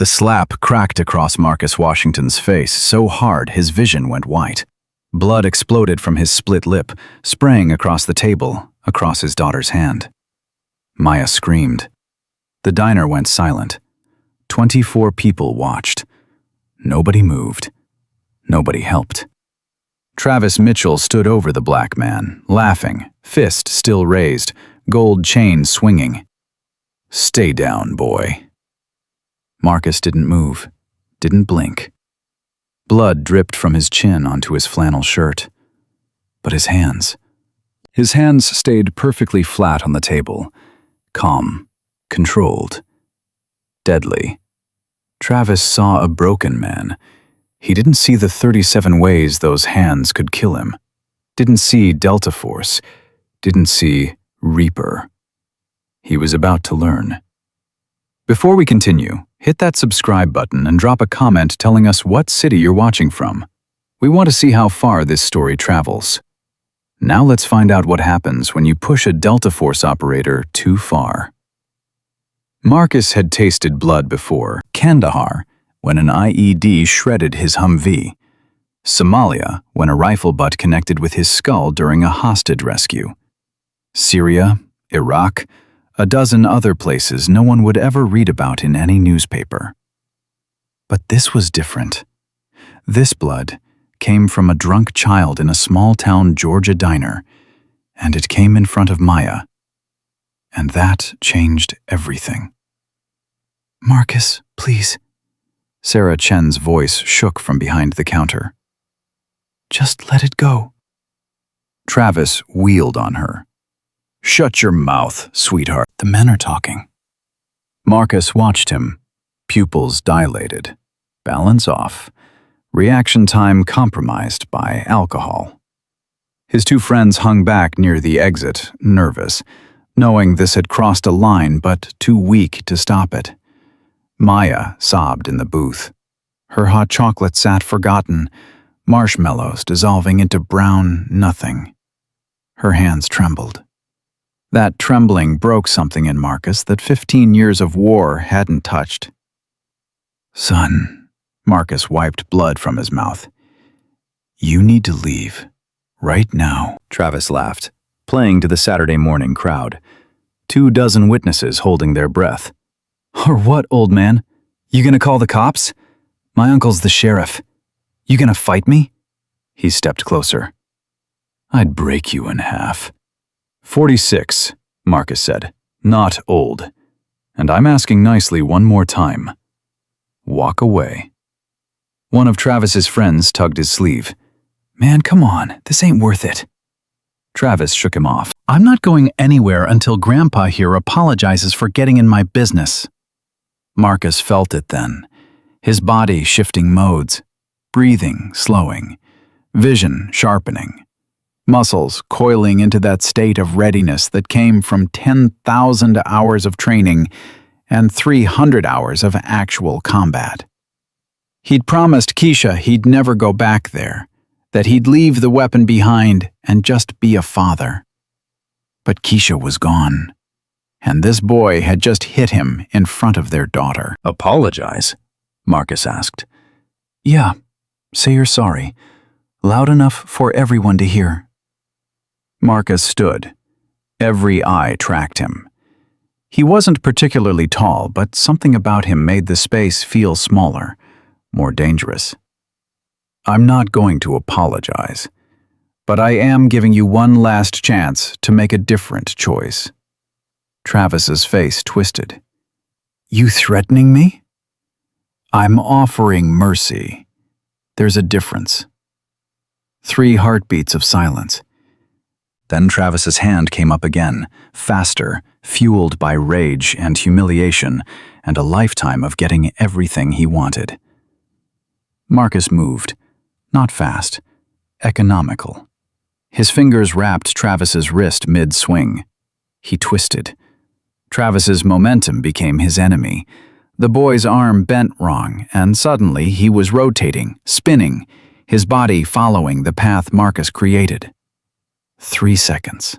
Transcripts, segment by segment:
The slap cracked across Marcus Washington's face so hard his vision went white. Blood exploded from his split lip, spraying across the table, across his daughter's hand. Maya screamed. The diner went silent. 24 people watched. Nobody moved. Nobody helped. Travis Mitchell stood over the black man, laughing, fist still raised, gold chain swinging. "Stay down, boy." Marcus didn't move, didn't blink. Blood dripped from his chin onto his flannel shirt. But his hands stayed perfectly flat on the table, calm, controlled, deadly. Travis saw a broken man. He didn't see the 37 ways those hands could kill him. Didn't see Delta Force. Didn't see Reaper. He was about to learn. Before we continue, hit that subscribe button and drop a comment telling us what city you're watching from. We want to see how far this story travels. Now let's find out what happens when you push a Delta Force operator too far. Marcus had tasted blood before. Kandahar, when an IED shredded his Humvee. Somalia, when a rifle butt connected with his skull during a hostage rescue. Syria, Iraq, a dozen other places no one would ever read about in any newspaper. But this was different. This blood came from a drunk child in a small-town Georgia diner, and it came in front of Maya. And that changed everything. "Marcus, please." Sarah Chen's voice shook from behind the counter. "Just let it go." Travis wheeled on her. "Shut your mouth, sweetheart. The men are talking." Marcus watched him, pupils dilated, balance off, reaction time compromised by alcohol. His two friends hung back near the exit, nervous, knowing this had crossed a line but too weak to stop it. Maya sobbed in the booth. Her hot chocolate sat forgotten, marshmallows dissolving into brown nothing. Her hands trembled. That trembling broke something in Marcus that 15 years of war hadn't touched. "Son," Marcus wiped blood from his mouth. "You need to leave. Right now." Travis laughed, playing to the Saturday morning crowd. 24 witnesses holding their breath. "Or what, old man? You gonna call the cops? My uncle's the sheriff. You gonna fight me?" He stepped closer. "I'd break you in half." 46, Marcus said, "not old. And I'm asking nicely one more time. Walk away." One of Travis's friends tugged his sleeve. "Man, come on, this ain't worth it." Travis shook him off. "I'm not going anywhere until Grandpa here apologizes for getting in my business." Marcus felt it then, his body shifting modes, breathing slowing, vision sharpening, muscles coiling into that state of readiness that came from 10,000 hours of training and 300 hours of actual combat. He'd promised Keisha he'd never go back there, that he'd leave the weapon behind and just be a father. But Keisha was gone, and this boy had just hit him in front of their daughter. "Apologize?" Marcus asked. "Yeah, say you're sorry, loud enough for everyone to hear." Marcus stood. Every eye tracked him. He wasn't particularly tall, but something about him made the space feel smaller, more dangerous. "I'm not going to apologize, but I am giving you one last chance to make a different choice." Travis's face twisted. "You threatening me?" "I'm offering mercy. There's a difference." 3 heartbeats of silence. Then Travis's hand came up again, faster, fueled by rage and humiliation and a lifetime of getting everything he wanted. Marcus moved, not fast, economical. His fingers wrapped Travis's wrist mid-swing. He twisted. Travis's momentum became his enemy. The boy's arm bent wrong, and suddenly he was rotating, spinning, his body following the path Marcus created. 3 seconds.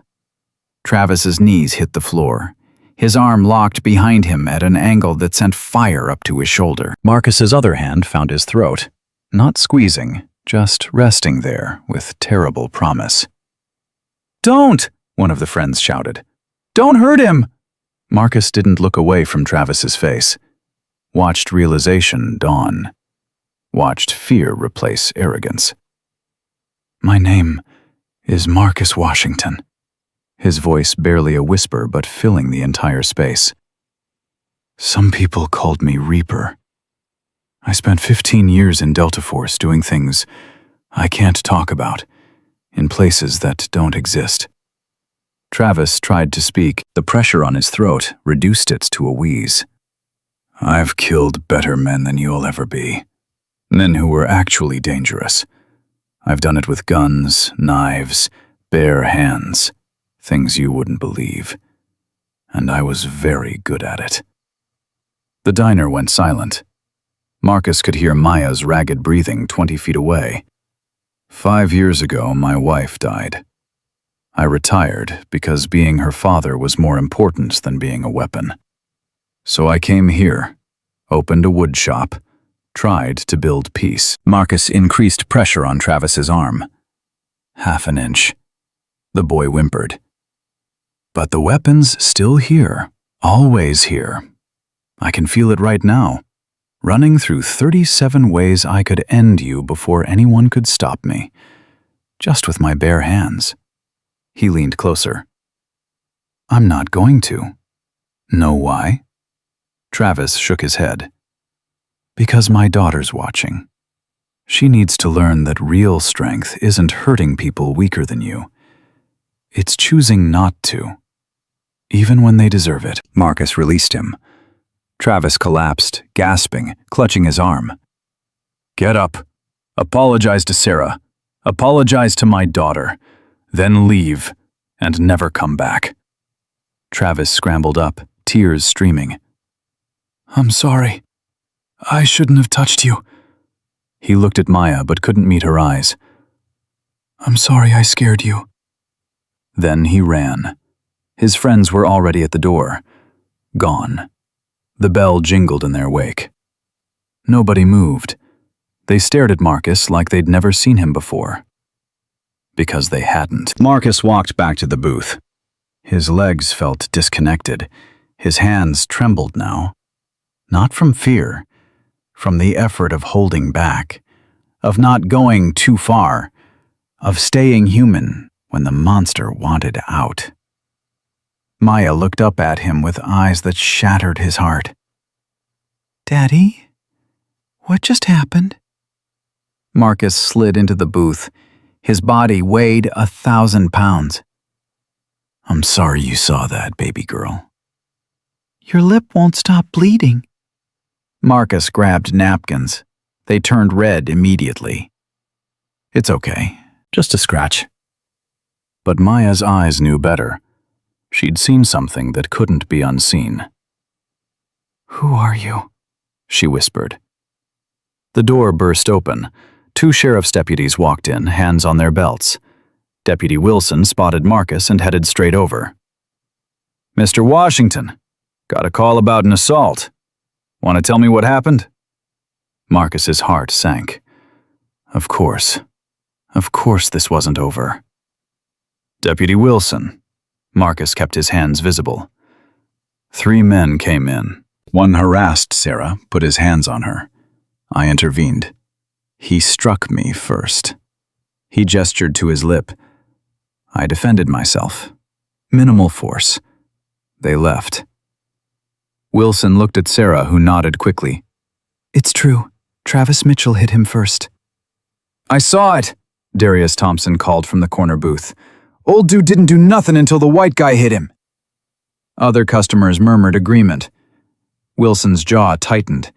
Travis's knees hit the floor. his arm locked behind him at an angle that sent fire up to his shoulder. Marcus's other hand found his throat, not squeezing, just resting there with terrible promise. "Don't!" one of the friends shouted. "Don't hurt him!" Marcus didn't look away from Travis's face. Watched realization dawn. Watched fear replace arrogance. "My name is Marcus Washington." His voice barely a whisper but filling the entire space. "Some people called me Reaper. I spent 15 years in Delta Force doing things I can't talk about, in places that don't exist." Travis tried to speak. The pressure on his throat reduced it to a wheeze. "I've killed better men than you'll ever be. Men who were actually dangerous. I've done it with guns, knives, bare hands, things you wouldn't believe. And I was very good at it." The diner went silent. Marcus could hear Maya's ragged breathing 20 feet away. 5 years ago, my wife died. I retired because being her father was more important than being a weapon. So I came here, opened a wood shop, tried to build peace. Marcus increased pressure on Travis's arm. 1/2 an inch. The boy whimpered. "But the weapon's still here, always here. I can feel it right now, running through 37 ways I could end you before anyone could stop me, just with my bare hands." He leaned closer. "I'm not going to." "Know why?" Travis shook his head. "Because my daughter's watching. She needs to learn that real strength isn't hurting people weaker than you. It's choosing not to, even when they deserve it." Marcus released him. Travis collapsed, gasping, clutching his arm. "Get up. Apologize to Sarah. Apologize to my daughter. Then leave, and never come back." Travis scrambled up, tears streaming. "I'm sorry. I shouldn't have touched you." He looked at Maya but couldn't meet her eyes. "I'm sorry I scared you." Then he ran. His friends were already at the door. Gone. The bell jingled in their wake. Nobody moved. They stared at Marcus like they'd never seen him before. Because they hadn't. Marcus walked back to the booth. His legs felt disconnected. His hands trembled now. Not from fear, from the effort of holding back, of not going too far, of staying human when the monster wanted out. Maya looked up at him with eyes that shattered his heart. "Daddy, what just happened?" Marcus slid into the booth. His body weighed 1,000 pounds. "I'm sorry you saw that, baby girl." "Your lip won't stop bleeding." Marcus grabbed napkins. They turned red immediately. "It's okay, just a scratch." But Maya's eyes knew better. She'd seen something that couldn't be unseen. "Who are you?" she whispered. The door burst open. 2 sheriff's deputies walked in, hands on their belts. Deputy Wilson spotted Marcus and headed straight over. "Mr. Washington, got a call about an assault. Want to tell me what happened?" Marcus's heart sank. Of course this wasn't over. "Deputy Wilson." Marcus kept his hands visible. 3 men came in. One harassed Sarah, put his hands on her. I intervened. He struck me first. He gestured to his lip. I defended myself. Minimal force. They left. Wilson looked at Sarah, who nodded quickly. "It's true. Travis Mitchell hit him first." "I saw it," Darius Thompson called from the corner booth. "Old dude didn't do nothing until the white guy hit him." Other customers murmured agreement. Wilson's jaw tightened.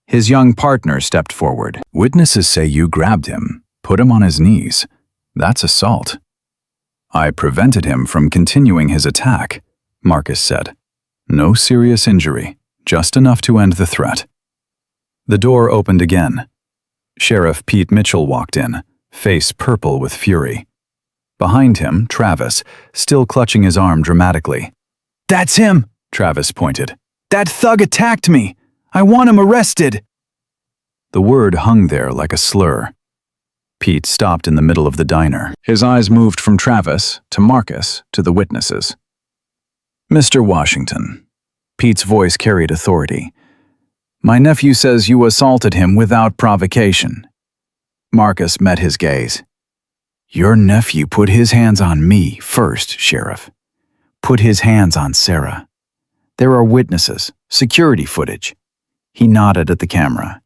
His young partner stepped forward. "Witnesses say you grabbed him, put him on his knees. That's assault." "I prevented him from continuing his attack," Marcus said. "No serious injury, just enough to end the threat." The door opened again. Sheriff Pete Mitchell walked in, face purple with fury. Behind him, Travis, still clutching his arm dramatically. "That's him!" Travis pointed. "That thug attacked me! I want him arrested!" The word hung there like a slur. Pete stopped in the middle of the diner. His eyes moved from Travis to Marcus to the witnesses. "Mr. Washington," Pete's voice carried authority, "my nephew says you assaulted him without provocation." Marcus met his gaze. "Your nephew put his hands on me first, Sheriff. Put his hands on Sarah. There are witnesses, security footage." He nodded at the camera.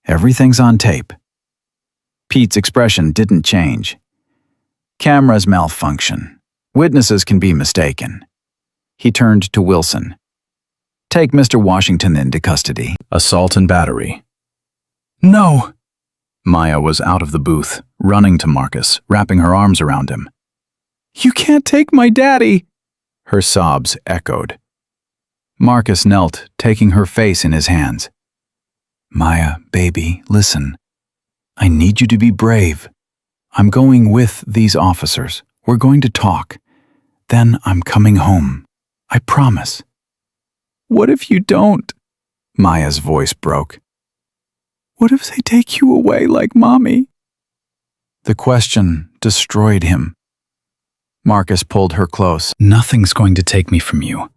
"Everything's on tape." Pete's expression didn't change. "Cameras malfunction. Witnesses can be mistaken." He turned to Wilson. "Take Mr. Washington into custody." "Assault and battery." "No!" Maya was out of the booth, running to Marcus, wrapping her arms around him. "You can't take my daddy!" Her sobs echoed. Marcus knelt, taking her face in his hands. "Maya, baby, listen. I need you to be brave. I'm going with these officers. We're going to talk. Then I'm coming home. I promise." "What if you don't?" Maya's voice broke. "What if they take you away like Mommy?" The question destroyed him. Marcus pulled her close. "Nothing's going to take me from you.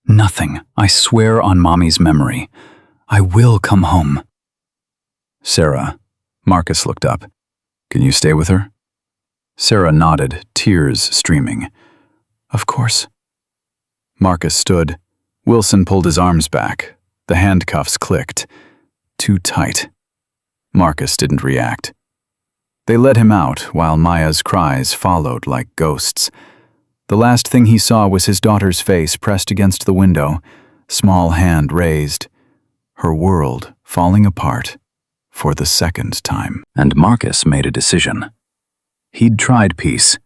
Nothing. I swear on Mommy's memory. I will come home." "Sarah," Marcus looked up. "Can you stay with her?" Sarah nodded, tears streaming. "Of course." Marcus stood. Wilson pulled his arms back. The handcuffs clicked. Too tight. Marcus didn't react. They led him out while Maya's cries followed like ghosts. The last thing he saw was his daughter's face pressed against the window, small hand raised, her world falling apart for the second time. And Marcus made a decision. He'd tried peace.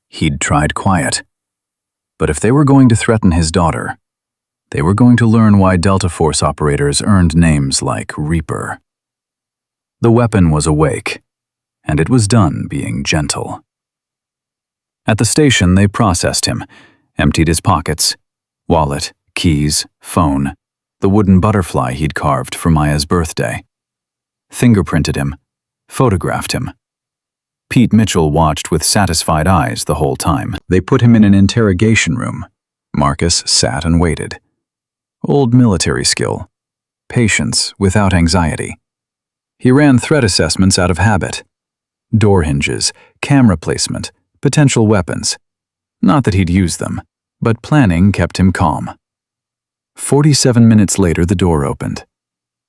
He'd tried quiet. But if they were going to threaten his daughter, they were going to learn why Delta Force operators earned names like Reaper. The weapon was awake, and it was done being gentle. At the station, they processed him, emptied his pockets, wallet, keys, phone, the wooden butterfly he'd carved for Maya's birthday. Fingerprinted him, photographed him. Pete Mitchell watched with satisfied eyes the whole time. They put him in an interrogation room. Marcus sat and waited. Old military skill. Patience without anxiety. He ran threat assessments out of habit. Door hinges, camera placement, potential weapons. Not that he'd use them, but planning kept him calm. 47 minutes later, the door opened.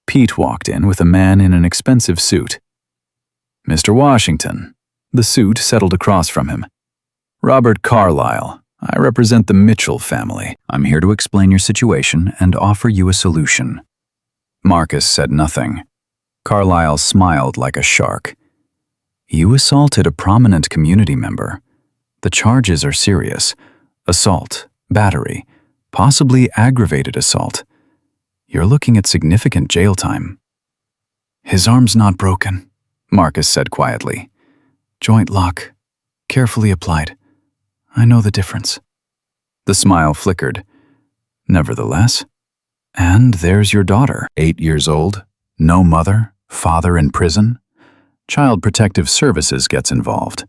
Pete walked in with a man in an expensive suit. "Mr. Washington." The suit settled across from him. "Robert Carlyle. I represent the Mitchell family. I'm here to explain your situation and offer you a solution." Marcus said nothing. Carlyle smiled like a shark. "You assaulted a prominent community member. The charges are serious. Assault, battery, possibly aggravated assault. You're looking at significant jail time." "His arm's not broken," Marcus said quietly. "Joint lock, carefully applied. I know the difference." The smile flickered. "Nevertheless, and there's your daughter, 8 years old, no mother, father in prison. Child Protective Services gets involved.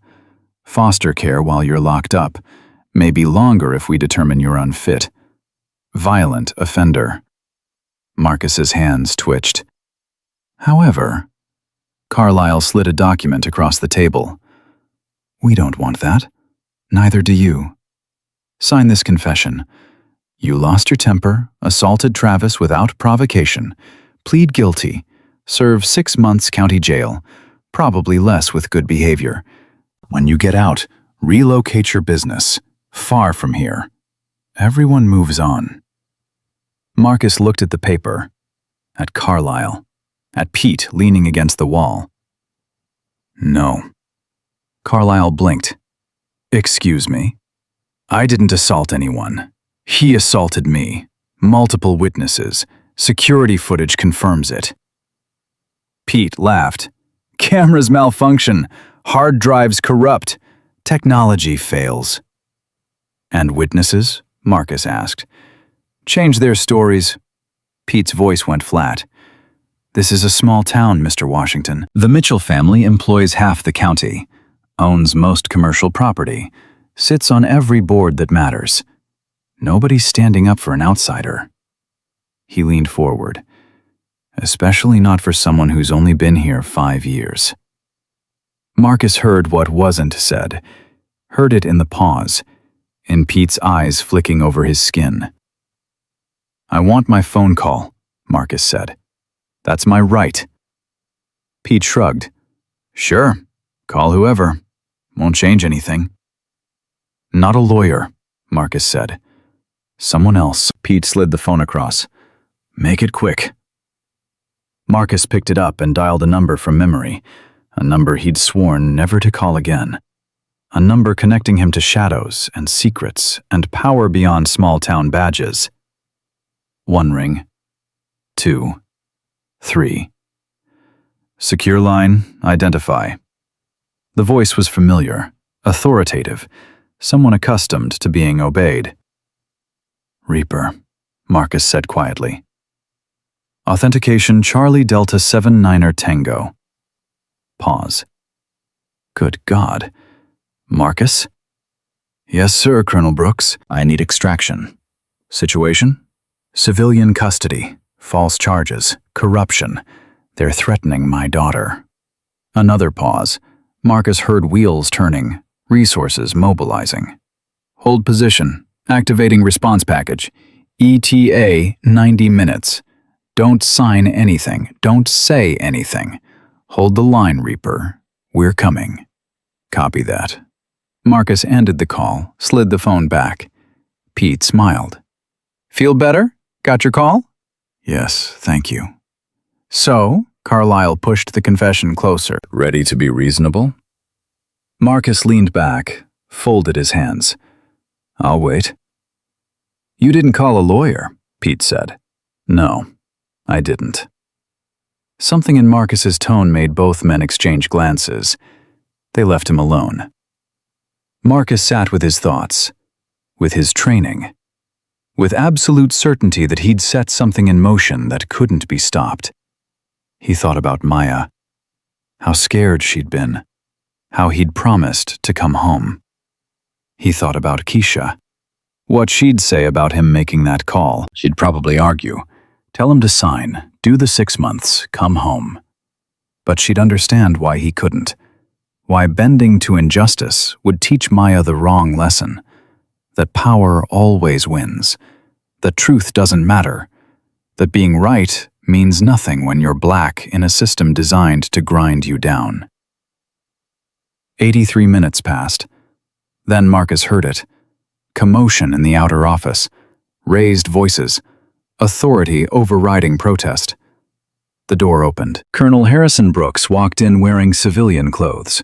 Foster care while you're locked up, maybe longer if we determine you're unfit. Violent offender." Marcus's hands twitched. "However," Carlyle slid a document across the table. "We don't want that. Neither do you. Sign this confession. You lost your temper, assaulted Travis without provocation, plead guilty, serve 6 months county jail, probably less with good behavior. When you get out, relocate your business, far from here. Everyone moves on." Marcus looked at the paper, at Carlyle, at Pete leaning against the wall. "No." Carlyle blinked. "Excuse me. I didn't assault anyone. He assaulted me. Multiple witnesses. Security footage confirms it." Pete laughed. "Cameras malfunction. Hard drives corrupt. Technology fails." "And witnesses?" Marcus asked. Change their stories. Pete's voice went flat. This is a small town, Mr. Washington. The Mitchell family employs half the county, owns most commercial property, sits on every board that matters. Nobody's standing up for an outsider. He leaned forward. Especially not for someone who's only been here 5 years. Marcus heard what wasn't said, heard it in the pause, in Pete's eyes flicking over his skin. I want my phone call, Marcus said. That's my right. Pete shrugged. Sure, call whoever. Won't change anything. Not a lawyer, Marcus said. Someone else. Pete slid the phone across. Make it quick. Marcus picked it up and dialed a number from memory, a number he'd sworn never to call again. A number connecting him to shadows and secrets and power beyond small-town badges. 1 ring. 2. 3. Secure line, identify. The voice was familiar, authoritative, someone accustomed to being obeyed. Reaper, Marcus said quietly. Authentication Charlie Delta 79er Tango. Pause. Good God. Marcus? Yes, sir, Colonel Brooks. I need extraction. Situation? Civilian custody, false charges, corruption. They're threatening my daughter. Another pause. Marcus heard wheels turning, resources mobilizing. Hold position. Activating response package. ETA 90 minutes. Don't sign anything. Don't say anything. Hold the line, Reaper. We're coming. Copy that. Marcus ended the call, slid the phone back. Pete smiled. Feel better? Got your call? Yes, thank you. So, Carlyle pushed the confession closer. Ready to be reasonable? Marcus leaned back, folded his hands. I'll wait. You didn't call a lawyer, Pete said. No, I didn't. Something in Marcus's tone made both men exchange glances. They left him alone. Marcus sat with his thoughts, with his training, with absolute certainty that he'd set something in motion that couldn't be stopped. He thought about Maya, how scared she'd been, how he'd promised to come home. He thought about Keisha, what she'd say about him making that call. She'd probably argue, tell him to sign, do the 6 months, come home. But she'd understand why he couldn't, why bending to injustice would teach Maya the wrong lesson, that power always wins, that truth doesn't matter, that being right means nothing when you're black in a system designed to grind you down. 83 minutes passed. Then Marcus heard it. Commotion in the outer office, raised voices, authority overriding protest. The door opened. Colonel Harrison Brooks walked in wearing civilian clothes,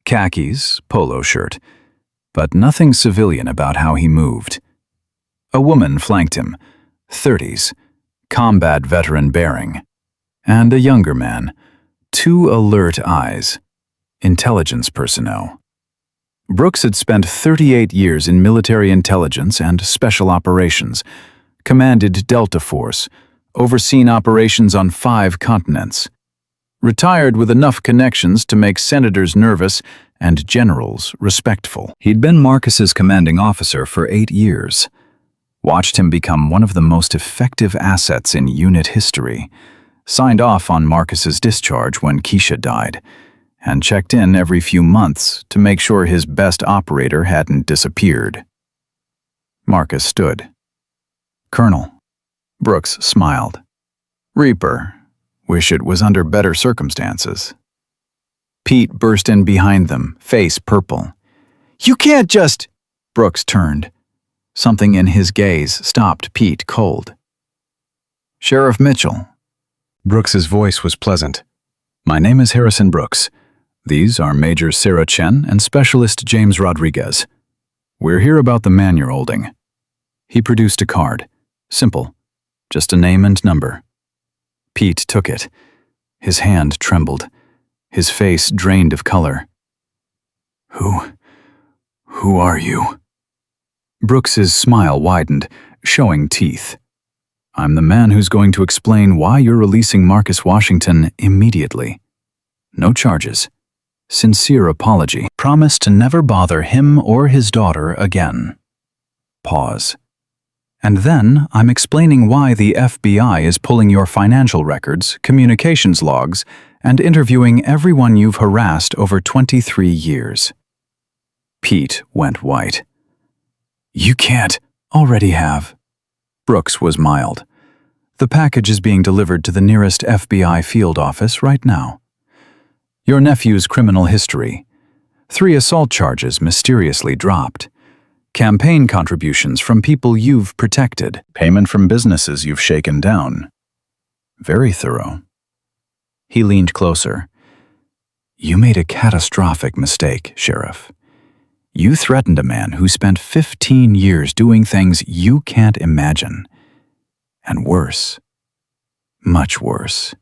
khakis, polo shirt, but nothing civilian about how he moved. A woman flanked him, 30s, combat veteran bearing, and a younger man, 2 alert eyes, intelligence personnel. Brooks had spent 38 years in military intelligence and special operations, commanded Delta Force, overseen operations on 5 continents, retired with enough connections to make senators nervous and generals respectful. He'd been Marcus's commanding officer for 8 years, watched him become one of the most effective assets in unit history, signed off on Marcus's discharge when Keisha died, and checked in every few months to make sure his best operator hadn't disappeared. Marcus stood. Colonel. Brooks smiled. Reaper. Wish it was under better circumstances. Pete burst in behind them, face purple. You can't just... Brooks turned. Something in his gaze stopped Pete cold. Sheriff Mitchell. Brooks's voice was pleasant. My name is Harrison Brooks. These are Major Sarah Chen and Specialist James Rodriguez. We're here about the man you're holding. He produced a card. Simple. Just a name and number. Pete took it. His hand trembled. His face drained of color. Who are you? Brooks's smile widened. showing teeth. "I'm the man who's going to explain why you're releasing Marcus Washington immediately. No charges. Sincere apology. Promise to never bother him or his daughter again." Pause. "And then I'm explaining why the FBI is pulling your financial records, communications logs, and interviewing everyone you've harassed over 23 years. Pete went white. "You can't. Already have." Brooks was mild. "The package is being delivered to the nearest FBI field office right now. Your nephew's criminal history. 3 assault charges mysteriously dropped. Campaign contributions from people you've protected. Payment from businesses you've shaken down. Very thorough." He leaned closer. "You made a catastrophic mistake, Sheriff. You threatened a man who spent 15 years doing things you can't imagine. And worse, much worse,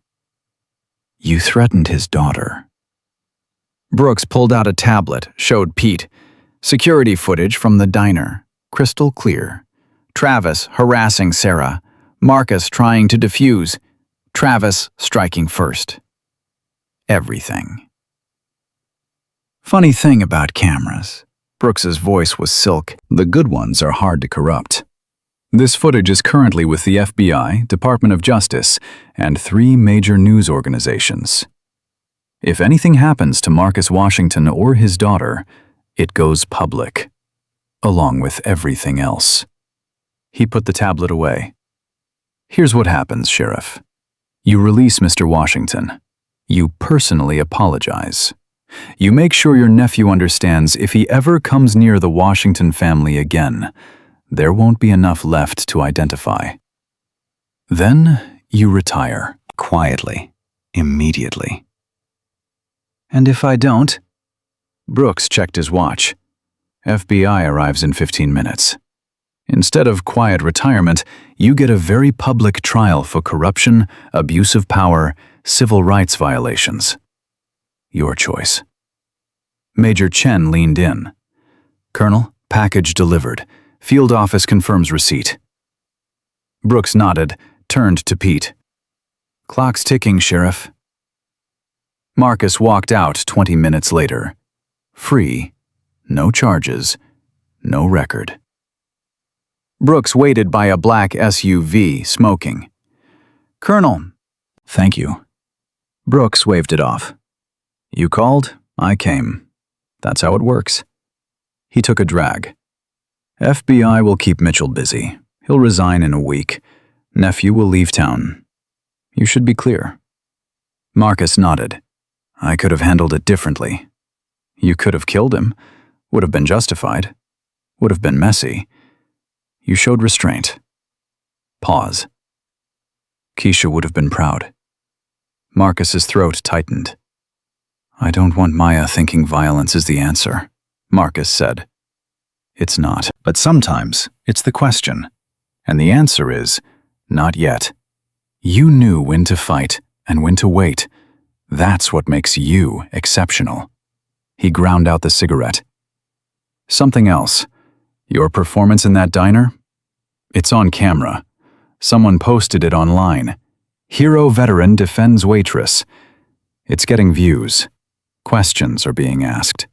you threatened his daughter." Brooks pulled out a tablet, showed Pete. Security footage from the diner, crystal clear. Travis harassing Sarah. Marcus trying to defuse. Travis striking first. Everything. "Funny thing about cameras." Brooks's voice was silk. "The good ones are hard to corrupt. This footage is currently with the FBI, Department of Justice, and 3 major news organizations. If anything happens to Marcus Washington or his daughter, it goes public, along with everything else." He put the tablet away. "Here's what happens, Sheriff. You release Mr. Washington. You personally apologize. You make sure your nephew understands if he ever comes near the Washington family again, there won't be enough left to identify. Then you retire, quietly, immediately." "And if I don't?" Brooks checked his watch. "FBI arrives in 15 minutes. Instead of quiet retirement, you get a very public trial for corruption, abuse of power, civil rights violations. Your choice." Major Chen leaned in. "Colonel, package delivered. Field office confirms receipt." Brooks nodded, turned to Pete. "Clock's ticking, Sheriff." Marcus walked out 20 minutes later. Free, no charges, no record. Brooks waited by a black SUV, smoking. "Colonel." "Thank you." Brooks waved it off. "You called, I came. That's how it works." He took a drag. "FBI will keep Mitchell busy. He'll resign in a week. Nephew will leave town. You should be clear." Marcus nodded. "I could have handled it differently. You could have killed him. Would have been justified. Would have been messy. You showed restraint." Pause. "Keisha would have been proud." Marcus's throat tightened. "I don't want Maya thinking violence is the answer," Marcus said. "It's not, but sometimes it's the question. And the answer is, not yet. You knew when to fight and when to wait. That's what makes you exceptional." He ground out the cigarette. "Something else. Your performance in that diner? It's on camera. Someone posted it online. Hero veteran defends waitress. It's getting views. Questions are being asked."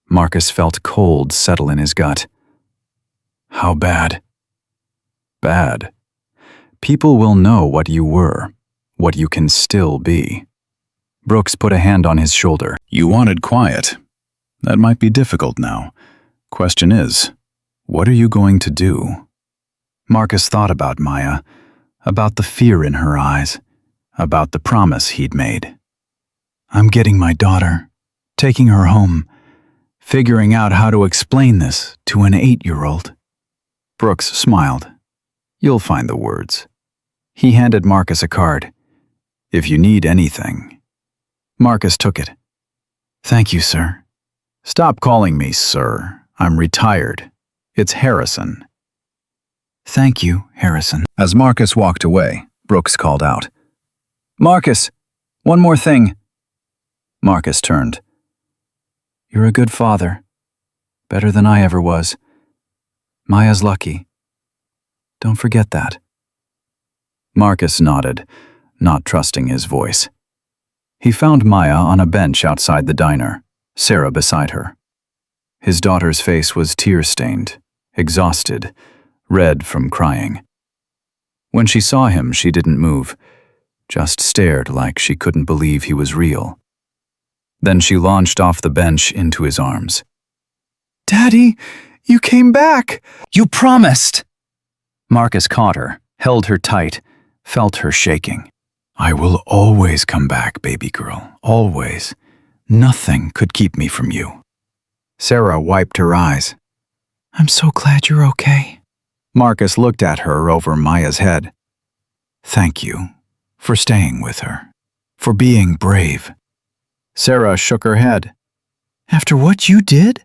Marcus felt cold settle in his gut. "How bad?" "Bad. People will know what you were, what you can still be." Brooks put a hand on his shoulder. "You wanted quiet. That might be difficult now. Question is, what are you going to do?" Marcus thought about Maya, about the fear in her eyes, about the promise he'd made. "I'm getting my daughter, taking her home, figuring out how to explain this to an 8-year-old. Brooks smiled. "You'll find the words." He handed Marcus a card. "If you need anything." Marcus took it. "Thank you, sir." "Stop calling me sir. I'm retired. It's Harrison." "Thank you, Harrison." As Marcus walked away, Brooks called out, "Marcus, one more thing." Marcus turned. "You're a good father. Better than I ever was. Maya's lucky." Don't forget that." Marcus nodded, not trusting his voice. He found Maya on a bench outside the diner, Sarah beside her. His daughter's face was tear-stained, exhausted, red from crying. When she saw him, she didn't move, just stared like she couldn't believe he was real. Then she launched off the bench into his arms. "Daddy, you came back! You promised!" Marcus caught her, held her tight, felt her shaking. "I will always come back, baby girl, always. Nothing could keep me from you." Sarah wiped her eyes. "I'm so glad you're okay." Marcus looked at her over Maya's head. "Thank you for staying with her, for being brave." Sarah shook her head. "After what you did?"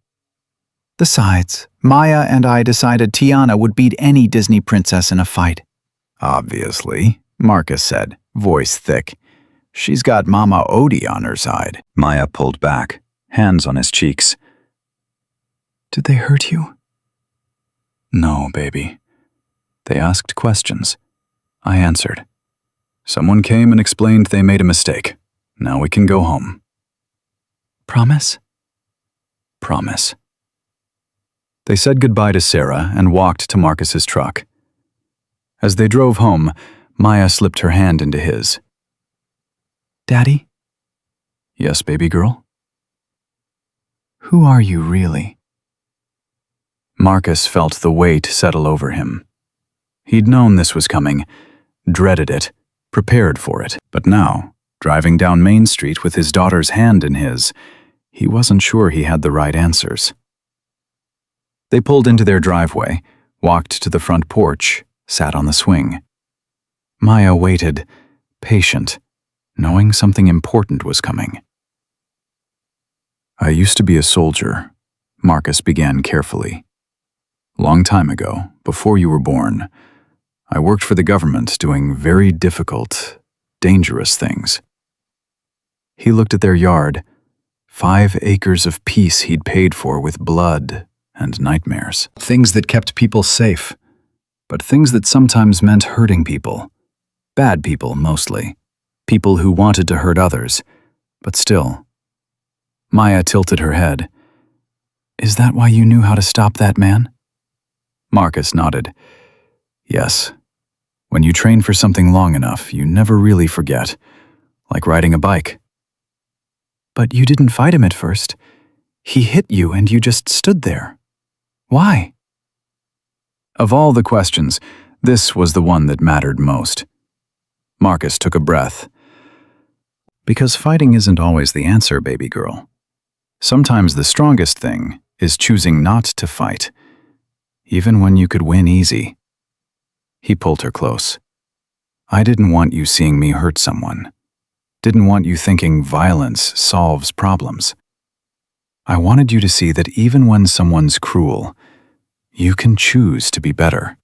"Besides, Maya and I decided Tiana would beat any Disney princess in a fight." "Obviously," Marcus said, voice thick. "She's got Mama Odie on her side." Maya pulled back, hands on his cheeks. "Did they hurt you?" "No, baby. They asked questions. I answered. Someone came and explained they made a mistake. Now we can go home." "Promise?" "Promise." They said goodbye to Sarah and walked to Marcus's truck. As they drove home, Maya slipped her hand into his. "Daddy?" "Yes, baby girl?" "Who are you really?" Marcus felt the weight settle over him. He'd known this was coming, dreaded it, prepared for it. But now, driving down Main Street with his daughter's hand in his, he wasn't sure he had the right answers. They pulled into their driveway, walked to the front porch, sat on the swing. Maya waited, patient, knowing something important was coming. "I used to be a soldier," Marcus began carefully. "Long time ago, before you were born, I worked for the government doing very difficult, dangerous things." He looked at their yard, 5 acres of peace he'd paid for with blood and nightmares. Things that kept people safe, but things that sometimes meant hurting people. Bad people, mostly. People who wanted to hurt others, but still. Maya tilted her head. "Is that why you knew how to stop that man?" Marcus nodded. "Yes. When you train for something long enough, you never really forget. Like riding a bike." "But you didn't fight him at first. He hit you and you just stood there. Why?" Of all the questions, this was the one that mattered most. Marcus took a breath. "Because fighting isn't always the answer, baby girl. Sometimes the strongest thing is choosing not to fight, even when you could win easy." He pulled her close. "I didn't want you seeing me hurt someone. Didn't want you thinking violence solves problems. I wanted you to see that even when someone's cruel, you can choose to be better."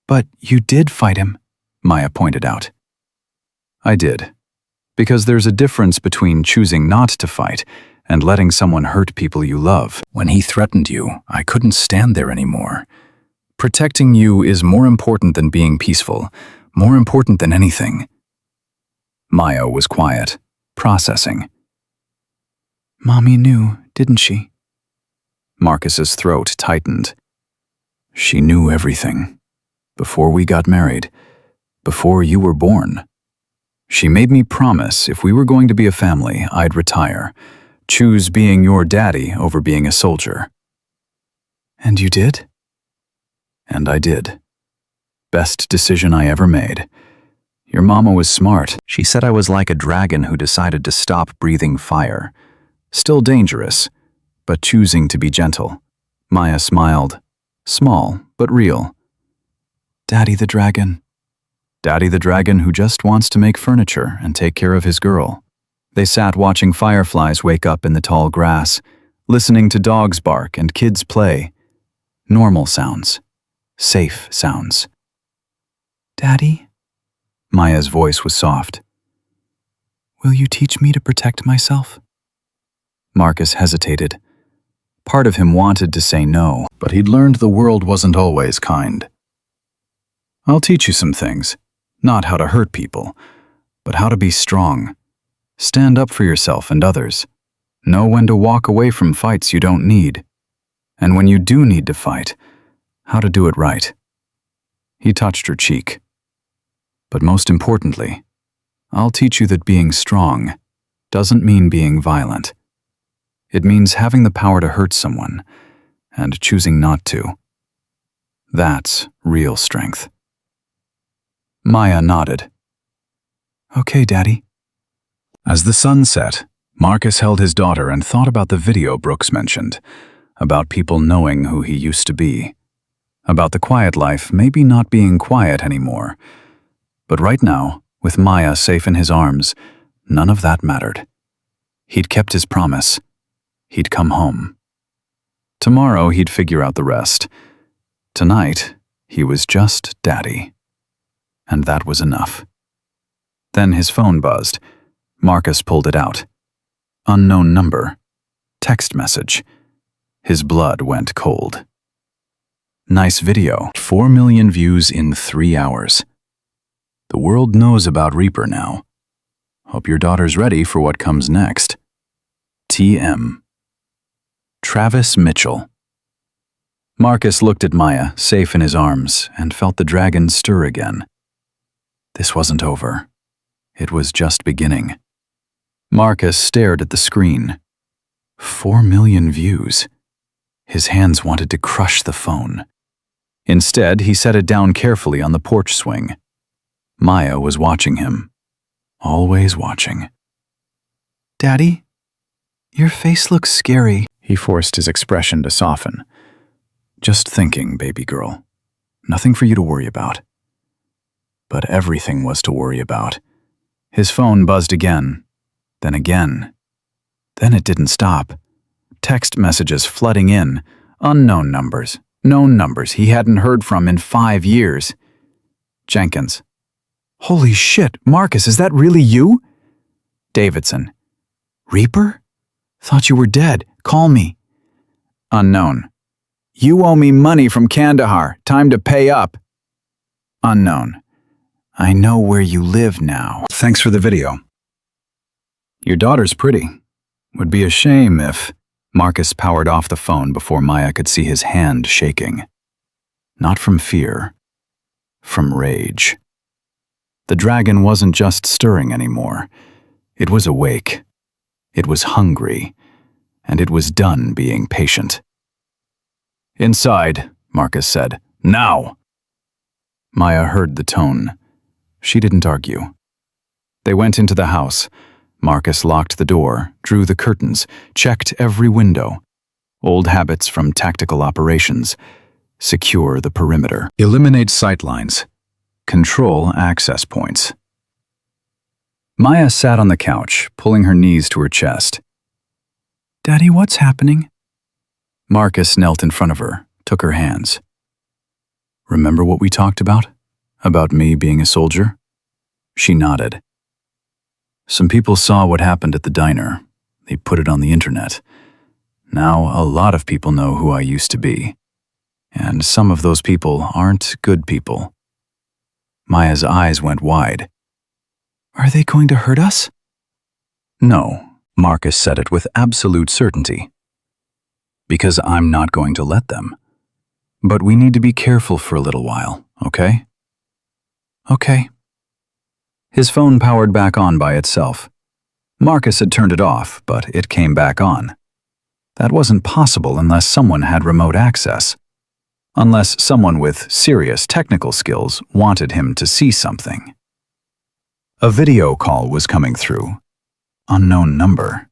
"But you did fight him," Maya pointed out. "I did. Because there's a difference between choosing not to fight and letting someone hurt people you love. When he threatened you, I couldn't stand there anymore. Protecting you is more important than being peaceful, more important than anything." Maya was quiet, processing. "Mommy knew, didn't she?" Marcus's throat tightened. "She knew everything. Before we got married, before you were born. She made me promise if we were going to be a family, I'd retire, choose being your daddy over being a soldier." "And you did?" "And I did. Best decision I ever made. Your mama was smart. She said I was like a dragon who decided to stop breathing fire. Still dangerous, but choosing to be gentle." Maya smiled. Small, but real. "Daddy the dragon." Daddy the dragon who just wants to make furniture and take care of his girl. They sat watching fireflies wake up in the tall grass, listening to dogs bark and kids play. Normal sounds. Safe sounds. "Daddy?" Maya's voice was soft. "Will you teach me to protect myself?" Marcus hesitated. Part of him wanted to say no, but he'd learned the world wasn't always kind. I'll teach you some things. Not how to hurt people, but how to be strong. Stand up for yourself and others. Know when to walk away from fights you don't need. And when you do need to fight, how to do it right." He touched her cheek. "But most importantly, I'll teach you that being strong doesn't mean being violent. It means having the power to hurt someone and choosing not to. That's real strength." Maya nodded. "Okay, Daddy." As the sun set, Marcus held his daughter and thought about the video Brooks mentioned, about people knowing who he used to be, about the quiet life maybe not being quiet anymore. But right now, with Maya safe in his arms, none of that mattered. He'd kept his promise. He'd come home. Tomorrow he'd figure out the rest. Tonight, he was just Daddy. And that was enough. Then his phone buzzed. Marcus pulled it out. Unknown number. Text message. His blood went cold. "Nice video. 4 million views in 3 hours. The world knows about Reaper now. Hope your daughter's ready for what comes next. TM." Travis Mitchell. Marcus looked at Maya, safe in his arms, and felt the dragon stir again. This wasn't over. It was just beginning. Marcus stared at the screen. 4 million views. His hands wanted to crush the phone. Instead, he set it down carefully on the porch swing. Maya was watching him. Always watching. "Daddy, your face looks scary." He forced his expression to soften. "Just thinking, baby girl. Nothing for you to worry about." But everything was to worry about. His phone buzzed again, then again. Then it didn't stop. Text messages flooding in, unknown numbers, known numbers he hadn't heard from in 5 years. Jenkins. "Holy shit, Marcus, is that really you?" Davidson. "Reaper? Thought you were dead. Call me." Unknown. "You owe me money from Kandahar. Time to pay up." Unknown. "I know where you live now. Thanks for the video. Your daughter's pretty. Would be a shame if..." Marcus powered off the phone before Maya could see his hand shaking. Not from fear, from rage. The dragon wasn't just stirring anymore. It was awake. It was hungry. And it was done being patient. "Inside," Marcus said. "Now!" Maya heard the tone. She didn't argue. They went into the house. Marcus locked the door, drew the curtains, checked every window. Old habits from tactical operations. Secure the perimeter. Eliminate sightlines. Control access points. Maya sat on the couch, pulling her knees to her chest. "Daddy, what's happening?" Marcus knelt in front of her, took her hands. "Remember what we talked about? About me being a soldier?" She nodded. "Some people saw what happened at the diner. They put it on the internet. Now a lot of people know who I used to be. And some of those people aren't good people." Maya's eyes went wide. "Are they going to hurt us?" "No," Marcus said it with absolute certainty. "Because I'm not going to let them. But we need to be careful for a little while, okay?" "Okay." His phone powered back on by itself. Marcus had turned it off, but it came back on. That wasn't possible unless someone had remote access. Unless someone with serious technical skills wanted him to see something. A video call was coming through. Unknown number.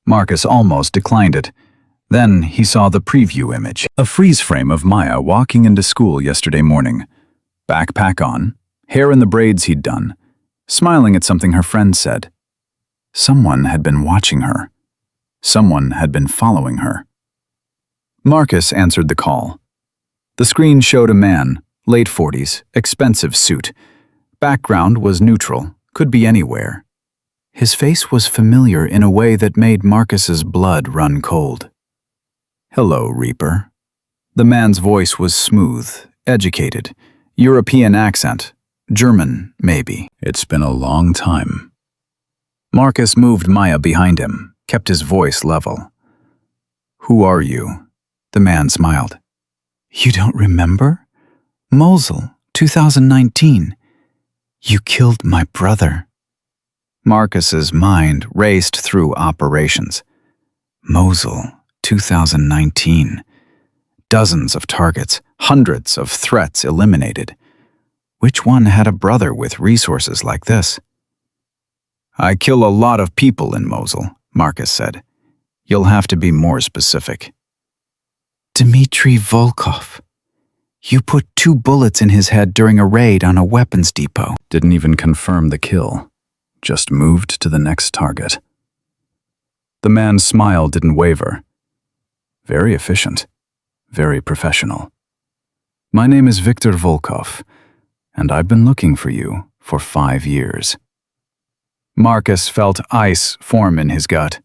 Marcus almost declined it. Then he saw the preview image. A freeze frame of Maya walking into school yesterday morning. Backpack on, hair in the braids he'd done, smiling at something her friend said. Someone had been watching her. Someone had been following her. Marcus answered the call. The screen showed a man, late 40s, expensive suit. Background was neutral, could be anywhere. His face was familiar in a way that made Marcus's blood run cold. "Hello, Reaper." The man's voice was smooth, educated, European accent. German, maybe. It's been a long time. Marcus moved Maya behind him, kept his voice level. Who are you? The man smiled. You don't remember? Mosul, 2019. You killed my brother. Marcus's mind raced through operations. Mosul, 2019. Dozens of targets, hundreds of threats eliminated. Which one had a brother with resources like this? I kill a lot of people in Mosul, Marcus said. You'll have to be more specific. Dmitry Volkov. You put 2 bullets in his head during a raid on a weapons depot. Didn't even confirm the kill. Just moved to the next target. The man's smile didn't waver. Very efficient. Very professional. My name is Viktor Volkov, and I've been looking for you for 5 years. Marcus felt ice form in his gut.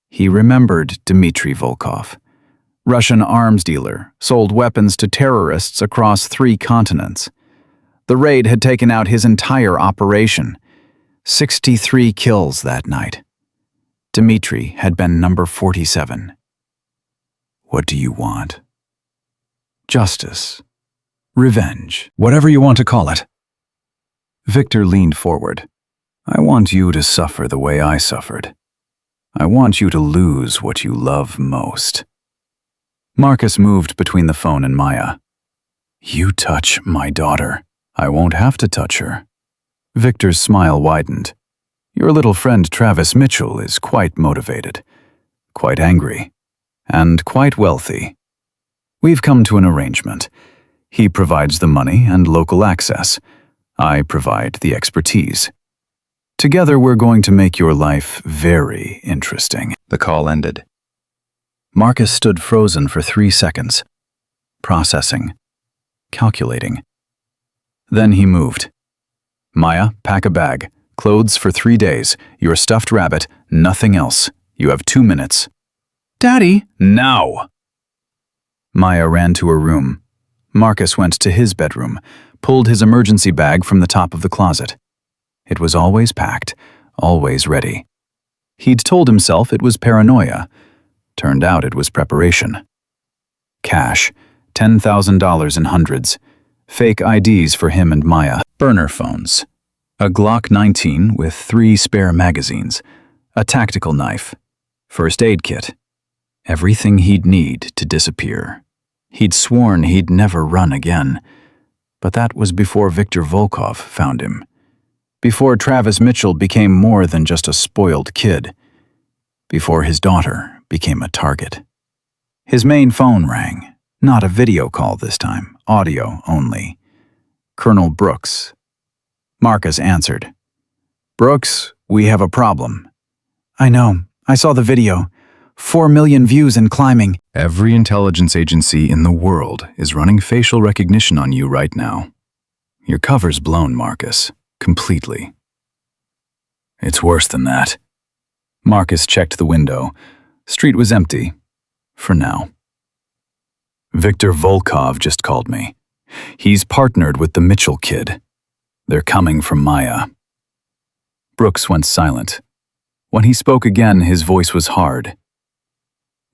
He remembered Dmitry Volkov. Russian arms dealer, sold weapons to terrorists across 3 continents. The raid had taken out his entire operation. 63 kills that night. Dmitry had been number 47. What do you want? Justice. Revenge. Whatever you want to call it. Victor leaned forward. I want you to suffer the way I suffered. I want you to lose what you love most. Marcus moved between the phone and Maya. You touch my daughter. I won't have to touch her. Victor's smile widened. Your little friend Travis Mitchell is quite motivated, quite angry, and quite wealthy. We've come to an arrangement. He provides the money and local access. I provide the expertise. Together we're going to make your life very interesting. The call ended. Marcus stood frozen for 3 seconds, processing, calculating. Then he moved. Maya, pack a bag. Clothes for 3 days. Your stuffed rabbit, nothing else. You have 2 minutes. Daddy! Now! Maya ran to her room. Marcus went to his bedroom, pulled his emergency bag from the top of the closet. It was always packed, always ready. He'd told himself it was paranoia. Turned out it was preparation. Cash, $10,000 in hundreds. Fake IDs for him and Maya. Burner phones. A Glock 19 with 3 spare magazines. A tactical knife. First aid kit. Everything he'd need to disappear. He'd sworn he'd never run again. But that was before Viktor Volkov found him. Before Travis Mitchell became more than just a spoiled kid. Before his daughter became a target. His main phone rang. Not a video call this time, audio only. Colonel Brooks. Marcus answered. Brooks, we have a problem. I know. I saw the video. 4 million views and climbing. Every intelligence agency in the world is running facial recognition on you right now. Your cover's blown, Marcus. Completely. It's worse than that. Marcus checked the window. Street was empty. For now. Viktor Volkov just called me. He's partnered with the Mitchell kid. They're coming from Maya. Brooks went silent. When he spoke again, his voice was hard.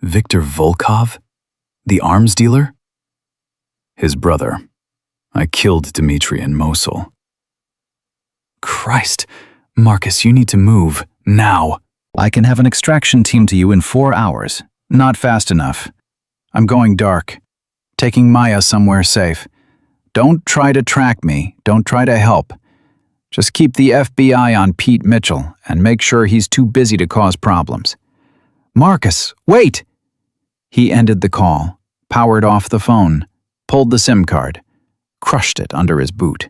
Viktor Volkov? The arms dealer? His brother. I killed Dmitry in Mosul. Christ. Marcus, you need to move. Now. I can have an extraction team to you in 4 hours. Not fast enough. I'm going dark. Taking Maya somewhere safe. Don't try to track me. Don't try to help. Just keep the FBI on Pete Mitchell and make sure he's too busy to cause problems. Marcus, wait! He ended the call, powered off the phone, pulled the SIM card, crushed it under his boot,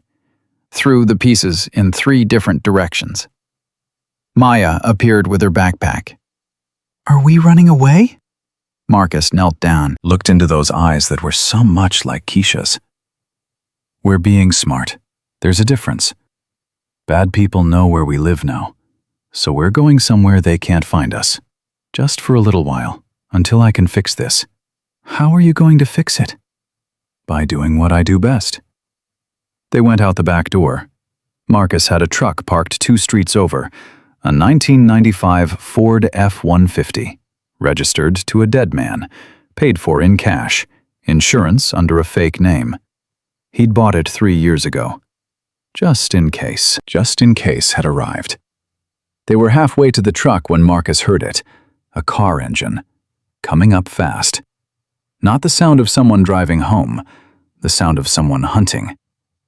threw the pieces in 3 different directions. Maya appeared with her backpack. Are we running away? Marcus knelt down, looked into those eyes that were so much like Keisha's. We're being smart. There's a difference. Bad people know where we live now, so we're going somewhere they can't find us. Just for a little while, until I can fix this. How are you going to fix it? By doing what I do best. They went out the back door. Marcus had a truck parked 2 streets over, a 1995 Ford F-150, registered to a dead man, paid for in cash, insurance under a fake name. He'd bought it 3 years ago. Just in case had arrived. They were halfway to the truck when Marcus heard it, a car engine, coming up fast. Not the sound of someone driving home, the sound of someone hunting.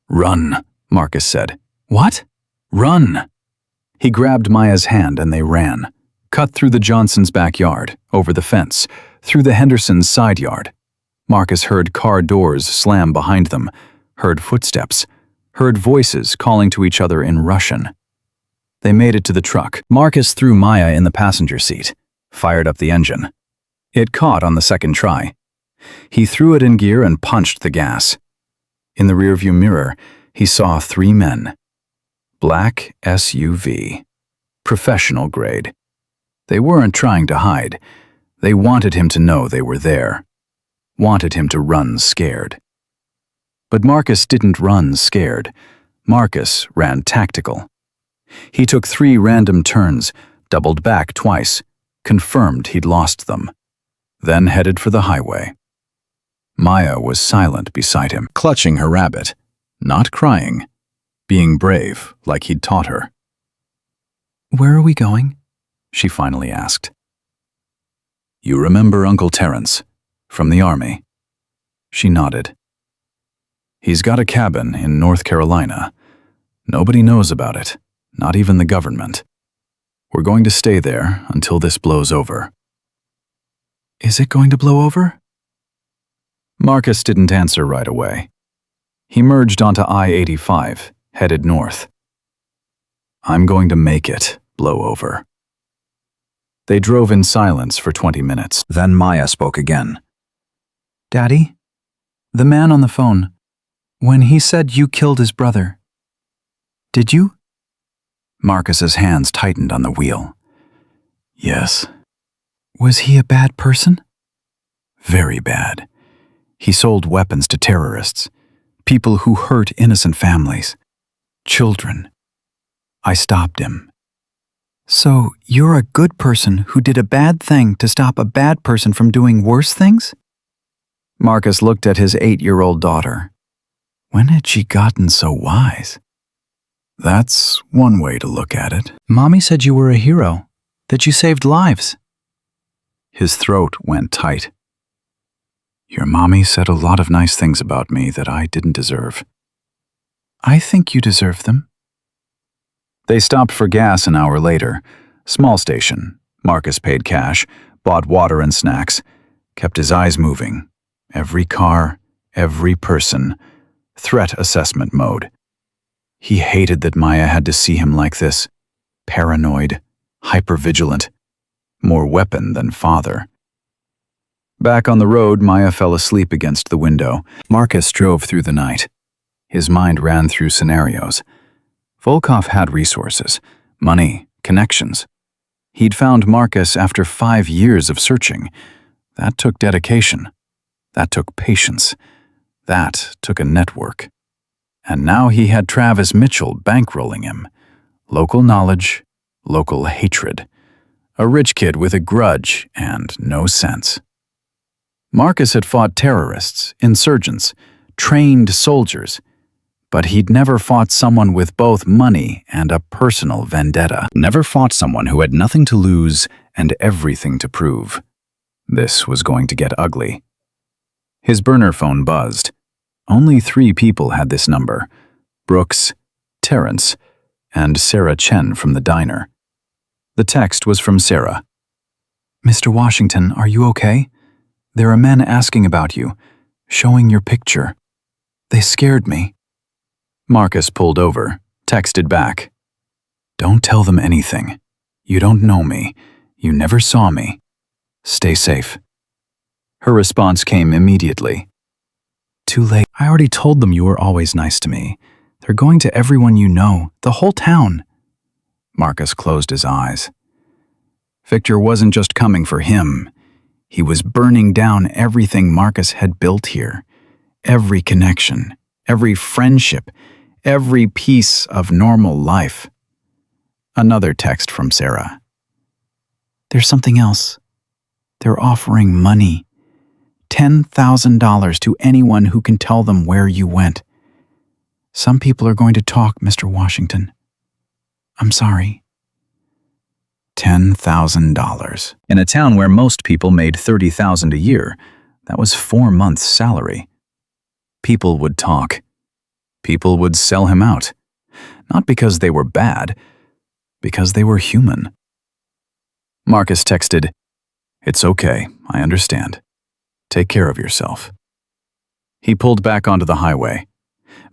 "Run," Marcus said. "What?" "Run." He grabbed Maya's hand and they ran, cut through the Johnsons' backyard, over the fence, through the Hendersons' side yard. Marcus heard car doors slam behind them, heard footsteps, heard voices calling to each other in Russian. They made it to the truck. Marcus threw Maya in the passenger seat, fired up the engine. It caught on the second try. He threw it in gear and punched the gas. In the rearview mirror, he saw 3 men. Black SUV. Professional grade. They weren't trying to hide. They wanted him to know they were there. Wanted him to run scared. But Marcus didn't run scared. Marcus ran tactical. He took 3 random turns, doubled back twice, confirmed he'd lost them, then headed for the highway. Maya was silent beside him, clutching her rabbit, not crying, being brave like he'd taught her. "Where are we going?" she finally asked. "You remember Uncle Terence, from the army?" She nodded. "He's got a cabin in North Carolina. Nobody knows about it, not even the government. We're going to stay there until this blows over." "Is it going to blow over?" Marcus didn't answer right away. He merged onto I-85, headed north. "I'm going to make it blow over." They drove in silence for 20 minutes. Then Maya spoke again. "Daddy, the man on the phone, when he said you killed his brother, did you?" Marcus's hands tightened on the wheel. "Yes." "Was he a bad person?" "Very bad. He sold weapons to terrorists, people who hurt innocent families, children. I stopped him." "So you're a good person who did a bad thing to stop a bad person from doing worse things?" Marcus looked at his 8-year-old daughter. When had she gotten so wise? That's one way to look at it. "Mommy said you were a hero, that you saved lives." His throat went tight. "Your mommy said a lot of nice things about me that I didn't deserve." "I think you deserve them." They stopped for gas an hour later. Small station. Marcus paid cash, bought water and snacks, kept his eyes moving. Every car, every person. Threat assessment mode. He hated that Maya had to see him like this. Paranoid, hypervigilant. More weapon than father. Back on the road, Maya fell asleep against the window. Marcus drove through the night. His mind ran through scenarios. Volkov had resources, money, connections. He'd found Marcus after 5 years of searching. That took dedication. That took patience. That took a network. And now he had Travis Mitchell bankrolling him. Local knowledge, local hatred. A rich kid with a grudge and no sense. Marcus had fought terrorists, insurgents, trained soldiers, but he'd never fought someone with both money and a personal vendetta. Never fought someone who had nothing to lose and everything to prove. This was going to get ugly. His burner phone buzzed. Only 3 people had this number: Brooks, Terrence, and Sarah Chen from the diner. The text was from Sarah. "Mr. Washington, are you okay? There are men asking about you, showing your picture. They scared me." Marcus pulled over, texted back. "Don't tell them anything. You don't know me. You never saw me. Stay safe." Her response came immediately. "Too late. I already told them you were always nice to me. They're going to everyone you know, the whole town." Marcus closed his eyes. Victor wasn't just coming for him. He was burning down everything Marcus had built here. Every connection, every friendship, every piece of normal life. Another text from Sarah. There's something else. They're offering money. $10,000 to anyone who can tell them where you went. Some people are going to talk, Mr. Washington. I'm sorry. $10,000. In a town where most people made $30,000 a year, that was 4 months' salary. People would talk. People would sell him out. Not because they were bad, because they were human. Marcus texted, "It's okay, I understand. Take care of yourself." He pulled back onto the highway.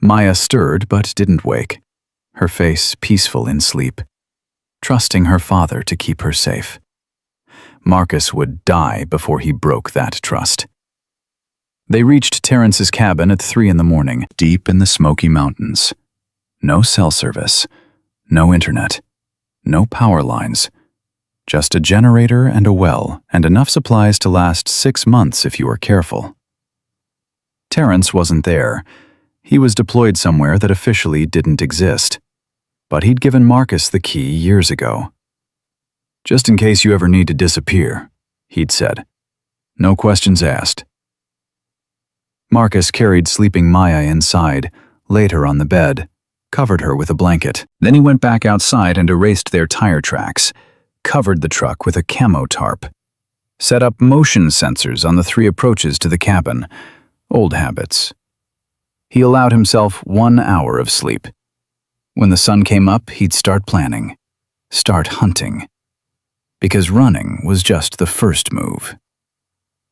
Maya stirred but didn't wake, her face peaceful in sleep, trusting her father to keep her safe. Marcus would die before he broke that trust. They reached Terrence's cabin at 3 a.m, deep in the Smoky Mountains. No cell service, no internet, no power lines, just a generator and a well, and enough supplies to last 6 months if you were careful. Terrence wasn't there. He was deployed somewhere that officially didn't exist. But he'd given Marcus the key years ago. "Just in case you ever need to disappear," he'd said. "No questions asked." Marcus carried sleeping Maya inside, laid her on the bed, covered her with a blanket. Then he went back outside and erased their tire tracks, covered the truck with a camo tarp, set up motion sensors on the 3 approaches to the cabin. Old habits. He allowed himself 1 hour of sleep. When the sun came up, he'd start planning, start hunting. Because running was just the first move.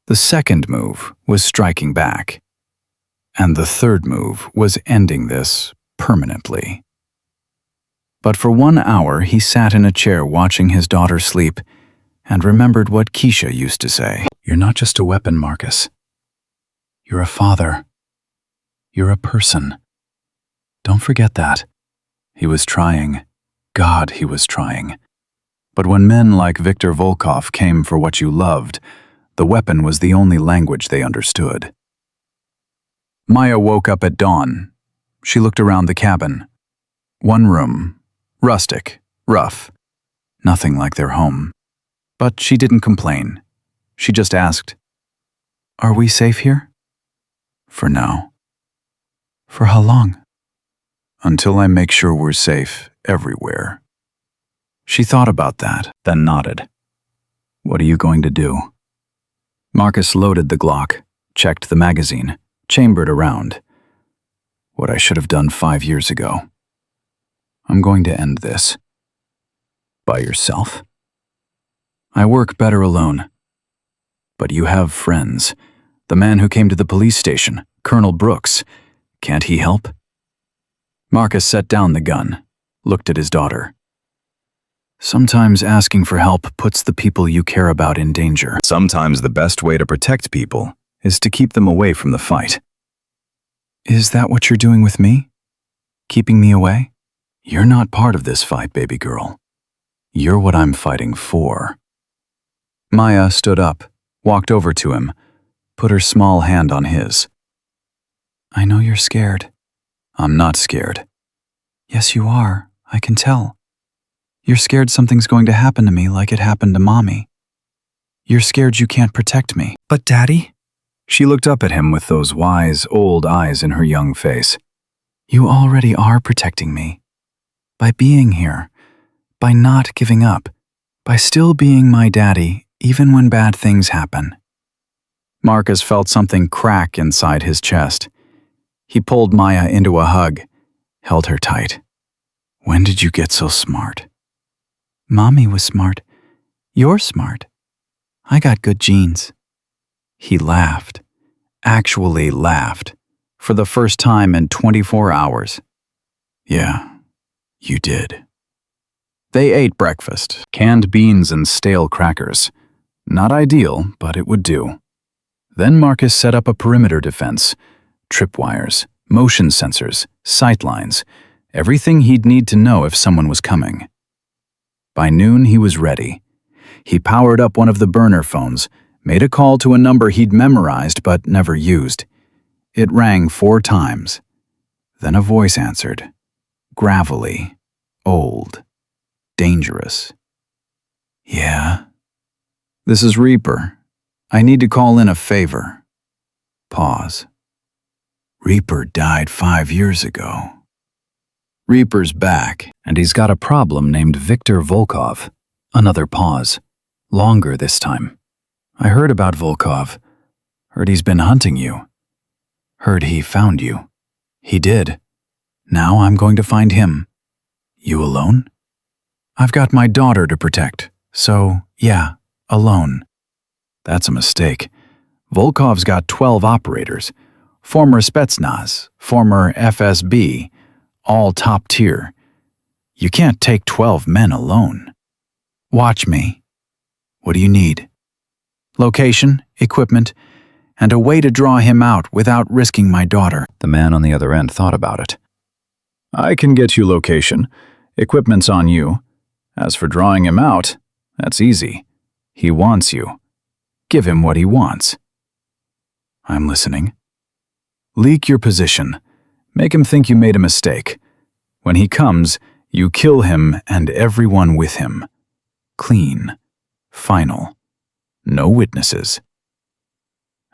The second move was striking back. And the third move was ending this permanently. But for 1 hour, he sat in a chair watching his daughter sleep and remembered what Keisha used to say. "You're not just a weapon, Marcus. You're a father. You're a person. Don't forget that." He was trying. God, he was trying. But when men like Viktor Volkov came for what you loved, the weapon was the only language they understood. Maya woke up at dawn. She looked around the cabin. 1 room. Rustic. Rough. Nothing like their home. But she didn't complain. She just asked, "Are we safe here?" "For now." "For how long?" "Until I make sure we're safe everywhere." She thought about that, then nodded. "What are you going to do?" Marcus loaded the Glock, checked the magazine, chambered around. "What I should have done 5 years ago. I'm going to end this." "By yourself?" "I work better alone." "But you have friends. The man who came to the police station, Colonel Brooks. Can't he help?" Marcus set down the gun, looked at his daughter. "Sometimes asking for help puts the people you care about in danger. Sometimes the best way to protect people is to keep them away from the fight." "Is that what you're doing with me? Keeping me away?" "You're not part of this fight, baby girl. You're what I'm fighting for." Maya stood up, walked over to him, put her small hand on his. "I know you're scared." "I'm not scared." "Yes, you are. I can tell. You're scared something's going to happen to me like it happened to Mommy. You're scared you can't protect me." "But Daddy?" She looked up at him with those wise, old eyes in her young face. "You already are protecting me. By being here, by not giving up, by still being my daddy even when bad things happen." Marcus felt something crack inside his chest. He pulled Maya into a hug, held her tight. "When did you get so smart?" "Mommy was smart. You're smart. I got good genes." He laughed, actually laughed, for the first time in 24 hours. "Yeah, you did." They ate breakfast, canned beans and stale crackers. Not ideal, but it would do. Then Marcus set up a perimeter defense, tripwires, motion sensors, sightlines, everything he'd need to know if someone was coming. By noon, he was ready. He powered up one of the burner phones, made a call to a number he'd memorized but never used. It rang 4 times. Then a voice answered, gravelly, old, dangerous. Yeah? This is Reaper. I need to call in a favor. Pause. Reaper died 5 years ago. Reaper's back, and he's got a problem named Viktor Volkov. Another pause. Longer this time. I heard about Volkov. Heard he's been hunting you. Heard he found you. He did. Now I'm going to find him. You alone? I've got my daughter to protect, so, yeah, alone. That's a mistake. Volkov's got 12 operators. Former Spetsnaz, former FSB, all top tier. You can't take 12 men alone. Watch me. What do you need? Location, equipment, and a way to draw him out without risking my daughter. The man on the other end thought about it. I can get you location. Equipment's on you. As for drawing him out, that's easy. He wants you. Give him what he wants. I'm listening. Leak your position. Make him think you made a mistake. When he comes, you kill him and everyone with him. Clean. Final. No witnesses.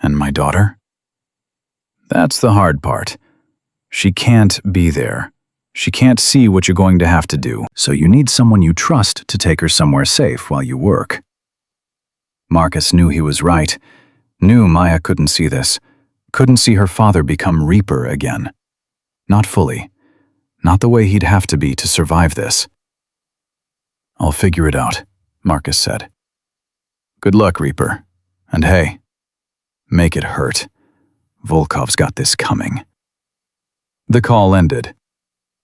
And my daughter? That's the hard part. She can't be there. She can't see what you're going to have to do, so you need someone you trust to take her somewhere safe while you work. Marcus knew he was right. Knew Maya couldn't see this. Couldn't see her father become Reaper again. Not fully. Not the way he'd have to be to survive this. I'll figure it out, Marcus said. Good luck, Reaper. And hey, make it hurt. Volkov's got this coming. The call ended.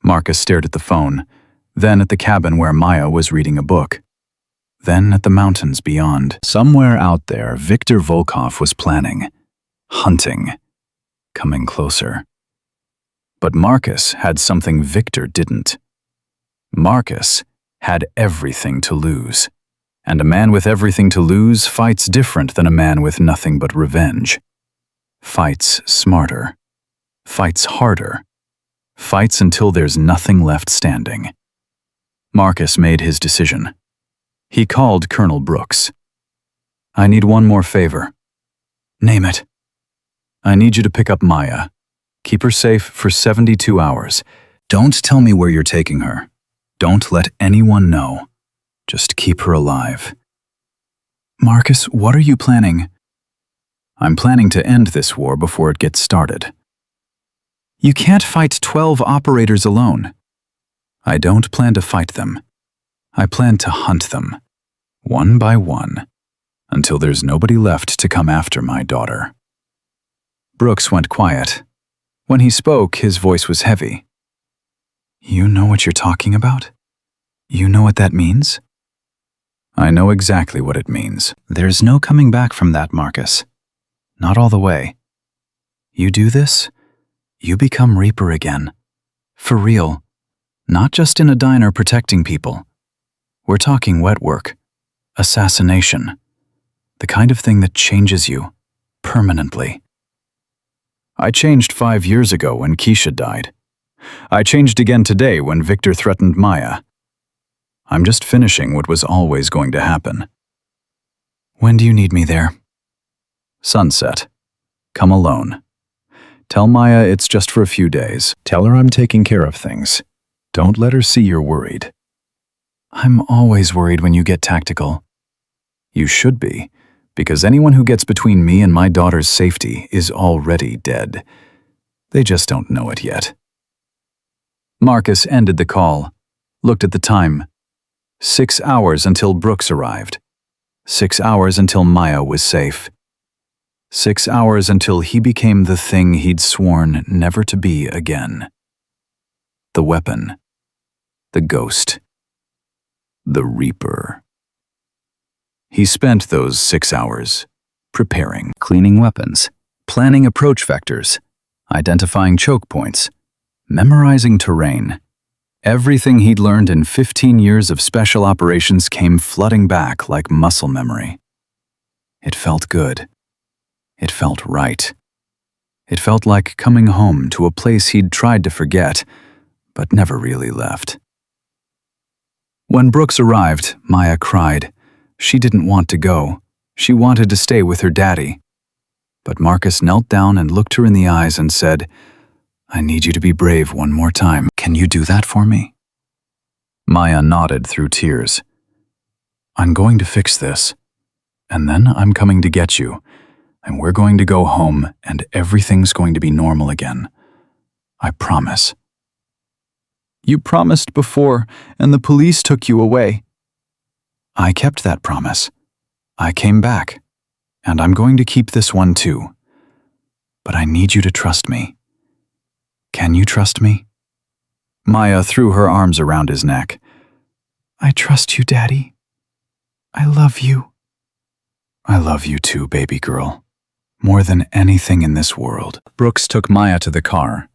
Marcus stared at the phone, then at the cabin where Maya was reading a book, then at the mountains beyond. Somewhere out there, Viktor Volkov was planning, hunting, coming closer. But Marcus had something Viktor didn't. Marcus had everything to lose. And a man with everything to lose fights different than a man with nothing but revenge. Fights smarter. Fights harder. Fights until there's nothing left standing. Marcus made his decision. He called Colonel Brooks. I need one more favor. Name it. I need you to pick up Maya. Keep her safe for 72 hours. Don't tell me where you're taking her. Don't let anyone know. Just keep her alive. Marcus, what are you planning? I'm planning to end this war before it gets started. You can't fight 12 operators alone. I don't plan to fight them. I plan to hunt them, one by one, until there's nobody left to come after my daughter. Brooks went quiet. When he spoke, his voice was heavy. You know what you're talking about? You know what that means? I know exactly what it means. There's no coming back from that, Marcus. Not all the way. You do this, you become Reaper again. For real. Not just in a diner protecting people. We're talking wet work. Assassination. The kind of thing that changes you. Permanently. I changed 5 years ago when Keisha died. I changed again today when Viktor threatened Maya. I'm just finishing what was always going to happen. When do you need me there? Sunset. Come alone. Tell Maya it's just for a few days. Tell her I'm taking care of things. Don't let her see you're worried. I'm always worried when you get tactical. You should be, because anyone who gets between me and my daughter's safety is already dead. They just don't know it yet. Marcus ended the call, looked at the time. 6 hours until Brooks arrived. 6 hours until Maya was safe. 6 hours until he became the thing he'd sworn never to be again. The weapon. The ghost. The Reaper. He spent those 6 hours preparing, cleaning weapons, planning approach vectors, identifying choke points, memorizing terrain. Everything he'd learned in 15 years of special operations came flooding back like muscle memory. It felt good. It felt right. It felt like coming home to a place he'd tried to forget, but never really left. When Brooks arrived, Maya cried. She didn't want to go. She wanted to stay with her daddy. But Marcus knelt down and looked her in the eyes and said, "I need you to be brave one more time. Can you do that for me?" Maya nodded through tears. "I'm going to fix this. And then I'm coming to get you. And we're going to go home and everything's going to be normal again. I promise." "You promised before, and the police took you away." "I kept that promise. I came back. And I'm going to keep this one too. But I need you to trust me. Can you trust me?" Maya threw her arms around his neck. "I trust you, Daddy. I love you." "I love you too, baby girl. More than anything in this world." Brooks took Maya to the car.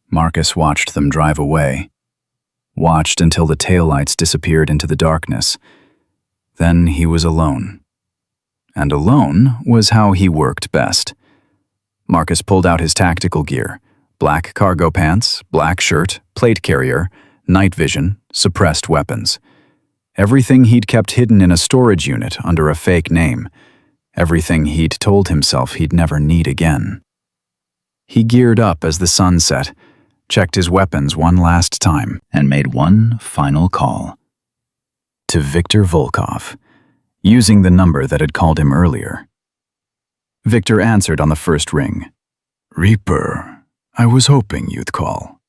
Marcus watched them drive away. Watched until the taillights disappeared into the darkness. Then he was alone. And alone was how he worked best. Marcus pulled out his tactical gear: black cargo pants, black shirt, plate carrier, night vision, suppressed weapons. Everything he'd kept hidden in a storage unit under a fake name. Everything he'd told himself he'd never need again. He geared up as the sun set, checked his weapons one last time, and made one final call. To Victor Volkov, using the number that had called him earlier. Victor answered on the first ring. "Reaper, I was hoping you'd call.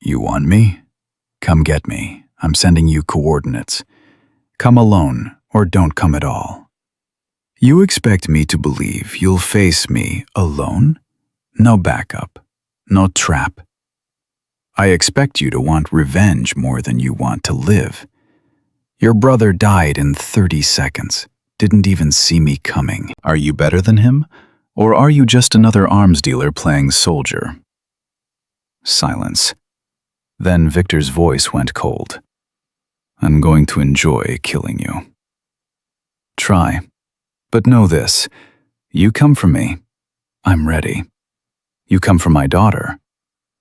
You want me? Come get me. I'm sending you coordinates. Come alone or don't come at all." "You expect me to believe you'll face me alone? No backup, no trap. I expect you to want revenge more than you want to live. Your brother died in 30 seconds, didn't even see me coming. Are you better than him? Or are you just another arms dealer playing soldier?" Silence. Then Victor's voice went cold. "I'm going to enjoy killing you. Try. But know this, you come for me, I'm ready. You come for my daughter,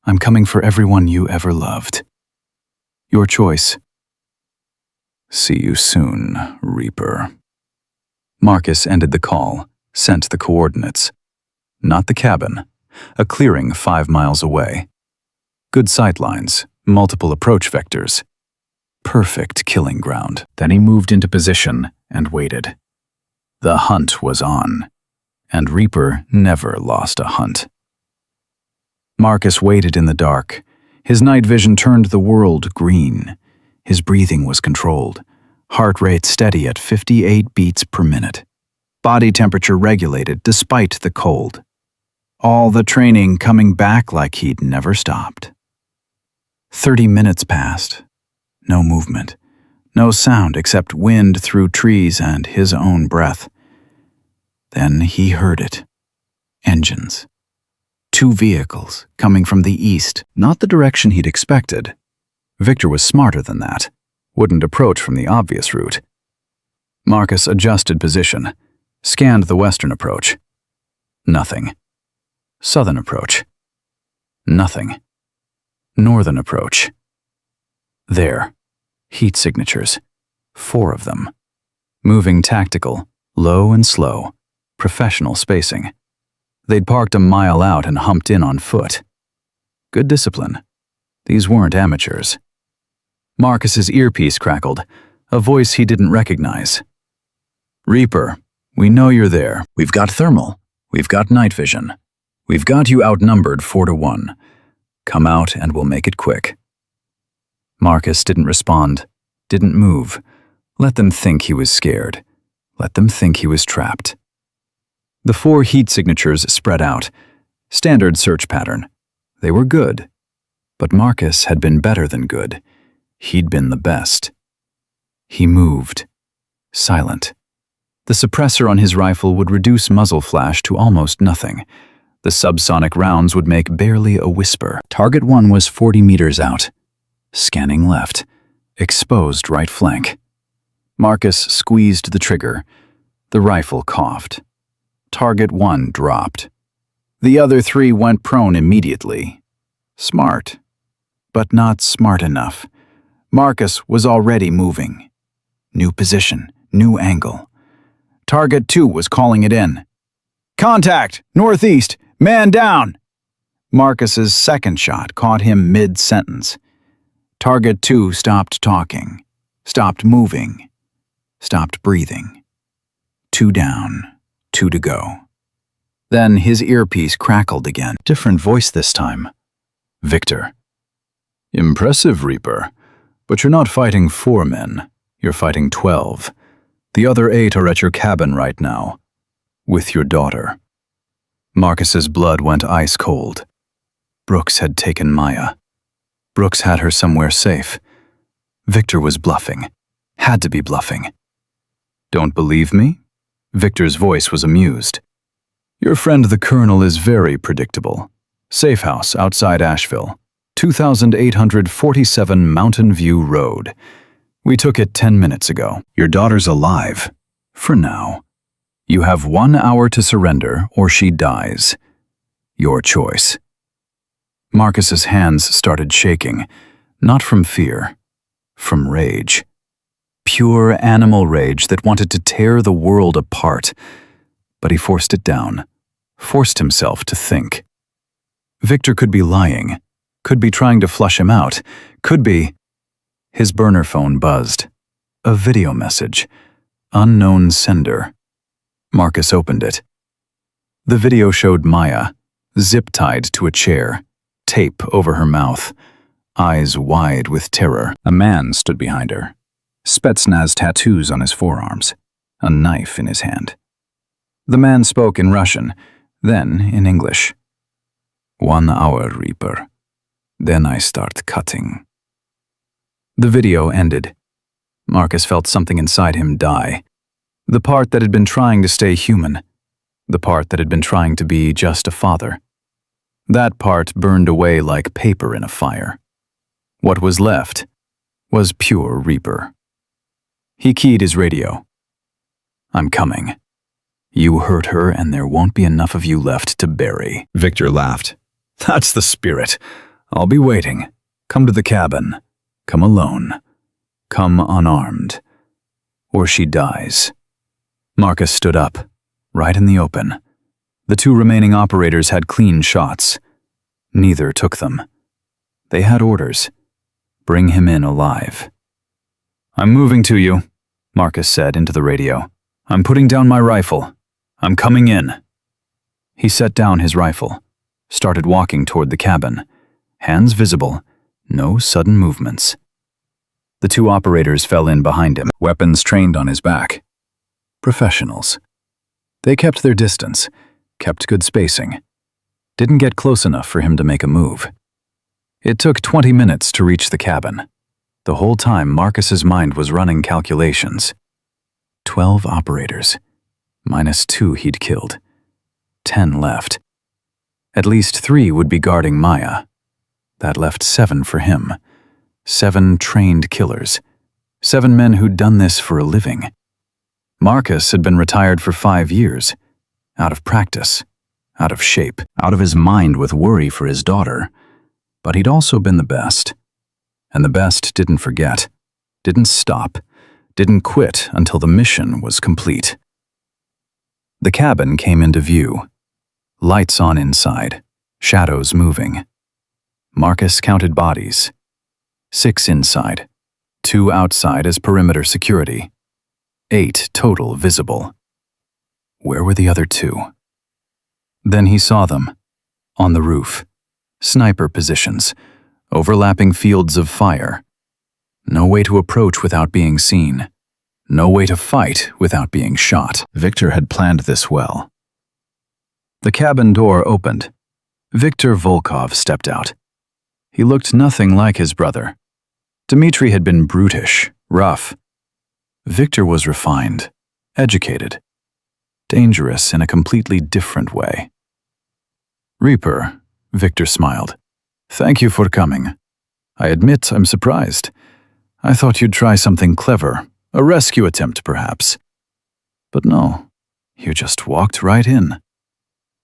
I'm coming for everyone you ever loved. Your choice." "See you soon, Reaper." Marcus ended the call, sent the coordinates. Not the cabin, a clearing 5 miles away. Good sightlines, multiple approach vectors. Perfect killing ground. Then he moved into position and waited. The hunt was on, and Reaper never lost a hunt. Marcus waited in the dark. His night vision turned the world green. His breathing was controlled, heart rate steady at 58 beats per minute. Body temperature regulated despite the cold. All the training coming back like he'd never stopped. 30 minutes passed. No movement. No sound except wind through trees and his own breath. Then he heard it. Engines. 2 vehicles coming from the east, not the direction he'd expected. Victor was smarter than that. Wouldn't approach from the obvious route. Marcus adjusted position, scanned the western approach. Nothing. Southern approach. Nothing. Northern approach. There. Heat signatures. 4 of them. Moving tactical, low and slow, professional spacing. They'd parked a mile out and humped in on foot. Good discipline. These weren't amateurs. Marcus's earpiece crackled, a voice he didn't recognize. "Reaper, we know you're there. We've got thermal. We've got night vision. We've got you outnumbered 4-1. Come out and we'll make it quick." Marcus didn't respond, didn't move. Let them think he was scared. Let them think he was trapped. The 4 heat signatures spread out. Standard search pattern. They were good. But Marcus had been better than good. He'd been the best. He moved. Silent. The suppressor on his rifle would reduce muzzle flash to almost nothing. The subsonic rounds would make barely a whisper. Target 1 was 40 meters out. Scanning left. Exposed right flank. Marcus squeezed the trigger. The rifle coughed. Target 1 dropped. The other three went prone immediately. Smart, but not smart enough. Marcus was already moving. New position, new angle. Target 2 was calling it in. "Contact! Northeast! Man down!" Marcus's second shot caught him mid-sentence. Target 2 stopped talking, stopped moving, stopped breathing. 2 down, 2 to go. Then his earpiece crackled again. Different voice this time. Victor. "Impressive, Reaper. But you're not fighting 4 men. You're fighting 12. The other 8 are at your cabin right now. With your daughter." Marcus's blood went ice cold. Brooks had taken Maya. Brooks had her somewhere safe. Victor was bluffing. Had to be bluffing. "Don't believe me?" Victor's voice was amused. "Your friend the Colonel is very predictable. Safe house outside Asheville. 2847 Mountain View Road. We took it 10 minutes ago. Your daughter's alive. For now. You have 1 hour to surrender or she dies. Your choice." Marcus's hands started shaking, not from fear, from rage. Pure animal rage that wanted to tear the world apart. But he forced it down, forced himself to think. Victor could be lying, could be trying to flush him out, could be... His burner phone buzzed. A video message. Unknown sender. Marcus opened it. The video showed Maya, zip-tied to a chair, tape over her mouth, eyes wide with terror. A man stood behind her, Spetsnaz tattoos on his forearms, a knife in his hand. The man spoke in Russian, then in English. 1 hour, Reaper. Then I start cutting. The video ended. Marcus felt something inside him die. The part that had been trying to stay human. The part that had been trying to be just a father. That part burned away like paper in a fire. What was left was pure Reaper. He keyed his radio. "I'm coming. You hurt her and there won't be enough of you left to bury." Victor laughed. "That's the spirit. I'll be waiting. Come to the cabin. Come alone. Come unarmed. Or she dies." Marcus stood up, right in the open. The 2 remaining operators had clean shots. Neither took them. They had orders. Bring him in alive. "I'm moving to you," Marcus said into the radio. "I'm putting down my rifle. I'm coming in." He set down his rifle, started walking toward the cabin, hands visible, no sudden movements. The 2 operators fell in behind him, weapons trained on his back. Professionals. They kept their distance, kept good spacing. Didn't get close enough for him to make a move. It took 20 minutes to reach the cabin. The whole time, Marcus's mind was running calculations. 12 operators, minus 2 he'd killed. 10 left. At least 3 would be guarding Maya. That left 7 for him. 7 trained killers. 7 men who'd done this for a living. Marcus had been retired for 5 years. Out of practice. Out of shape. Out of his mind with worry for his daughter. But he'd also been the best. And the best didn't forget. Didn't stop. Didn't quit until the mission was complete. The cabin came into view. Lights on inside. Shadows moving. Marcus counted bodies. 6 inside. 2 outside as perimeter security. 8 total visible. Where were the other 2? Then he saw them. On the roof. Sniper positions. Overlapping fields of fire. No way to approach without being seen. No way to fight without being shot. Victor had planned this well. The cabin door opened. Viktor Volkov stepped out. He looked nothing like his brother. Dmitri had been brutish, rough. Victor was refined, educated, dangerous in a completely different way. "Reaper," Victor smiled. "Thank you for coming. I admit I'm surprised. I thought you'd try something clever, a rescue attempt perhaps. But no, you just walked right in.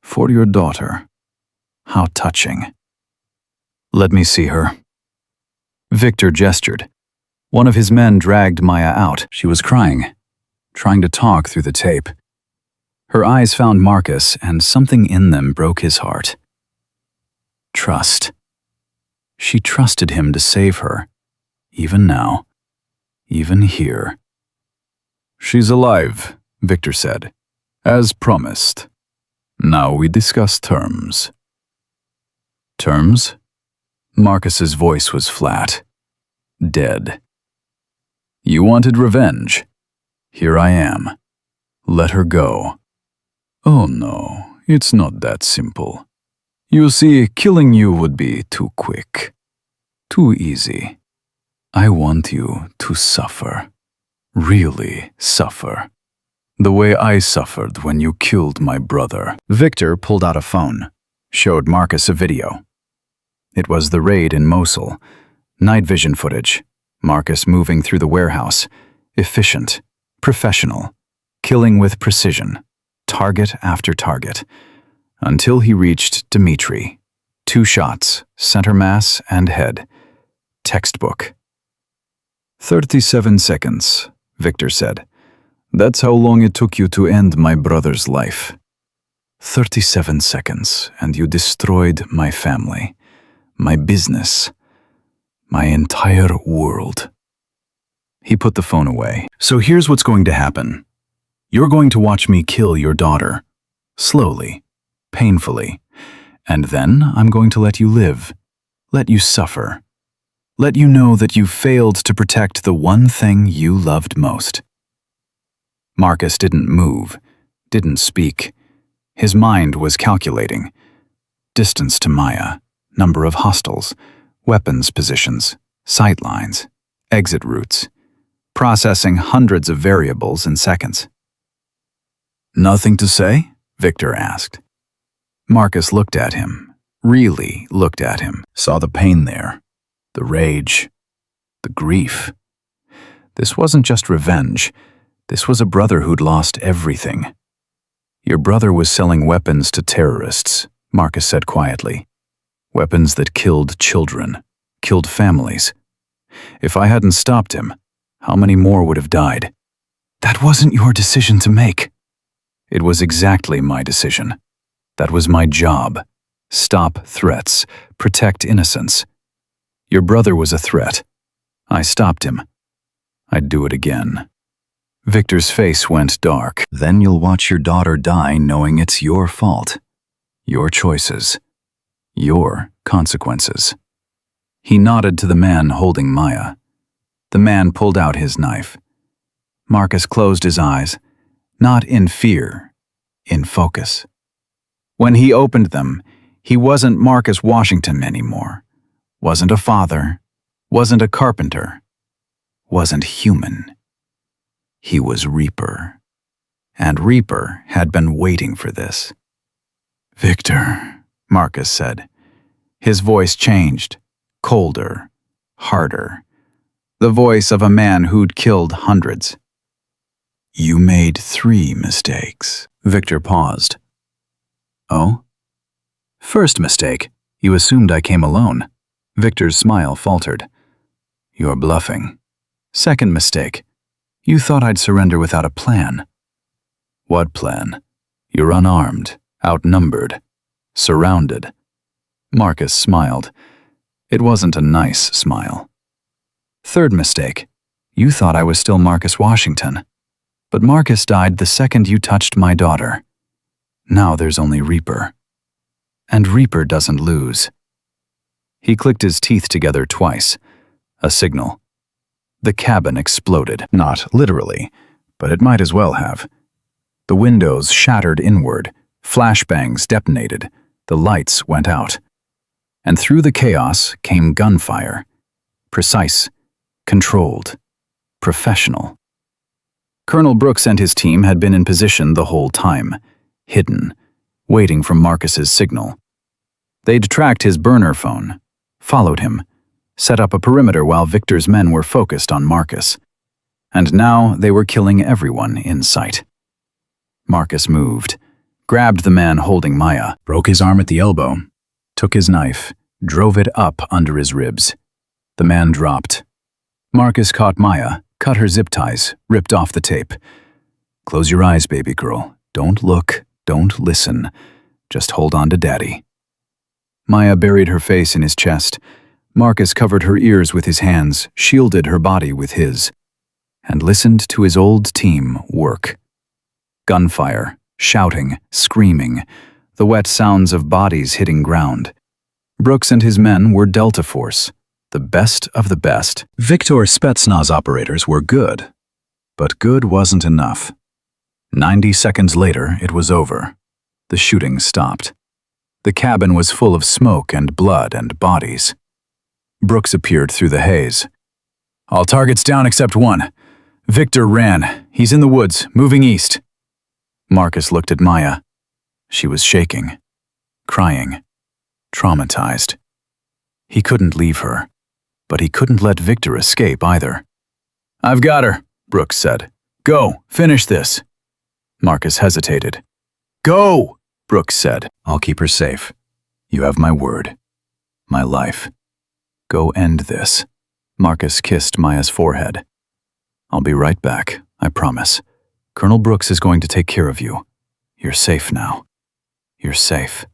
For your daughter. How touching. Let me see her. Victor gestured. One of his men dragged Maya out. She was crying, trying to talk through the tape. Her eyes found Marcus, and something in them broke his heart. Trust. She trusted him to save her, even now, even here. She's alive, Victor said, as promised. Now we discuss terms. Terms? Marcus's voice was flat, dead. You wanted revenge. Here I am. Let her go. Oh no, it's not that simple. You see, killing you would be too quick, too easy. I want you to suffer, really suffer, the way I suffered when you killed my brother. Victor pulled out a phone, showed Marcus a video. It was the raid in Mosul, night vision footage, Marcus moving through the warehouse, efficient, professional, killing with precision, target after target, until he reached Dmitri. 2 shots, center mass and head. Textbook. 37 seconds, Victor said. That's how long it took you to end my brother's life. 37 seconds, and you destroyed my family, my business, my entire world. He put the phone away. So here's what's going to happen. You're going to watch me kill your daughter. Slowly. Painfully. And then I'm going to let you live. Let you suffer. Let you know that you failed to protect the one thing you loved most. Marcus didn't move, didn't speak. His mind was calculating. Distance to Maya, number of hostiles, weapons positions, sight lines, exit routes, processing hundreds of variables in seconds. Nothing to say? Victor asked. Marcus looked at him, really looked at him, saw the pain there, the rage, the grief. This wasn't just revenge. This was a brother who'd lost everything. Your brother was selling weapons to terrorists, Marcus said quietly. Weapons that killed children, killed families. If I hadn't stopped him, how many more would have died? That wasn't your decision to make. It was exactly my decision. That was my job. Stop threats, protect innocence. Your brother was a threat. I stopped him. I'd do it again. Victor's face went dark. Then you'll watch your daughter die knowing it's your fault. Your choices. Your consequences. He nodded to the man holding Maya. The man pulled out his knife. Marcus closed his eyes, not in fear, in focus. When he opened them, he wasn't Marcus Washington anymore. Wasn't a father. Wasn't a carpenter. Wasn't human. He was Reaper. And Reaper had been waiting for this. Victor, Marcus said. His voice changed, colder, harder. The voice of a man who'd killed hundreds. You made 3 mistakes. Victor paused. Oh? First mistake, you assumed I came alone. Victor's smile faltered. You're bluffing. Second mistake, you thought I'd surrender without a plan. What plan? You're unarmed, outnumbered, surrounded. Marcus smiled. It wasn't a nice smile. Third mistake, you thought I was still Marcus Washington. But Marcus died the second you touched my daughter. Now there's only Reaper. And Reaper doesn't lose. He clicked his teeth together twice. A signal. The cabin exploded. Not literally, but it might as well have. The windows shattered inward. Flashbangs detonated. The lights went out. And through the chaos came gunfire. Precise, controlled, professional. Colonel Brooks and his team had been in position the whole time, hidden, waiting for Marcus's signal. They'd tracked his burner phone, followed him, set up a perimeter while Victor's men were focused on Marcus. And now they were killing everyone in sight. Marcus moved, grabbed the man holding Maya, broke his arm at the elbow, took his knife, drove it up under his ribs. The man dropped. Marcus caught Maya, cut her zip ties, ripped off the tape. "Close your eyes, baby girl. Don't look, don't listen. Just hold on to Daddy." Maya buried her face in his chest. Marcus covered her ears with his hands, shielded her body with his, and listened to his old team work. Gunfire, shouting, screaming, the wet sounds of bodies hitting ground. Brooks and his men were Delta Force, the best of the best. Victor Spetsnaz operators were good, but good wasn't enough. 90 seconds later, it was over. The shooting stopped. The cabin was full of smoke and blood and bodies. Brooks appeared through the haze. "All targets down except one. Victor ran. He's in the woods, moving east." Marcus looked at Maya. She was shaking, crying, traumatized. He couldn't leave her, but he couldn't let Victor escape either. "I've got her," Brooks said. "Go, finish this." Marcus hesitated. "Go," Brooks said. "I'll keep her safe. You have my word. My life. Go end this." Marcus kissed Maya's forehead. "I'll be right back, I promise. Colonel Brooks is going to take care of you. You're safe now. You're safe."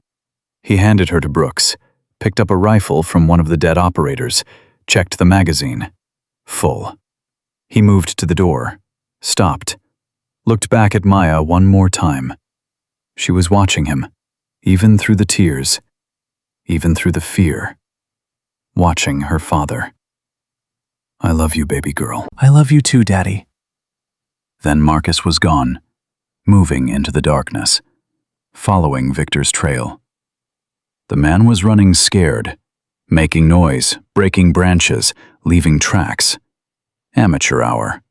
He handed her to Brooks, picked up a rifle from one of the dead operators, checked the magazine. Full. He moved to the door, stopped, looked back at Maya one more time. She was watching him, even through the tears, even through the fear. Watching her father. "I love you, baby girl." "I love you too, Daddy." Then Marcus was gone, moving into the darkness, following Victor's trail. The man was running scared, making noise, breaking branches, leaving tracks. Amateur hour.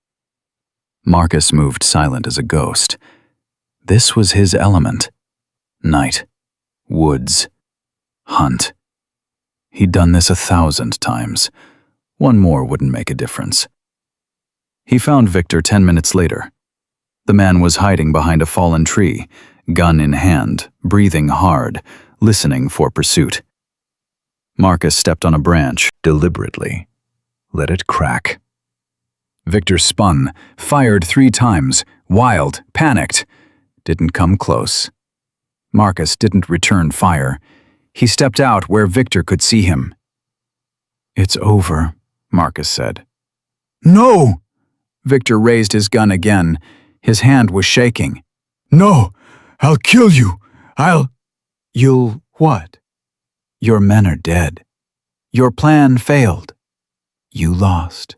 Marcus moved silent as a ghost. This was his element. Night. Woods. Hunt. He'd done this 1,000 times. One more wouldn't make a difference. He found Victor 10 minutes later. The man was hiding behind a fallen tree, gun in hand, breathing hard, listening for pursuit. Marcus stepped on a branch, deliberately. Let it crack. Victor spun, fired 3 times, wild, panicked. Didn't come close. Marcus didn't return fire. He stepped out where Victor could see him. "It's over," Marcus said. "No!" Victor raised his gun again. His hand was shaking. "No! I'll kill you! You'll what? Your men are dead. Your plan failed. You lost.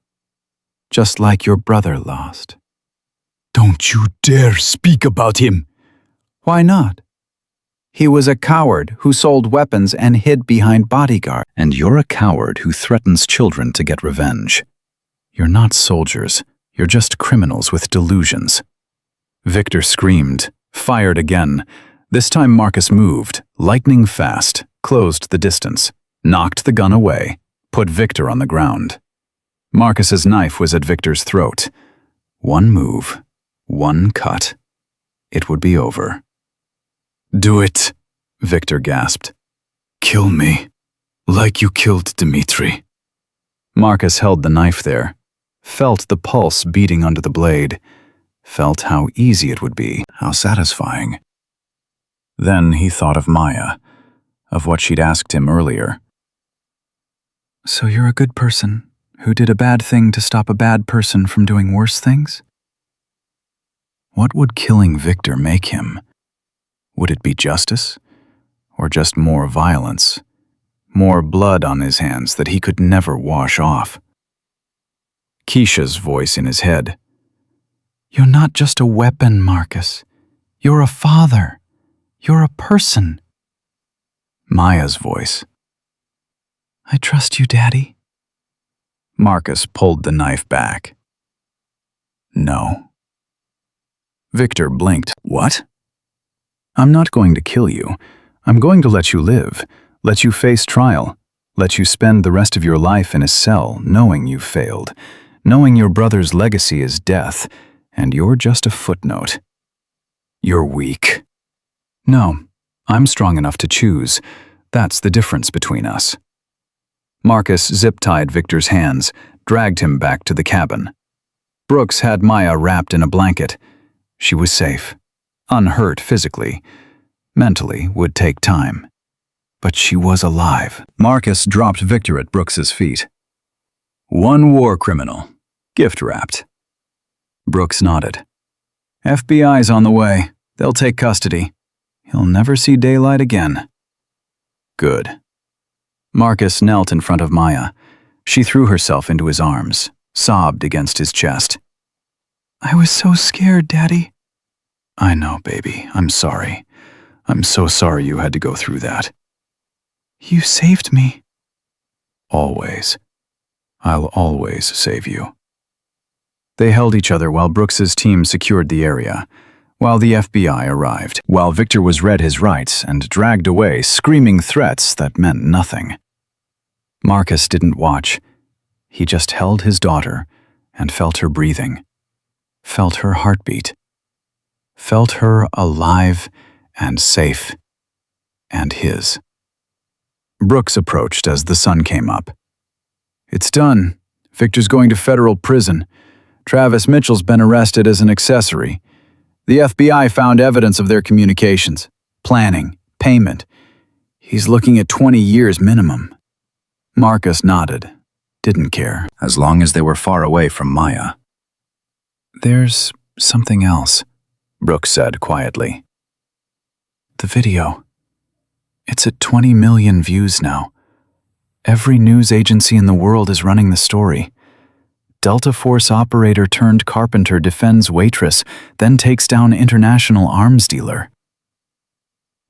Just like your brother lost." "Don't you dare speak about him!" "Why not? He was a coward who sold weapons and hid behind bodyguards. And you're a coward who threatens children to get revenge. You're not soldiers. You're just criminals with delusions." Victor screamed, fired again. This time Marcus moved, lightning fast, closed the distance, knocked the gun away, put Victor on the ground. Marcus's knife was at Victor's throat. One move, one cut. It would be over. "Do it," Victor gasped. "Kill me, like you killed Dmitri." Marcus held the knife there, felt the pulse beating under the blade, felt how easy it would be, how satisfying. Then he thought of Maya, of what she'd asked him earlier. "So you're a good person, who did a bad thing to stop a bad person from doing worse things?" What would killing Victor make him? Would it be justice? Or just more violence? More blood on his hands that he could never wash off? Keisha's voice in his head. "You're not just a weapon, Marcus. You're a father. You're a person." Maya's voice. "I trust you, Daddy." Marcus pulled the knife back. "No." Victor blinked. "What?" "I'm not going to kill you. I'm going to let you live, let you face trial, let you spend the rest of your life in a cell knowing you've failed, knowing your brother's legacy is death, and you're just a footnote. You're weak. No, I'm strong enough to choose. That's the difference between us. Marcus zip-tied Victor's hands, dragged him back to the cabin. Brooks had Maya wrapped in a blanket. She was safe, unhurt physically. Mentally would take time. But she was alive. Marcus dropped Victor at Brooks's feet. One war criminal, gift-wrapped. Brooks nodded. FBI's on the way. They'll take custody. He'll never see daylight again. Good. Marcus knelt in front of Maya. She threw herself into his arms, sobbed against his chest. I was so scared, Daddy. I know, baby. I'm sorry. I'm so sorry you had to go through that. You saved me. Always. I'll always save you. They held each other while Brooks's team secured the area, while the FBI arrived, while Victor was read his rights and dragged away, screaming threats that meant nothing. Marcus didn't watch. He just held his daughter and felt her breathing, felt her heartbeat, felt her alive and safe, and his. Brooks approached as the sun came up. It's done. Victor's going to federal prison. Travis Mitchell's been arrested as an accessory. The FBI found evidence of their communications, planning, payment. He's looking at 20 years minimum. Marcus nodded, didn't care, as long as they were far away from Maya. There's something else, Brooks said quietly. The video. It's at 20 million views now. Every news agency in the world is running the story. Delta Force operator turned carpenter defends waitress, then takes down international arms dealer.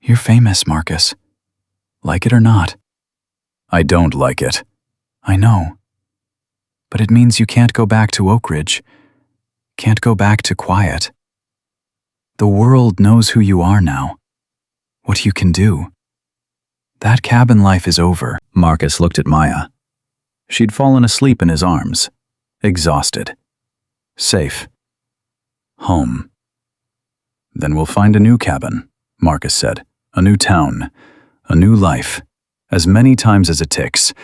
You're famous, Marcus. Like it or not. I don't like it. I know. But it means you can't go back to Oak Ridge. Can't go back to quiet. The world knows who you are now. What you can do. That cabin life is over. Marcus looked at Maya. She'd fallen asleep in his arms. Exhausted. Safe. Home. Then we'll find a new cabin, Marcus said. A new town. A new life. As many times as it takes.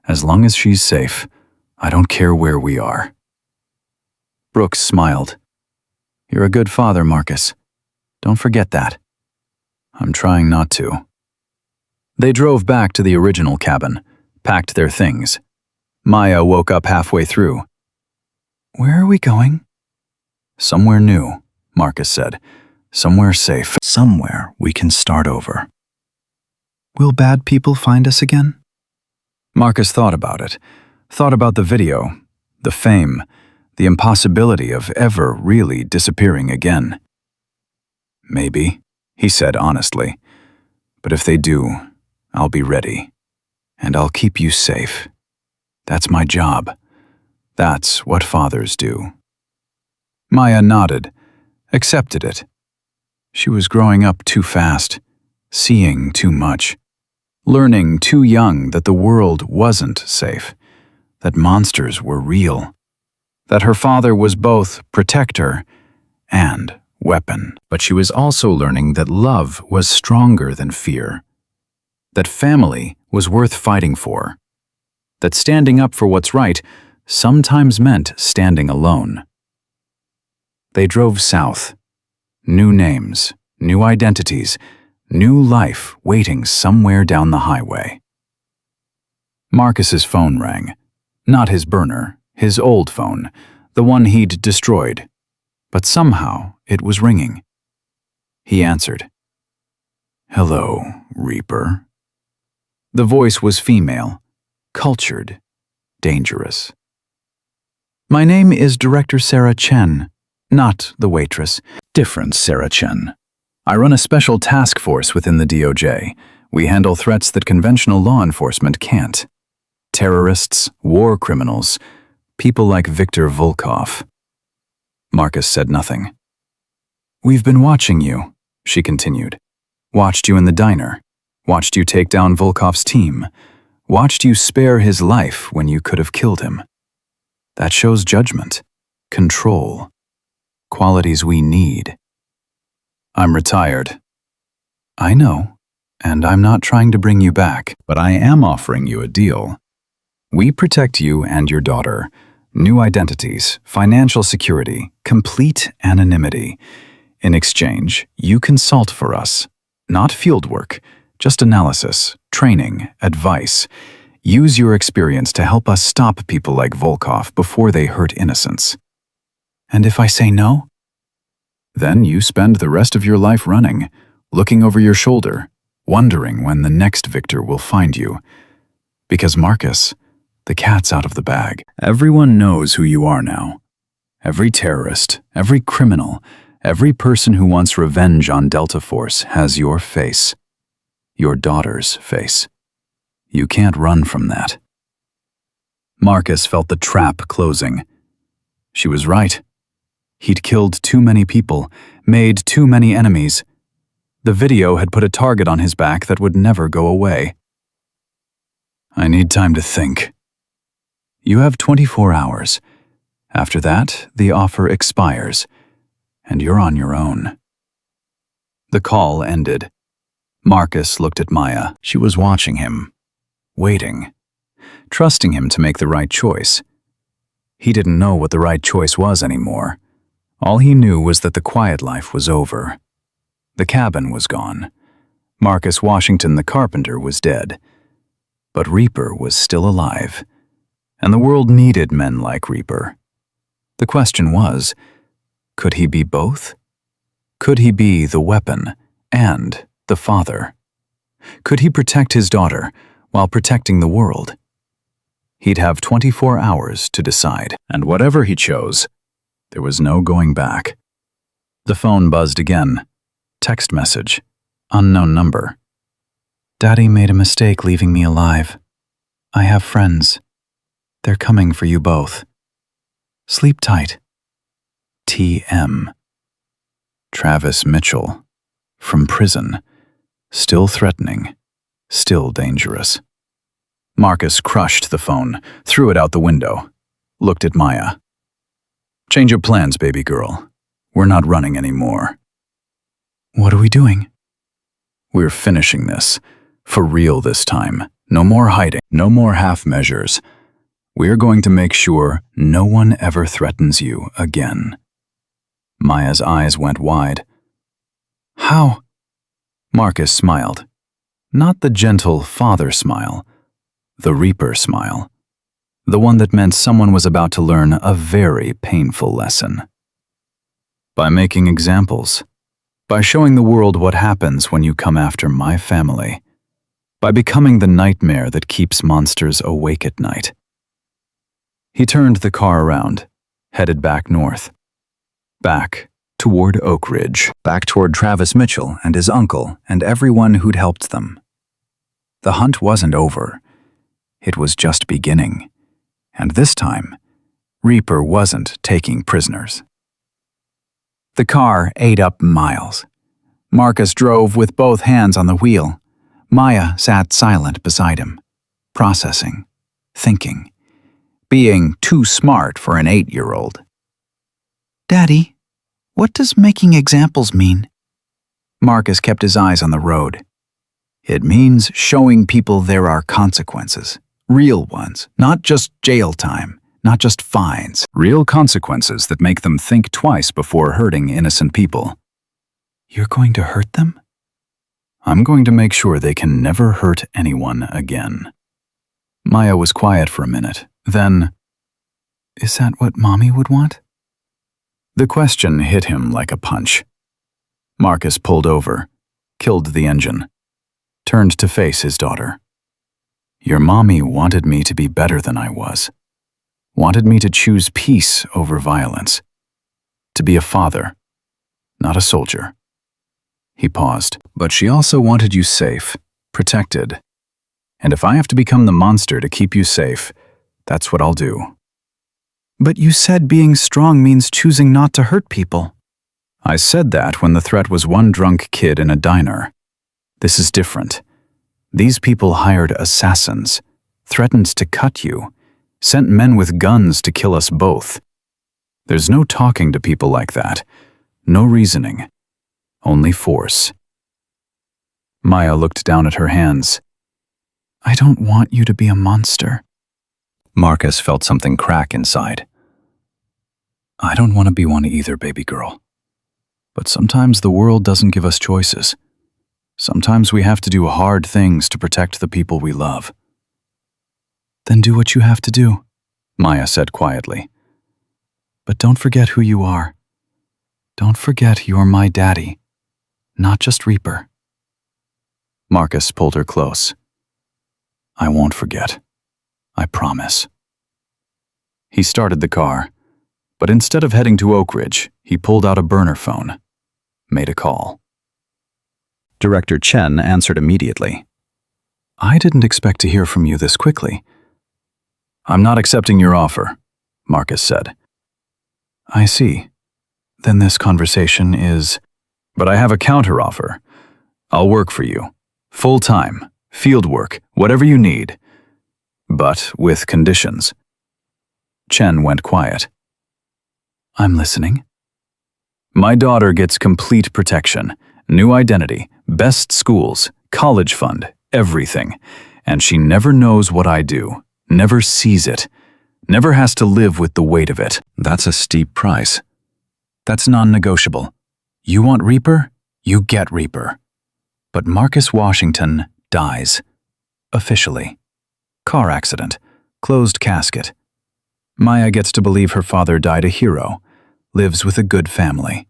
As long as she's safe, I don't care where we are. Brooks smiled. You're a good father, Marcus. Don't forget that. I'm trying not to. They drove back to the original cabin, packed their things. Maya woke up halfway through. Where are we going? Somewhere new, Marcus said. Somewhere safe. Somewhere we can start over. Will bad people find us again? Marcus thought about it. Thought about the video, the fame, the impossibility of ever really disappearing again. Maybe, he said honestly. But if they do, I'll be ready. And I'll keep you safe. That's my job. That's what fathers do. Maya nodded, accepted it. She was growing up too fast, seeing too much, learning too young that the world wasn't safe, that monsters were real, that her father was both protector and weapon. But she was also learning that love was stronger than fear, that family was worth fighting for, that standing up for what's right sometimes meant standing alone. They drove south. New names, new identities, new life waiting somewhere down the highway. Marcus's phone rang. Not his burner, his old phone, the one he'd destroyed. But somehow it was ringing. He answered. Hello, Reaper. The voice was female, cultured, dangerous. My name is Director Sarah Chen, not the waitress. Different Sarah Chen. I run a special task force within the DOJ. We handle threats that conventional law enforcement can't. Terrorists, war criminals, people like Viktor Volkov. Marcus said nothing. We've been watching you, she continued. Watched you in the diner. Watched you take down Volkov's team. Watched you spare his life when you could have killed him. That shows judgment, control, qualities we need. I'm retired. I know, and I'm not trying to bring you back, but I am offering you a deal. We protect you and your daughter. New identities, financial security, complete anonymity. In exchange, you consult for us. Not fieldwork, just analysis, training, advice. Use your experience to help us stop people like Volkov before they hurt innocents. And if I say no? Then you spend the rest of your life running, looking over your shoulder, wondering when the next victor will find you. Because Marcus, the cat's out of the bag. Everyone knows who you are now. Every terrorist, every criminal, every person who wants revenge on Delta Force has your face. Your daughter's face. You can't run from that. Marcus felt the trap closing. She was right. He'd killed too many people, made too many enemies. The video had put a target on his back that would never go away. I need time to think. You have 24 hours. After that, the offer expires, and you're on your own. The call ended. Marcus looked at Maya. She was watching him, waiting, trusting him to make the right choice. He didn't know what the right choice was anymore. All he knew was that the quiet life was over. The cabin was gone. Marcus Washington the carpenter was dead. But Reaper was still alive, and the world needed men like Reaper. The question was, could he be both? Could he be the weapon and the father? Could he protect his daughter while protecting the world? He'd have 24 hours to decide, and whatever he chose, there was no going back. The phone buzzed again. Text message. Unknown number. Daddy made a mistake leaving me alive. I have friends. They're coming for you both. Sleep tight. TM. Travis Mitchell. From prison. Still threatening. Still dangerous. Marcus crushed the phone, threw it out the window, looked at Maya. Change your plans, baby girl. We're not running anymore. What are we doing? We're finishing this. For real this time. No more hiding. No more half measures. We're going to make sure no one ever threatens you again. Maya's eyes went wide. How? Marcus smiled. Not the gentle father smile. The Reaper smile. The one that meant someone was about to learn a very painful lesson. By making examples. By showing the world what happens when you come after my family. By becoming the nightmare that keeps monsters awake at night. He turned the car around, headed back north. Back toward Oak Ridge. Back toward Travis Mitchell and his uncle and everyone who'd helped them. The hunt wasn't over. It was just beginning. And this time, Reaper wasn't taking prisoners. The car ate up miles. Marcus drove with both hands on the wheel. Maya sat silent beside him, processing, thinking, being too smart for an 8-year-old. Daddy, what does making examples mean? Marcus kept his eyes on the road. It means showing people there are consequences. Real ones, not just jail time, not just fines. Real consequences that make them think twice before hurting innocent people. You're going to hurt them? I'm going to make sure they can never hurt anyone again. Maya was quiet for a minute. Then, is that what Mommy would want? The question hit him like a punch. Marcus pulled over, killed the engine, turned to face his daughter. Your mommy wanted me to be better than I was. Wanted me to choose peace over violence. To be a father, not a soldier. He paused. But she also wanted you safe, protected. And if I have to become the monster to keep you safe, that's what I'll do. But you said being strong means choosing not to hurt people. I said that when the threat was one drunk kid in a diner. This is different. These people hired assassins, threatened to cut you, sent men with guns to kill us both. There's no talking to people like that, no reasoning, only force. Maya looked down at her hands. I don't want you to be a monster. Marcus felt something crack inside. I don't want to be one either, baby girl. But sometimes the world doesn't give us choices. Sometimes we have to do hard things to protect the people we love. Then do what you have to do, Maya said quietly. But don't forget who you are. Don't forget you're my daddy, not just Reaper. Marcus pulled her close. I won't forget. I promise. He started the car, but instead of heading to Oak Ridge, he pulled out a burner phone, made a call. Director Chen answered immediately. I didn't expect to hear from you this quickly. I'm not accepting your offer, Marcus said. I see. Then this conversation is... But I have a counteroffer. I'll work for you. Full-time, field work, whatever you need. But with conditions. Chen went quiet. I'm listening. My daughter gets complete protection, new identity, best schools, college fund, everything. And she never knows what I do, never sees it, never has to live with the weight of it. That's a steep price. That's non-negotiable. You want Reaper? You get Reaper. But Marcus Washington dies. Officially. Car accident. Closed casket. Maya gets to believe her father died a hero, lives with a good family,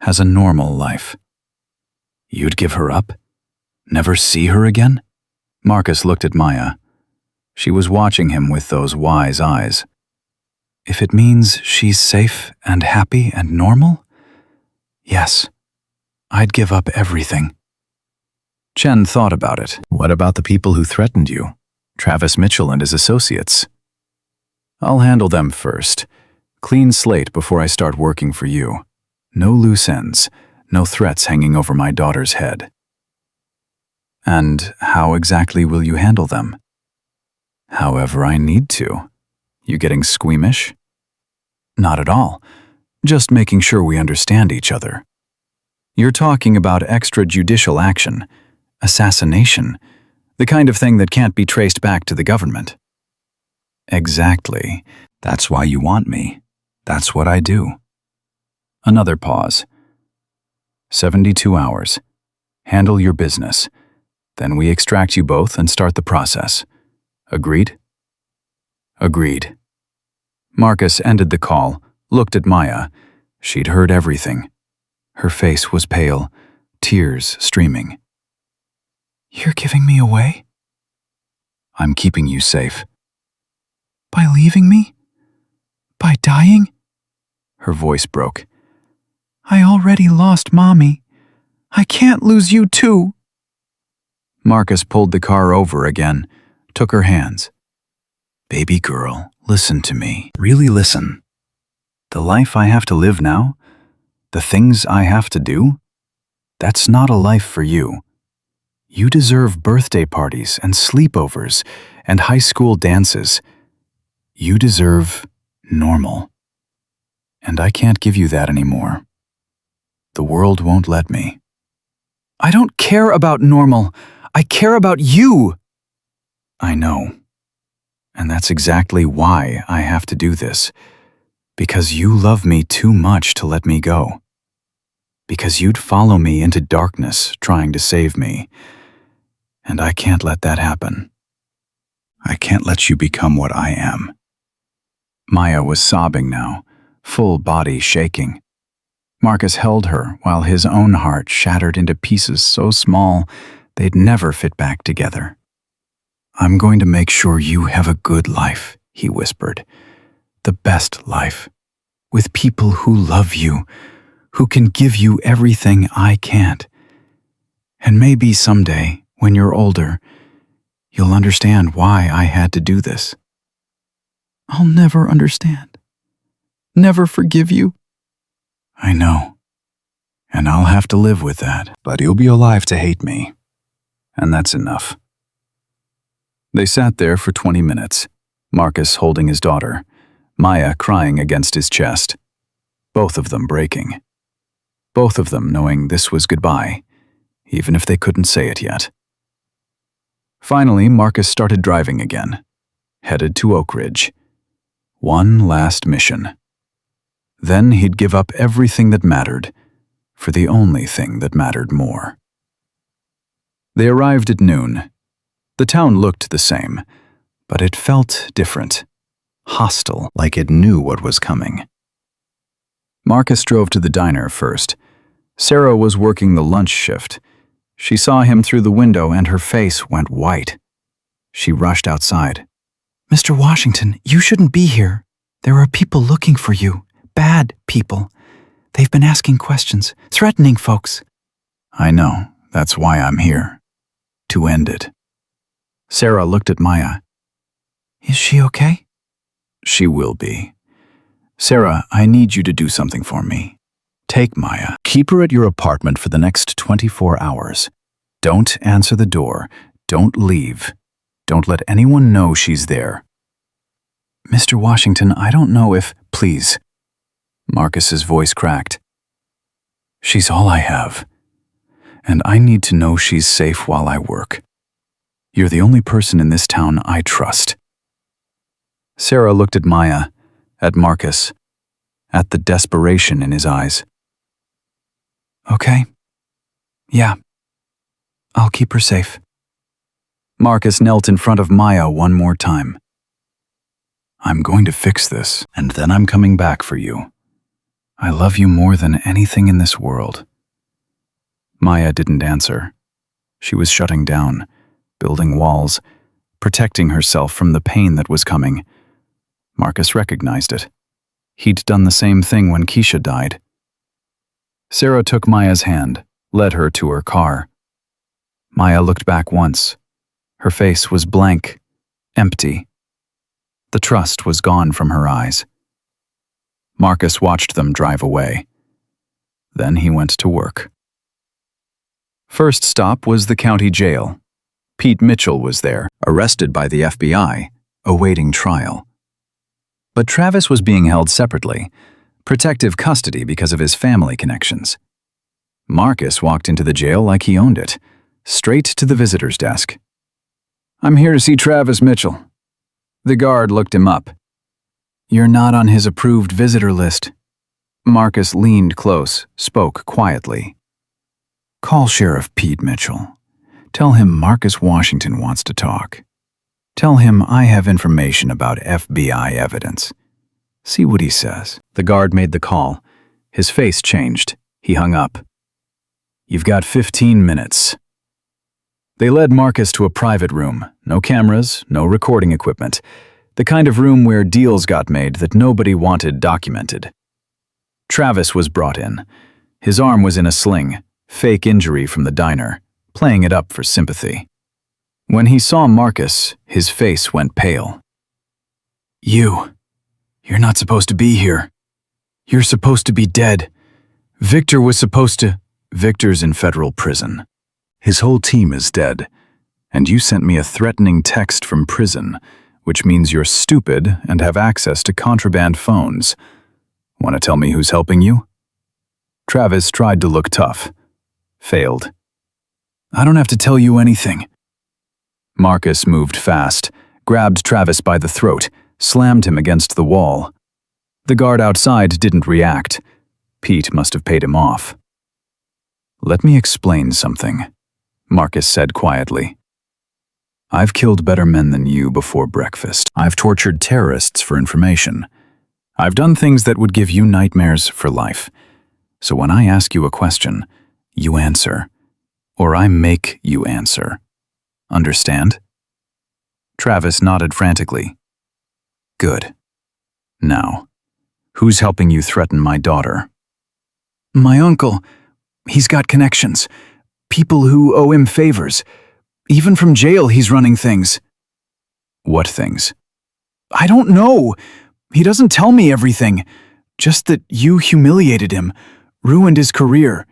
has a normal life. You'd give her up? Never see her again? Marcus looked at Maya. She was watching him with those wise eyes. If it means she's safe and happy and normal? Yes. I'd give up everything. Chen thought about it. What about the people who threatened you? Travis Mitchell and his associates? I'll handle them first. Clean slate before I start working for you. No loose ends, no threats hanging over my daughter's head. And how exactly will you handle them? However I need to. You getting squeamish? Not at all. Just making sure we understand each other. You're talking about extrajudicial action, assassination, the kind of thing that can't be traced back to the government. Exactly. That's why you want me. That's what I do. Another pause. 72 hours. Handle your business. Then we extract you both and start the process. Agreed? Agreed. Marcus ended the call, looked at Maya. She'd heard everything. Her face was pale, tears streaming. You're giving me away? I'm keeping you safe. By leaving me? By dying? Her voice broke. I already lost Mommy. I can't lose you too. Marcus pulled the car over again, took her hands. Baby girl, listen to me. Really listen. The life I have to live now, the things I have to do, that's not a life for you. You deserve birthday parties and sleepovers and high school dances. You deserve normal. And I can't give you that anymore. The world won't let me. I don't care about normal. I care about you. I know. And that's exactly why I have to do this. Because you love me too much to let me go. Because you'd follow me into darkness trying to save me. And I can't let that happen. I can't let you become what I am. Maya was sobbing now, full body shaking. Marcus held her while his own heart shattered into pieces so small they'd never fit back together. I'm going to make sure you have a good life, he whispered. The best life. With people who love you, who can give you everything I can't. And maybe someday, when you're older, you'll understand why I had to do this. I'll never understand. Never forgive you. I know. And I'll have to live with that. But you'll be alive to hate me. And that's enough. They sat there for 20 minutes, Marcus holding his daughter, Maya crying against his chest. Both of them breaking. Both of them knowing this was goodbye, even if they couldn't say it yet. Finally, Marcus started driving again, headed to Oak Ridge. One last mission. Then he'd give up everything that mattered for the only thing that mattered more. They arrived at noon. The town looked the same, but it felt different, hostile, like it knew what was coming. Marcus drove to the diner first. Sarah was working the lunch shift. She saw him through the window and her face went white. She rushed outside. "Mr. Washington, you shouldn't be here. There are people looking for you. Bad people. They've been asking questions, threatening folks." "I know. That's why I'm here. To end it." Sarah looked at Maya. "Is she okay?" "She will be. Sarah, I need you to do something for me. Take Maya. Keep her at your apartment for the next 24 hours. Don't answer the door. Don't leave. Don't let anyone know she's there." "Mr. Washington, I don't know if—" "Please." Marcus's voice cracked. "She's all I have. And I need to know she's safe while I work. You're the only person in this town I trust." Sarah looked at Maya, at Marcus, at the desperation in his eyes. "Okay. Yeah. I'll keep her safe." Marcus knelt in front of Maya one more time. "I'm going to fix this, and then I'm coming back for you. I love you more than anything in this world." Maya didn't answer. She was shutting down, building walls, protecting herself from the pain that was coming. Marcus recognized it. He'd done the same thing when Keisha died. Sarah took Maya's hand, led her to her car. Maya looked back once. Her face was blank, empty. The trust was gone from her eyes. Marcus watched them drive away. Then he went to work. First stop was the county jail. Pete Mitchell was there, arrested by the FBI, awaiting trial. But Travis was being held separately, protective custody because of his family connections. Marcus walked into the jail like he owned it, straight to the visitor's desk. "I'm here to see Travis Mitchell." The guard looked him up. "You're not on his approved visitor list." Marcus leaned close, spoke quietly. "Call Sheriff Pete Mitchell. Tell him Marcus Washington wants to talk. Tell him I have information about FBI evidence. See what he says." The guard made the call. His face changed. He hung up. "You've got 15 minutes. They led Marcus to a private room. No cameras, no recording equipment. The kind of room where deals got made that nobody wanted documented. Travis was brought in. His arm was in a sling, fake injury from the diner, playing it up for sympathy. When he saw Marcus, his face went pale. You're not supposed to be here. You're supposed to be dead. Victor was supposed to—" "Victor's in federal prison. His whole team is dead. And you sent me a threatening text from prison, which means you're stupid and have access to contraband phones. Want to tell me who's helping you?" Travis tried to look tough. Failed. "I don't have to tell you anything." Marcus moved fast, grabbed Travis by the throat, slammed him against the wall. The guard outside didn't react. Pete must have paid him off. "Let me explain something," Marcus said quietly. "I've killed better men than you before breakfast. I've tortured terrorists for information. I've done things that would give you nightmares for life. So when I ask you a question, you answer. Or I make you answer. Understand?" Travis nodded frantically. "Good. Now, who's helping you threaten my daughter?" "My uncle. He's got connections. People who owe him favors. Even from jail he's running things." "What things?" "I don't know. He doesn't tell me everything. Just that you humiliated him, ruined his career.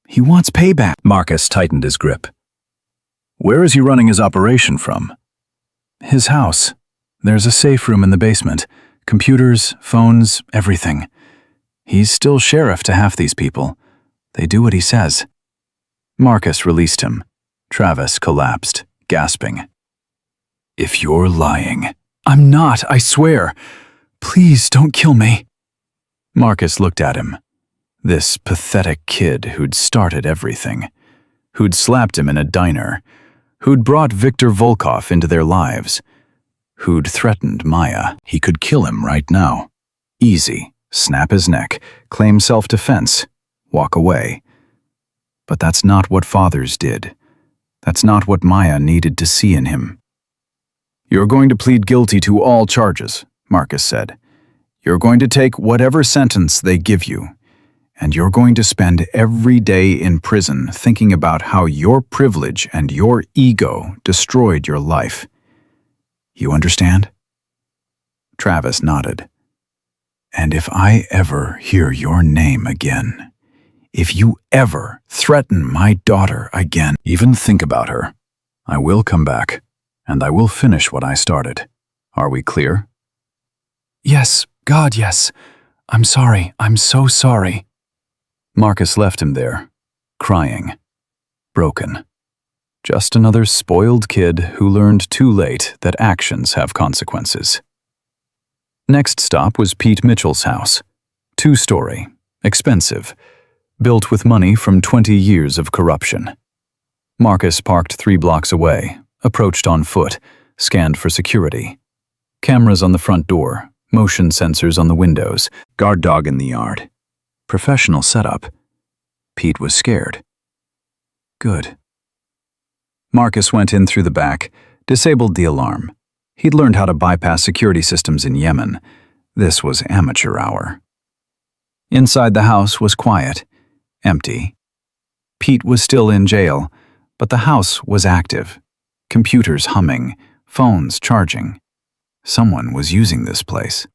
He wants payback." Marcus tightened his grip. "Where is he running his operation from?" "His house. There's a safe room in the basement. Computers, phones, everything. He's still sheriff to half these people. They do what he says." Marcus released him. Travis collapsed, gasping. "If you're lying..." I'm not, I swear. Please don't kill me. Marcus looked at him. This pathetic kid who'd started everything, who'd slapped him in a diner, who'd brought Viktor Volkov into their lives, who'd threatened Maya. He could kill him right now. Easy. Snap his neck, claim self-defense, walk away. But that's not what fathers did. That's not what Maya needed to see in him. "You're going to plead guilty to all charges," Marcus said. "You're going to take whatever sentence they give you, and you're going to spend every day in prison thinking about how your privilege and your ego destroyed your life. You understand?" Travis nodded. "And if I ever hear your name again, if you ever threaten my daughter again, even think about her, I will come back, and I will finish what I started. Are we clear?" Yes, God, yes. I'm sorry. I'm so sorry. Marcus left him there, crying, broken. Just another spoiled kid who learned too late that actions have consequences. Next stop was Pete Mitchell's house. 2-story, expensive, built with money from 20 years of corruption. Marcus parked 3 blocks away, approached on foot, scanned for security. Cameras on the front door, motion sensors on the windows, guard dog in the yard. Professional setup. Pete was scared. Good. Marcus went in through the back, disabled the alarm. He'd learned how to bypass security systems in Yemen. This was amateur hour. Inside the house was quiet, empty. Pete was still in jail, but the house was active. Computers humming, phones charging. Someone was using this place.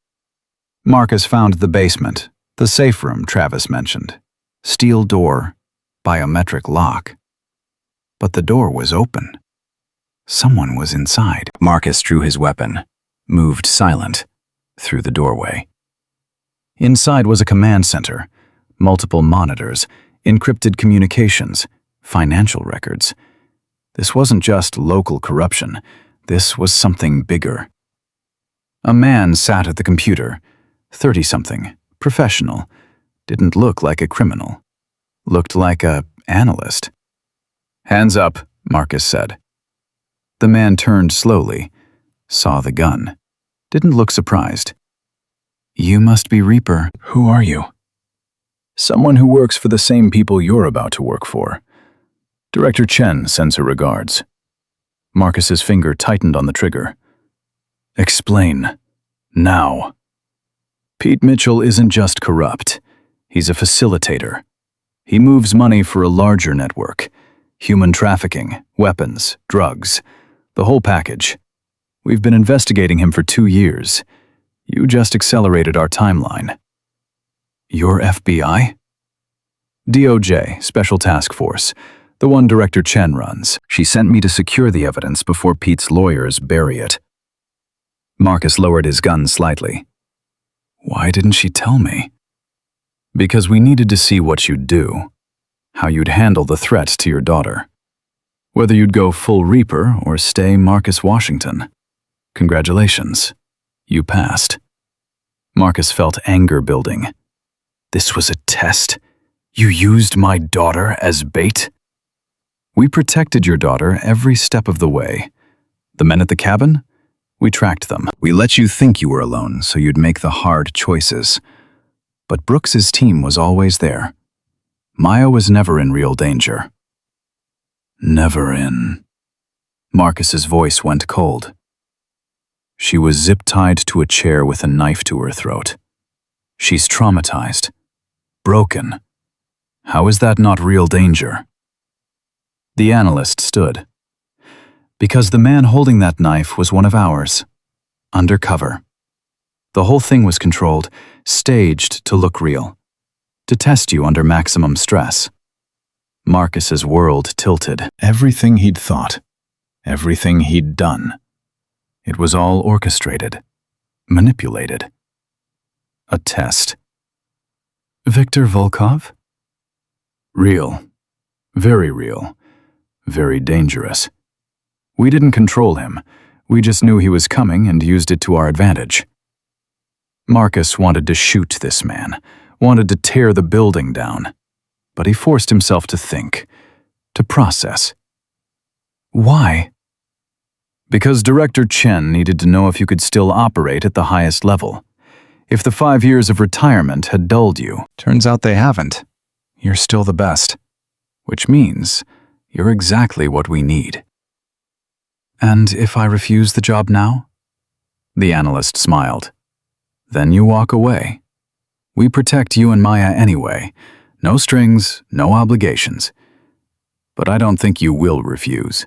Marcus found the basement, the safe room Travis mentioned. Steel door, biometric lock. But the door was open. Someone was inside. Marcus drew his weapon, moved silent, through the doorway. Inside was a command center, multiple monitors, encrypted communications, financial records. This wasn't just local corruption. This was something bigger. A man sat at the computer, 30-something, professional, didn't look like a criminal. Looked like a analyst. "Hands up," Marcus said. The man turned slowly, saw the gun, didn't look surprised. "You must be Reaper. Who are you?" "Someone who works for the same people you're about to work for. Director Chen sends her regards." Marcus's finger tightened on the trigger. "Explain. Now." Pete Mitchell isn't just corrupt. He's a facilitator. He moves money for a larger network. Human trafficking, weapons, drugs, the whole package. We've been investigating him for 2 years. You just accelerated our timeline. "Your FBI?" "DOJ, Special Task Force, the one Director Chen runs. She sent me to secure the evidence before Pete's lawyers bury it." Marcus lowered his gun slightly. "Why didn't she tell me?" "Because we needed to see what you'd do, how you'd handle the threat to your daughter. Whether you'd go full Reaper or stay Marcus Washington. Congratulations, you passed." Marcus felt anger building. This was a test. You used my daughter as bait? "We protected your daughter every step of the way. The men at the cabin? We tracked them. We let you think you were alone so you'd make the hard choices. But Brooks's team was always there. Maya was never in real danger." "Never in..." Marcus's voice went cold. "She was zip-tied to a chair with a knife to her throat. She's traumatized. Broken. How is that not real danger?" The analyst stood. "Because the man holding that knife was one of ours. Undercover. The whole thing was controlled, staged to look real. To test you under maximum stress." Marcus's world tilted. Everything he'd thought, everything he'd done. It was all orchestrated, manipulated. A test. "Viktor Volkov?" "Real. Very real. Very dangerous. We didn't control him. We just knew he was coming and used it to our advantage. Marcus wanted to shoot this man, wanted to tear the building down. But he forced himself to think, to process. Why? Because Director Chen needed to know if you could still operate at the highest level. If the 5 years of retirement had dulled you. Turns out they haven't. You're still the best. Which means you're exactly what we need. And if I refuse the job now? The analyst smiled. Then you walk away. We protect you and Maya anyway. No strings, no obligations. But I don't think you will refuse.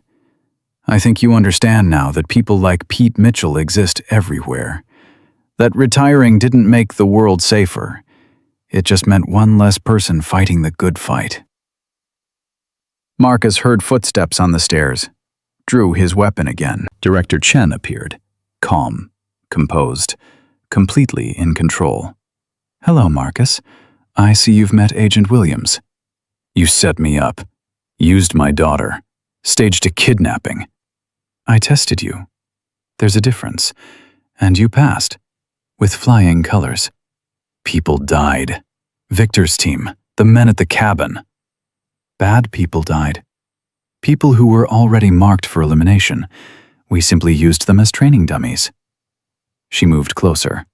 I think you understand now that people like Pete Mitchell exist everywhere. That retiring didn't make the world safer. It just meant one less person fighting the good fight. Marcus heard footsteps on the stairs, drew his weapon again. Director Chen appeared, calm, composed, completely in control. Hello, Marcus. I see you've met Agent Williams. You set me up, used my daughter, staged a kidnapping. I tested you. There's a difference. And you passed. With flying colors. People died. Victor's team, the men at the cabin. Bad people died. People who were already marked for elimination. We simply used them as training dummies. She moved closer.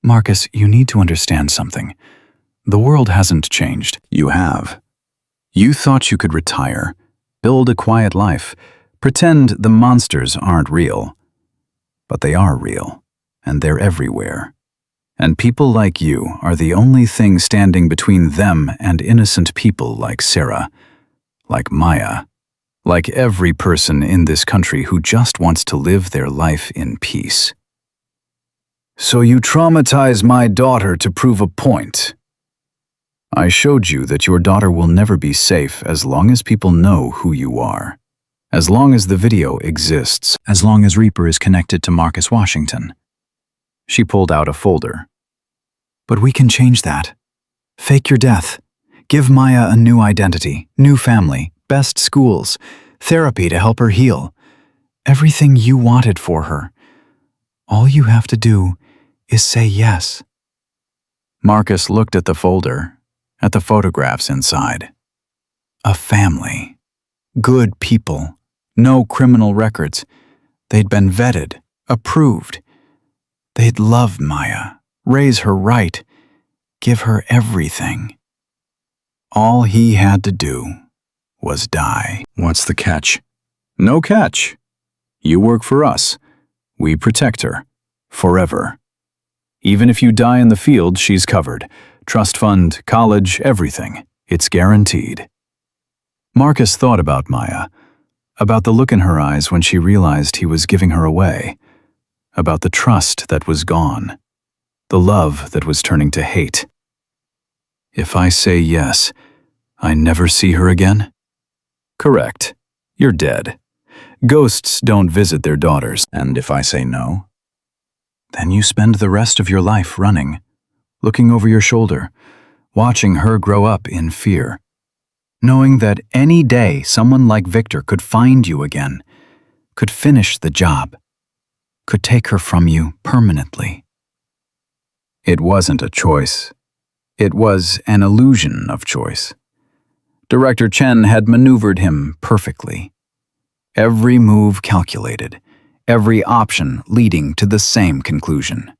Marcus, you need to understand something. The world hasn't changed. You have. You thought you could retire, build a quiet life, pretend the monsters aren't real. But they are real, and they're everywhere. And people like you are the only thing standing between them and innocent people like Sarah, like Maya, like every person in this country who just wants to live their life in peace. So you traumatize my daughter to prove a point. I showed you that your daughter will never be safe as long as people know who you are. As long as the video exists, as long as Reaper is connected to Marcus Washington. She pulled out a folder. But we can change that. Fake your death. Give Maya a new identity, new family, best schools, therapy to help her heal. Everything you wanted for her. All you have to do is say yes. Marcus looked at the folder, at the photographs inside. A family. Good people. No criminal records. They'd been vetted, approved. They'd love Maya, raise her right, give her everything. All he had to do was die. What's the catch? No catch. You work for us. We protect her. Forever. Even if you die in the field, she's covered. Trust fund, college, everything. It's guaranteed. Marcus thought about Maya, about the look in her eyes when she realized he was giving her away, about the trust that was gone, the love that was turning to hate. If I say yes, I never see her again? Correct. You're dead. Ghosts don't visit their daughters. And if I say no? Then you spend the rest of your life running, looking over your shoulder, watching her grow up in fear, knowing that any day someone like Victor could find you again, could finish the job, could take her from you permanently. It wasn't a choice. It was an illusion of choice. Director Chen had maneuvered him perfectly. Every move calculated, every option leading to the same conclusion.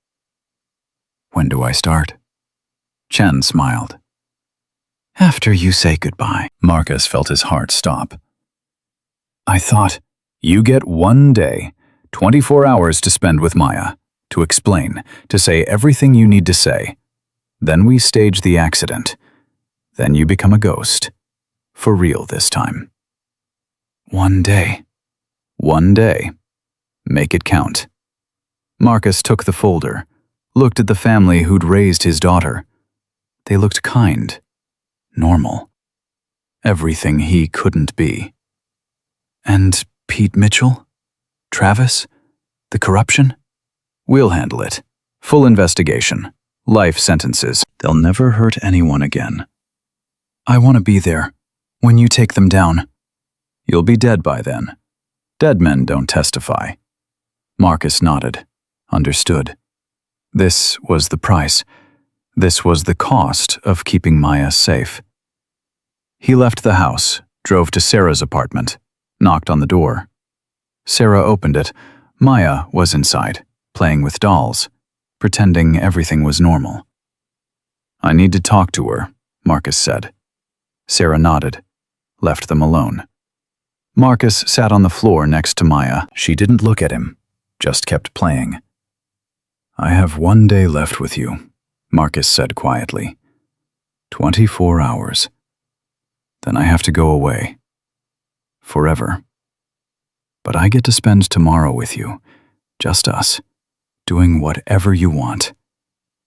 When do I start? Chen smiled. After you say goodbye. Marcus felt his heart stop. I thought, you get 1 day, 24 hours to spend with Maya, to explain, to say everything you need to say. Then we stage the accident. Then you become a ghost. For real this time. 1 day. 1 day. Make it count. Marcus took the folder, looked at the family who'd raised his daughter. They looked kind. Normal. Everything he couldn't be. And Pete Mitchell? Travis? The corruption? We'll handle it. Full investigation. Life sentences. They'll never hurt anyone again. I want to be there. When you take them down, you'll be dead by then. Dead men don't testify. Marcus nodded, understood. This was the price. This was the cost of keeping Maya safe. He left the house, drove to Sarah's apartment, knocked on the door. Sarah opened it. Maya was inside, playing with dolls, pretending everything was normal. "I need to talk to her," Marcus said. Sarah nodded, left them alone. Marcus sat on the floor next to Maya. She didn't look at him, just kept playing. "I have 1 day left with you," Marcus said quietly. 24 hours. Then I have to go away. Forever. But I get to spend tomorrow with you, just us, doing whatever you want.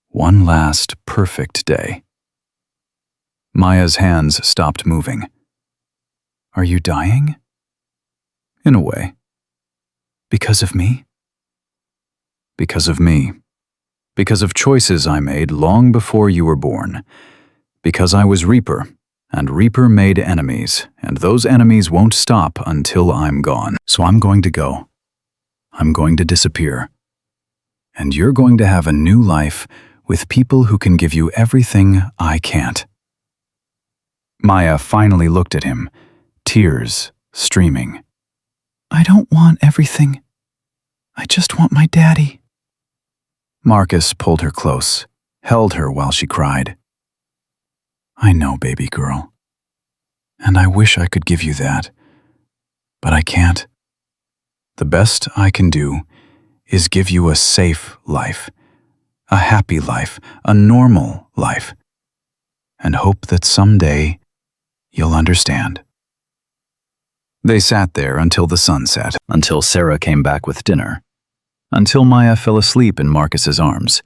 One last perfect day. Maya's hands stopped moving. "Are you dying?" "In a way." "Because of me?" "Because of me. Because of choices I made long before you were born. Because I was Reaper, and Reaper made enemies, and those enemies won't stop until I'm gone. So I'm going to go. I'm going to disappear. And you're going to have a new life with people who can give you everything I can't." Maya finally looked at him, tears streaming. "I don't want everything. I just want my daddy." Marcus pulled her close, held her while she cried. "I know, baby girl. And I wish I could give you that, but I can't. The best I can do is give you a safe life, a happy life, a normal life, and hope that someday you'll understand." They sat there until the sun set, until Sarah came back with dinner, until Maya fell asleep in Marcus's arms.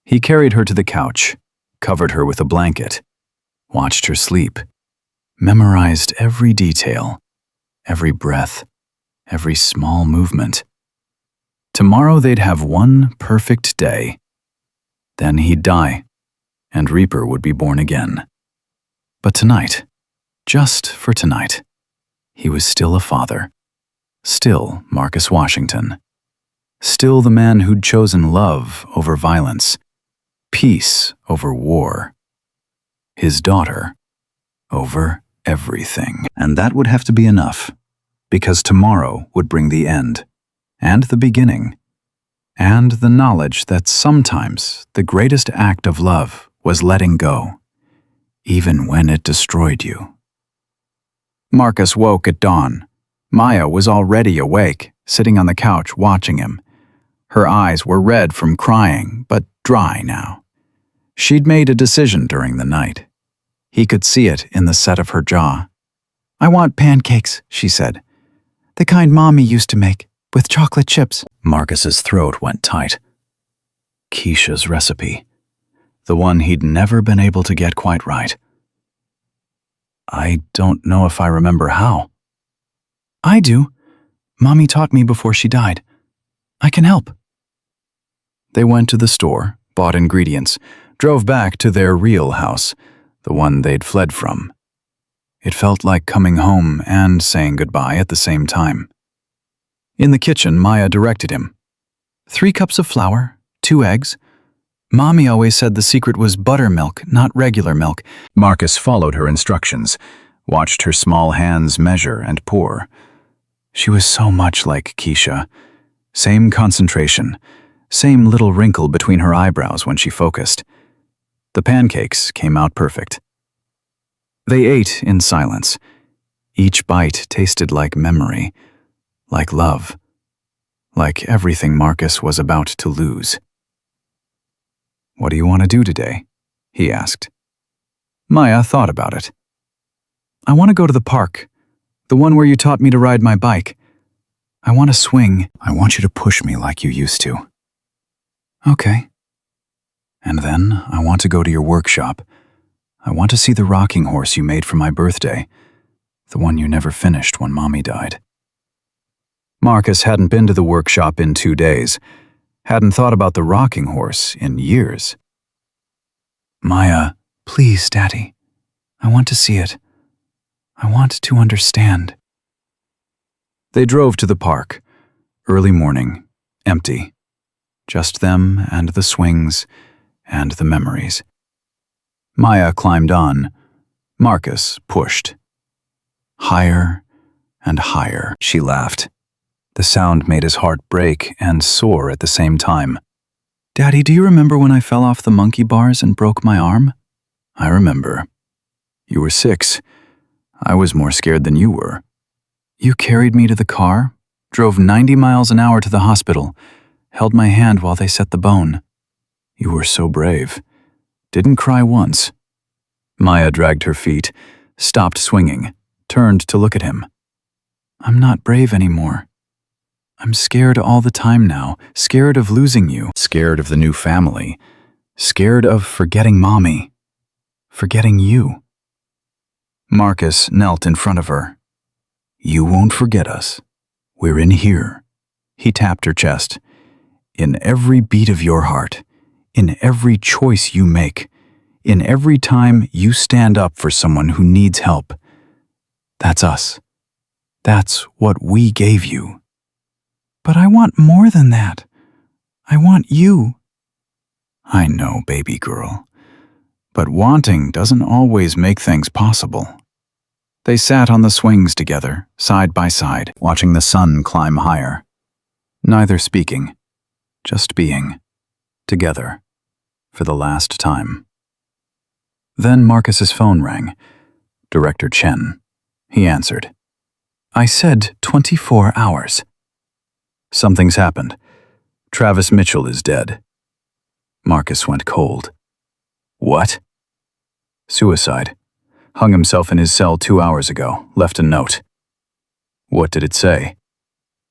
He carried her to the couch, covered her with a blanket, watched her sleep, memorized every detail, every breath, every small movement. Tomorrow they'd have one perfect day. Then he'd die, and Reaper would be born again. But tonight, just for tonight, he was still a father, still Marcus Washington, still the man who'd chosen love over violence, peace over war, his daughter over everything. And that would have to be enough, because tomorrow would bring the end, and the beginning, and the knowledge that sometimes the greatest act of love was letting go, even when it destroyed you. Marcus woke at dawn. Maya was already awake, sitting on the couch watching him. Her eyes were red from crying, but dry now. She'd made a decision during the night. He could see it in the set of her jaw. "I want pancakes," she said. "The kind Mommy used to make, with chocolate chips." Marcus's throat went tight. Keisha's recipe. The one he'd never been able to get quite right. "I don't know if I remember how." "I do. Mommy taught me before she died. I can help." They went to the store, bought ingredients, drove back to their real house, the one they'd fled from. It felt like coming home and saying goodbye at the same time. In the kitchen, Maya directed him. 3 cups of flour, 2 eggs. Mommy always said the secret was buttermilk, not regular milk. Marcus followed her instructions, watched her small hands measure and pour. She was so much like Keisha. Same concentration, same little wrinkle between her eyebrows when she focused. The pancakes came out perfect. They ate in silence. Each bite tasted like memory, like love, like everything Marcus was about to lose. "What do you want to do today?" he asked. Maya thought about it. "I want to go to the park, the one where you taught me to ride my bike. I want to swing. I want you to push me like you used to." "Okay." "And then I want to go to your workshop. I want to see the rocking horse you made for my birthday, the one you never finished when Mommy died." Marcus hadn't been to the workshop in 2 days, hadn't thought about the rocking horse in years. "Maya, please, Daddy. I want to see it. I want to understand. They drove to the park. Early morning, empty. Just them and the swings and the memories. Maya climbed on. Marcus pushed. Higher and higher, she laughed. The sound made his heart break and soar at the same time. Daddy, do you remember when I fell off the monkey bars and broke my arm? I remember. You were 6. I was more scared than you were. You carried me to the car, drove 90 miles an hour to the hospital, held my hand while they set the bone. You were so brave. Didn't cry once. Maya dragged her feet, stopped swinging, turned to look at him. I'm not brave anymore. I'm scared all the time now, scared of losing you, scared of the new family, scared of forgetting Mommy, forgetting you. Marcus knelt in front of her. You won't forget us. We're in here. He tapped her chest. In every beat of your heart, in every choice you make, in every time you stand up for someone who needs help. That's us. That's what we gave you. But I want more than that. I want you. I know, baby girl. But wanting doesn't always make things possible. They sat on the swings together, side by side, watching the sun climb higher. Neither speaking, just being, together, for the last time. Then Marcus's phone rang. Director Chen. He answered. I said 24 hours. Something's happened. Travis Mitchell is dead. Marcus went cold. What? Suicide. Hung himself in his cell 2 hours ago, left a note. What did it say?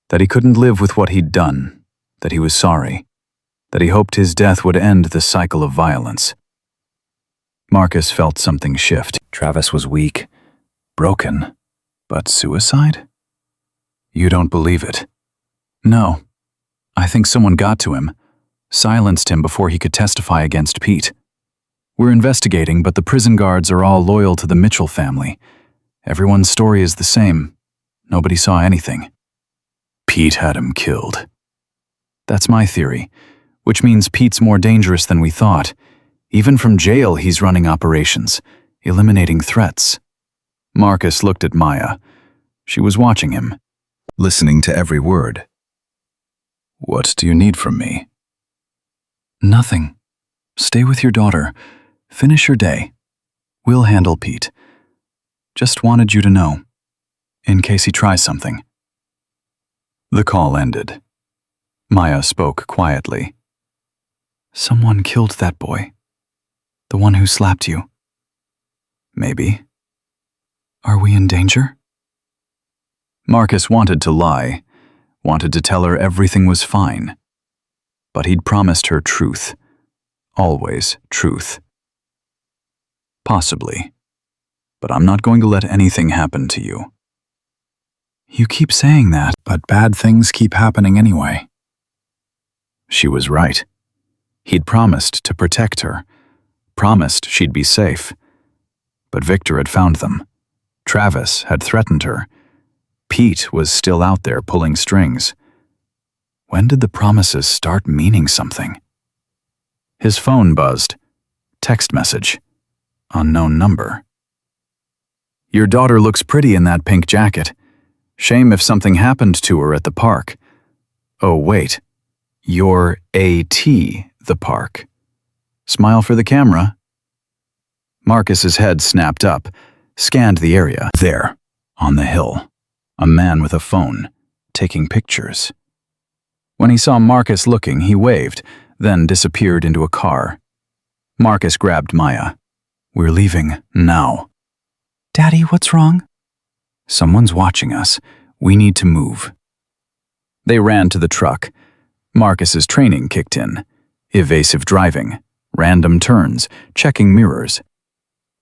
That he couldn't live with what he'd done, that he was sorry, that he hoped his death would end the cycle of violence. Marcus felt something shift. Travis was weak, broken, but suicide? You don't believe it. No. I think someone got to him, silenced him before he could testify against Pete. We're investigating, but the prison guards are all loyal to the Mitchell family. Everyone's story is the same. Nobody saw anything. Pete had him killed. That's my theory, which means Pete's more dangerous than we thought. Even from jail, he's running operations, eliminating threats. Marcus looked at Maya. She was watching him, listening to every word. What do you need from me? Nothing. Stay with your daughter. Finish your day. We'll handle Pete. Just wanted you to know, in case he tries something. The call ended. Maya spoke quietly. Someone killed that boy. The one who slapped you. Maybe. Are we in danger? Marcus wanted to lie, wanted to tell her everything was fine. But he'd promised her truth. Always truth. Possibly. But I'm not going to let anything happen to you. You keep saying that, but bad things keep happening anyway. She was right. He'd promised to protect her, promised she'd be safe. But Victor had found them. Travis had threatened her. Pete was still out there pulling strings. When did the promises start meaning something? His phone buzzed. Text message. Unknown number. Your daughter looks pretty in that pink jacket. Shame if something happened to her at the park. Oh, wait. You're A.T. the park. Smile for the camera. Marcus's head snapped up, scanned the area. There, on the hill, a man with a phone, taking pictures. When he saw Marcus looking, he waved, then disappeared into a car. Marcus grabbed Maya. We're leaving now. Daddy, what's wrong? Someone's watching us. We need to move. They ran to the truck. Marcus's training kicked in. Evasive driving, random turns, checking mirrors.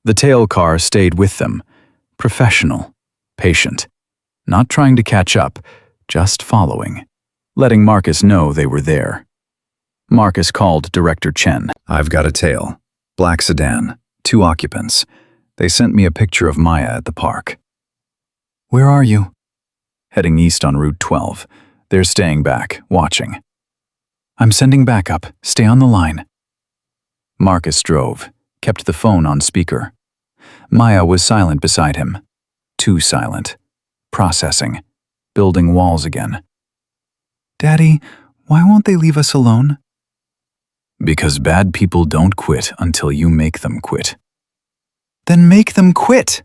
The tail car stayed with them. Professional, patient, not trying to catch up, just following, letting Marcus know they were there. Marcus called Director Chen. I've got a tail. Black sedan, 2 occupants. They sent me a picture of Maya at the park. Where are you? Heading east on Route 12. They're staying back, watching. I'm sending backup. Stay on the line. Marcus drove, kept the phone on speaker. Maya was silent beside him. Too silent. Processing. Building walls again. Daddy, why won't they leave us alone? Because bad people don't quit until you make them quit. Then make them quit!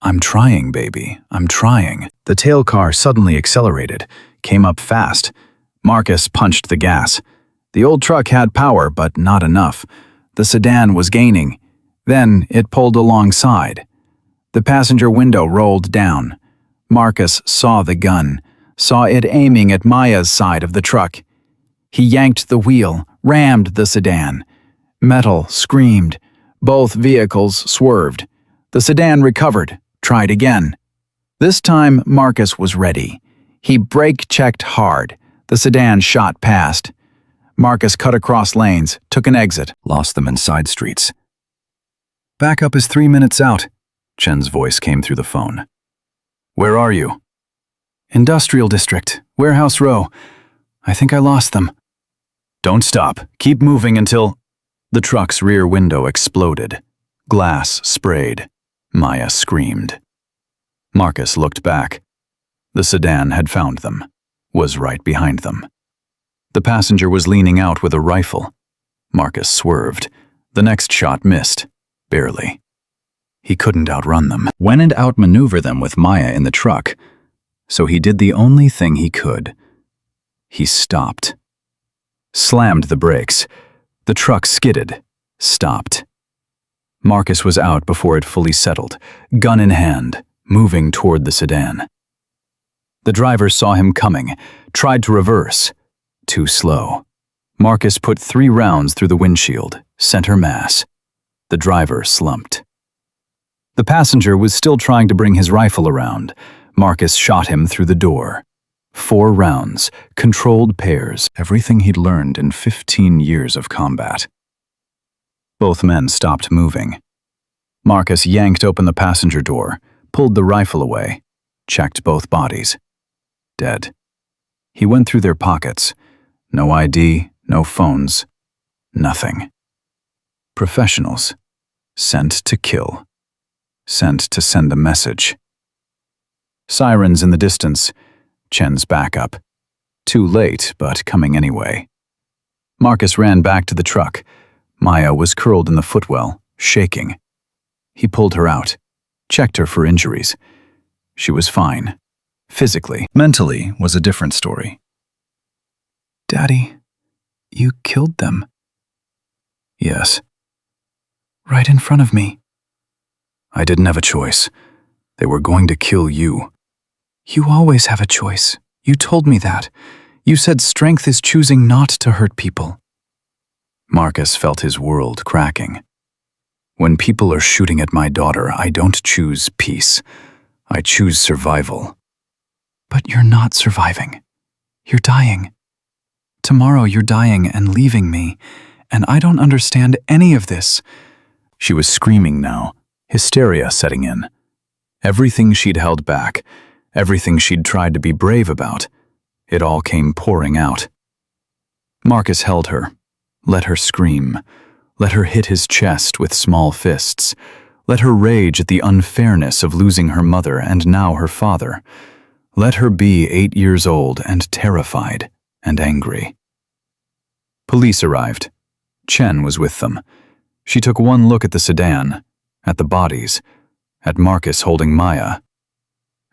I'm trying, baby. I'm trying. The tail car suddenly accelerated, came up fast. Marcus punched the gas. The old truck had power, but not enough. The sedan was gaining. Then it pulled alongside. The passenger window rolled down. Marcus saw the gun, saw it aiming at Maya's side of the truck. He yanked the wheel, rammed the sedan. Metal screamed. Both vehicles swerved. The sedan recovered, tried again. This time, Marcus was ready. He brake-checked hard. The sedan shot past. Marcus cut across lanes, took an exit, lost them in side streets. Backup is 3 minutes out, Chen's voice came through the phone. Where are you? Industrial District, Warehouse Row. I think I lost them. Don't stop. Keep moving until... The truck's rear window exploded. Glass sprayed. Maya screamed. Marcus looked back. The sedan had found them, was right behind them. The passenger was leaning out with a rifle. Marcus swerved. The next shot missed, barely. He couldn't outrun them, when and outmaneuver them with Maya in the truck. So he did the only thing he could. He stopped. Slammed the brakes. The truck skidded, stopped. Marcus was out before it fully settled, gun in hand, moving toward the sedan. The driver saw him coming, tried to reverse. Too slow. Marcus put 3 rounds through the windshield, center mass. The driver slumped. The passenger was still trying to bring his rifle around. Marcus shot him through the door. 4 rounds, controlled pairs, everything he'd learned in 15 years of combat. Both men stopped moving. Marcus yanked open the passenger door, pulled the rifle away, checked both bodies. Dead. He went through their pockets. No ID, no phones, nothing. Professionals. Sent to kill. Sent to send a message. Sirens in the distance. Chen's backup. Too late, but coming anyway. Marcus ran back to the truck. Maya was curled in the footwell, shaking. He pulled her out, checked her for injuries. She was fine. Physically. Mentally was a different story. Daddy, you killed them. Yes. Right in front of me. I didn't have a choice. They were going to kill you. You always have a choice. You told me that. You said strength is choosing not to hurt people. Marcus felt his world cracking. When people are shooting at my daughter, I don't choose peace. I choose survival. But you're not surviving. You're dying. Tomorrow you're dying and leaving me, and I don't understand any of this. She was screaming now, hysteria setting in. Everything she'd held back, everything she'd tried to be brave about, it all came pouring out. Marcus held her, let her scream, let her hit his chest with small fists, let her rage at the unfairness of losing her mother and now her father. Let her be 8 years old and terrified and angry. Police arrived. Chen was with them. She took one look at the sedan, at the bodies, at Marcus holding Maya,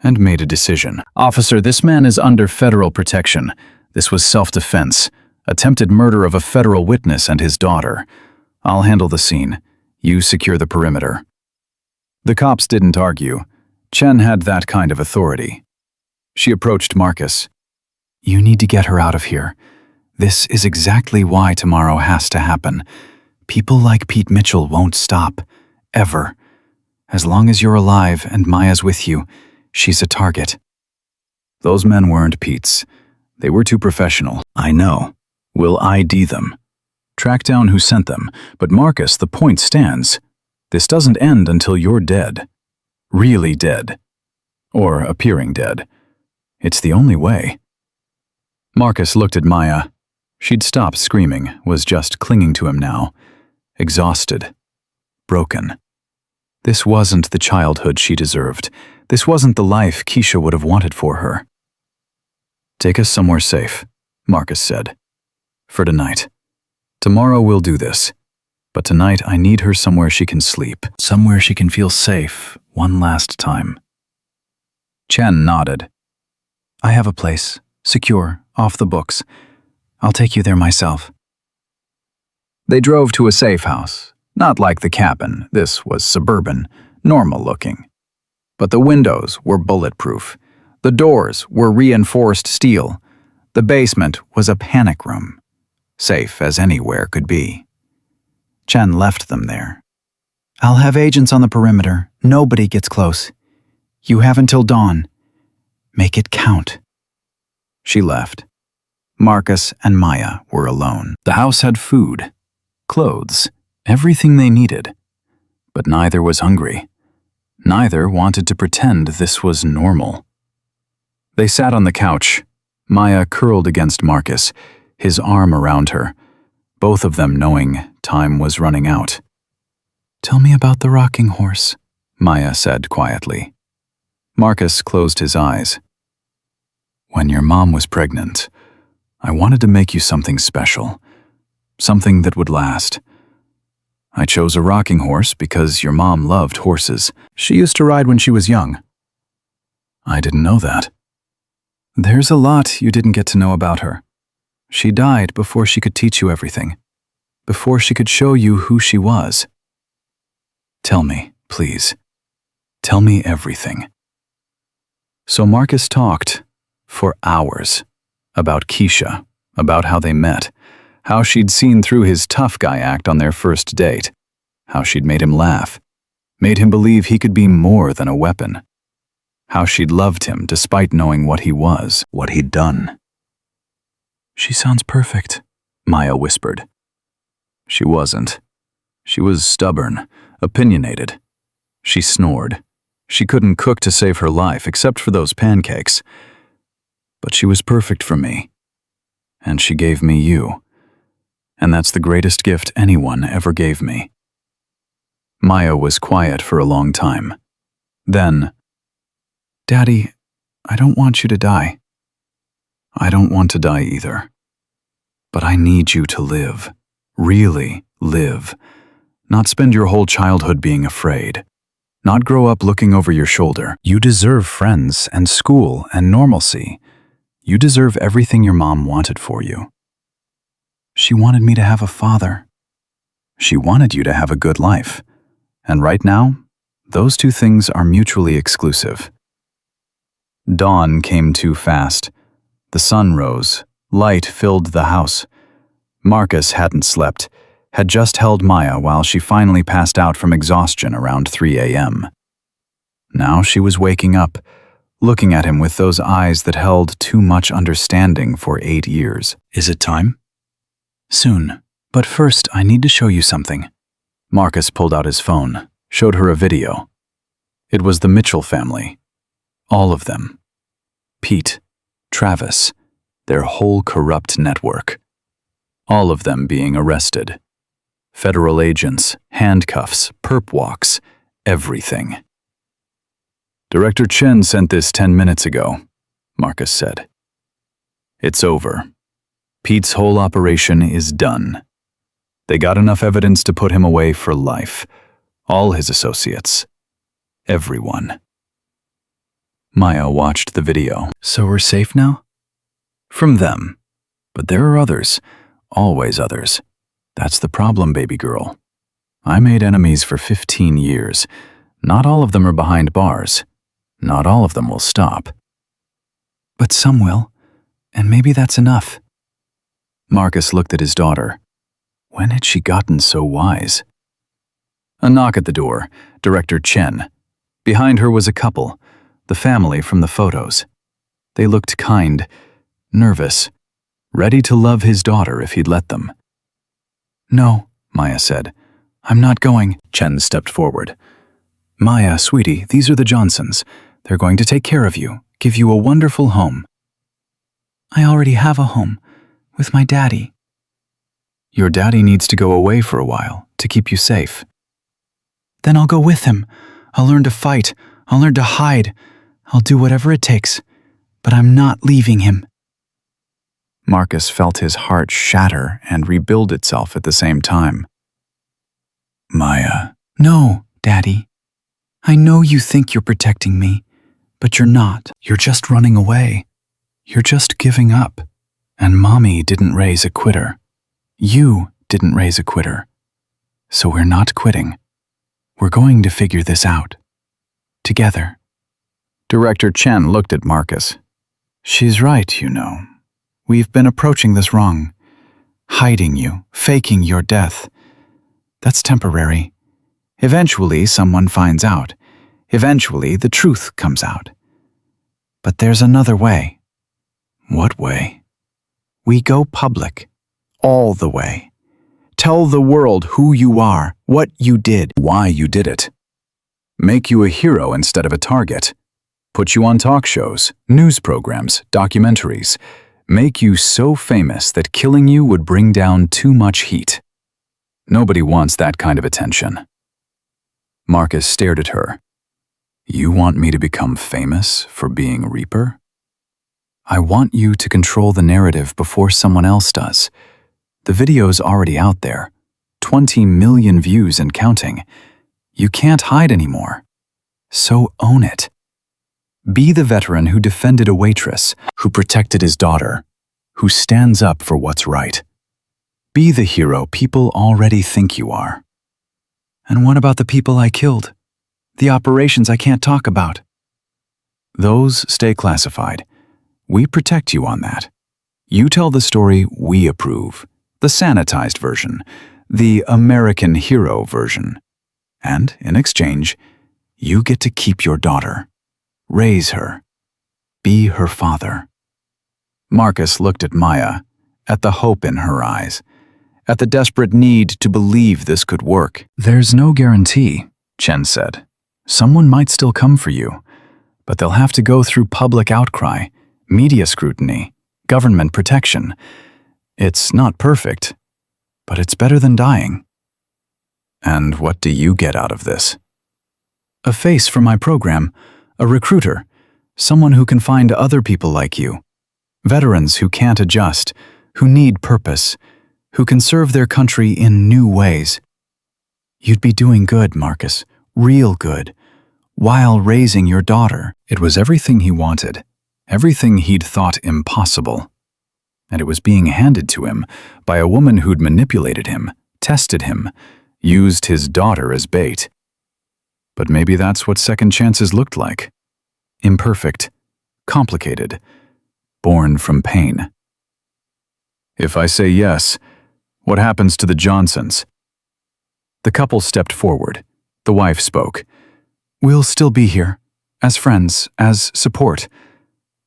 and made a decision. Officer, this man is under federal protection. This was self-defense, attempted murder of a federal witness and his daughter. I'll handle the scene. You secure the perimeter. The cops didn't argue. Chen had that kind of authority. She approached Marcus. You need to get her out of here. This is exactly why tomorrow has to happen. People like Pete Mitchell won't stop. Ever. As long as you're alive and Maya's with you, she's a target. Those men weren't Pete's. They were too professional. I know. We'll ID them. Track down who sent them. But Marcus, the point stands. This doesn't end until you're dead. Really dead. or appearing dead. It's the only way. Marcus looked at Maya. She'd stopped screaming, was just clinging to him now, exhausted, broken. This wasn't the childhood she deserved. This wasn't the life Keisha would have wanted for her. "Take us somewhere safe," Marcus said. "For tonight. Tomorrow we'll do this. But tonight I need her somewhere she can sleep, somewhere she can feel safe one last time." Chen nodded. "I have a place, secure, off the books. I'll take you there myself." They drove to a safe house, not like the cabin. This was suburban, normal looking. But the windows were bulletproof. The doors were reinforced steel. The basement was a panic room, safe as anywhere could be. Chen left them there. "I'll have agents on the perimeter. Nobody gets close. You have until dawn. Make it count." She left. Marcus and Maya were alone. The house had food, clothes, everything they needed. But neither was hungry. Neither wanted to pretend this was normal. They sat on the couch, Maya curled against Marcus, his arm around her, both of them knowing time was running out. "Tell me about the rocking horse," Maya said quietly. Marcus closed his eyes. "When your mom was pregnant, I wanted to make you something special, something that would last. I chose a rocking horse because your mom loved horses. She used to ride when she was young." "I didn't know that." "There's a lot you didn't get to know about her. She died before she could teach you everything, before she could show you who she was. Tell me, please. Tell me everything." So Marcus talked for hours about Keisha, about how they met, how she'd seen through his tough guy act on their first date, how she'd made him laugh, made him believe he could be more than a weapon, how she'd loved him despite knowing what he was, what he'd done. "She sounds perfect," Maya whispered. She wasn't. She was stubborn, opinionated. She snored. She couldn't cook to save her life except for those pancakes. But she was perfect for me. And she gave me you. And that's the greatest gift anyone ever gave me. Maya was quiet for a long time. Then, "Daddy, I don't want you to die." "I don't want to die either. But I need you to live. Really live. Not spend your whole childhood being afraid. Not grow up looking over your shoulder. You deserve friends and school and normalcy. You deserve everything your mom wanted for you. She wanted me to have a father. She wanted you to have a good life. And right now, those two things are mutually exclusive." Dawn came too fast. The sun rose. Light filled the house. Marcus hadn't slept, had just held Maya while she finally passed out from exhaustion around 3 a.m. Now she was waking up, looking at him with those eyes that held too much understanding for 8 years. "Is it time?" "Soon. But first, I need to show you something." Marcus pulled out his phone, showed her a video. It was the Mitchell family. All of them. Pete, Travis, their whole corrupt network. All of them being arrested. Federal agents, handcuffs, perp walks, everything. "Director Chen sent this 10 minutes ago," Marcus said. "It's over. Pete's whole operation is done. They got enough evidence to put him away for life. All his associates. Everyone." Maya watched the video. "So we're safe now?" "From them. But there are others. Always others. That's the problem, baby girl. I made enemies for 15 years. Not all of them are behind bars. Not all of them will stop. But some will, and maybe that's enough." Marcus looked at his daughter. When had she gotten so wise? A knock at the door, Director Chen. Behind her was a couple, the family from the photos. They looked kind, nervous, ready to love his daughter if he'd let them. "No," Maya said. "I'm not going." Chen stepped forward. "Maya, sweetie, these are the Johnsons. They're going to take care of you, give you a wonderful home. I already have a home, with my daddy. Your daddy needs to go away for a while, to keep you safe. Then I'll go with him. I'll learn to fight. I'll learn to hide. I'll do whatever it takes. But I'm not leaving him. Marcus felt his heart shatter and rebuild itself at the same time. Maya. No, Daddy. I know you think you're protecting me, but you're not. You're just running away. You're just giving up. And Mommy didn't raise a quitter. You didn't raise a quitter. So we're not quitting. We're going to figure this out. Together. Director Chen looked at Marcus. She's right, you know. We've been approaching this wrong. Hiding you, faking your death. That's temporary. Eventually, someone finds out. Eventually, the truth comes out. But there's another way. What way? We go public. All the way. Tell the world who you are, what you did, why you did it. Make you a hero instead of a target. Put you on talk shows, news programs, documentaries. Make you so famous that killing you would bring down too much heat. Nobody wants that kind of attention. Marcus stared at her. You want me to become famous for being Reaper? I want you to control the narrative before someone else does. The video's already out there. 20 million views and counting. You can't hide anymore. So own it. Be the veteran who defended a waitress, who protected his daughter, who stands up for what's right. Be the hero people already think you are. And what about the people I killed? The operations I can't talk about? Those stay classified. We protect you on that. You tell the story we approve, the sanitized version, the American hero version. And in exchange, you get to keep your daughter. Raise her. Be her father. Marcus looked at Maya, at the hope in her eyes, at the desperate need to believe this could work. There's no guarantee, Chen said. Someone might still come for you, but they'll have to go through public outcry, media scrutiny, government protection. It's not perfect, but it's better than dying. And what do you get out of this? A face for my program, a recruiter, someone who can find other people like you, veterans who can't adjust, who need purpose, who can serve their country in new ways. You'd be doing good, Marcus, real good, while raising your daughter. It was everything he wanted, everything he'd thought impossible. And it was being handed to him by a woman who'd manipulated him, tested him, used his daughter as bait. But maybe that's what second chances looked like. Imperfect, complicated, born from pain. If I say yes, what happens to the Johnsons? The couple stepped forward. The wife spoke. We'll still be here, as friends, as support.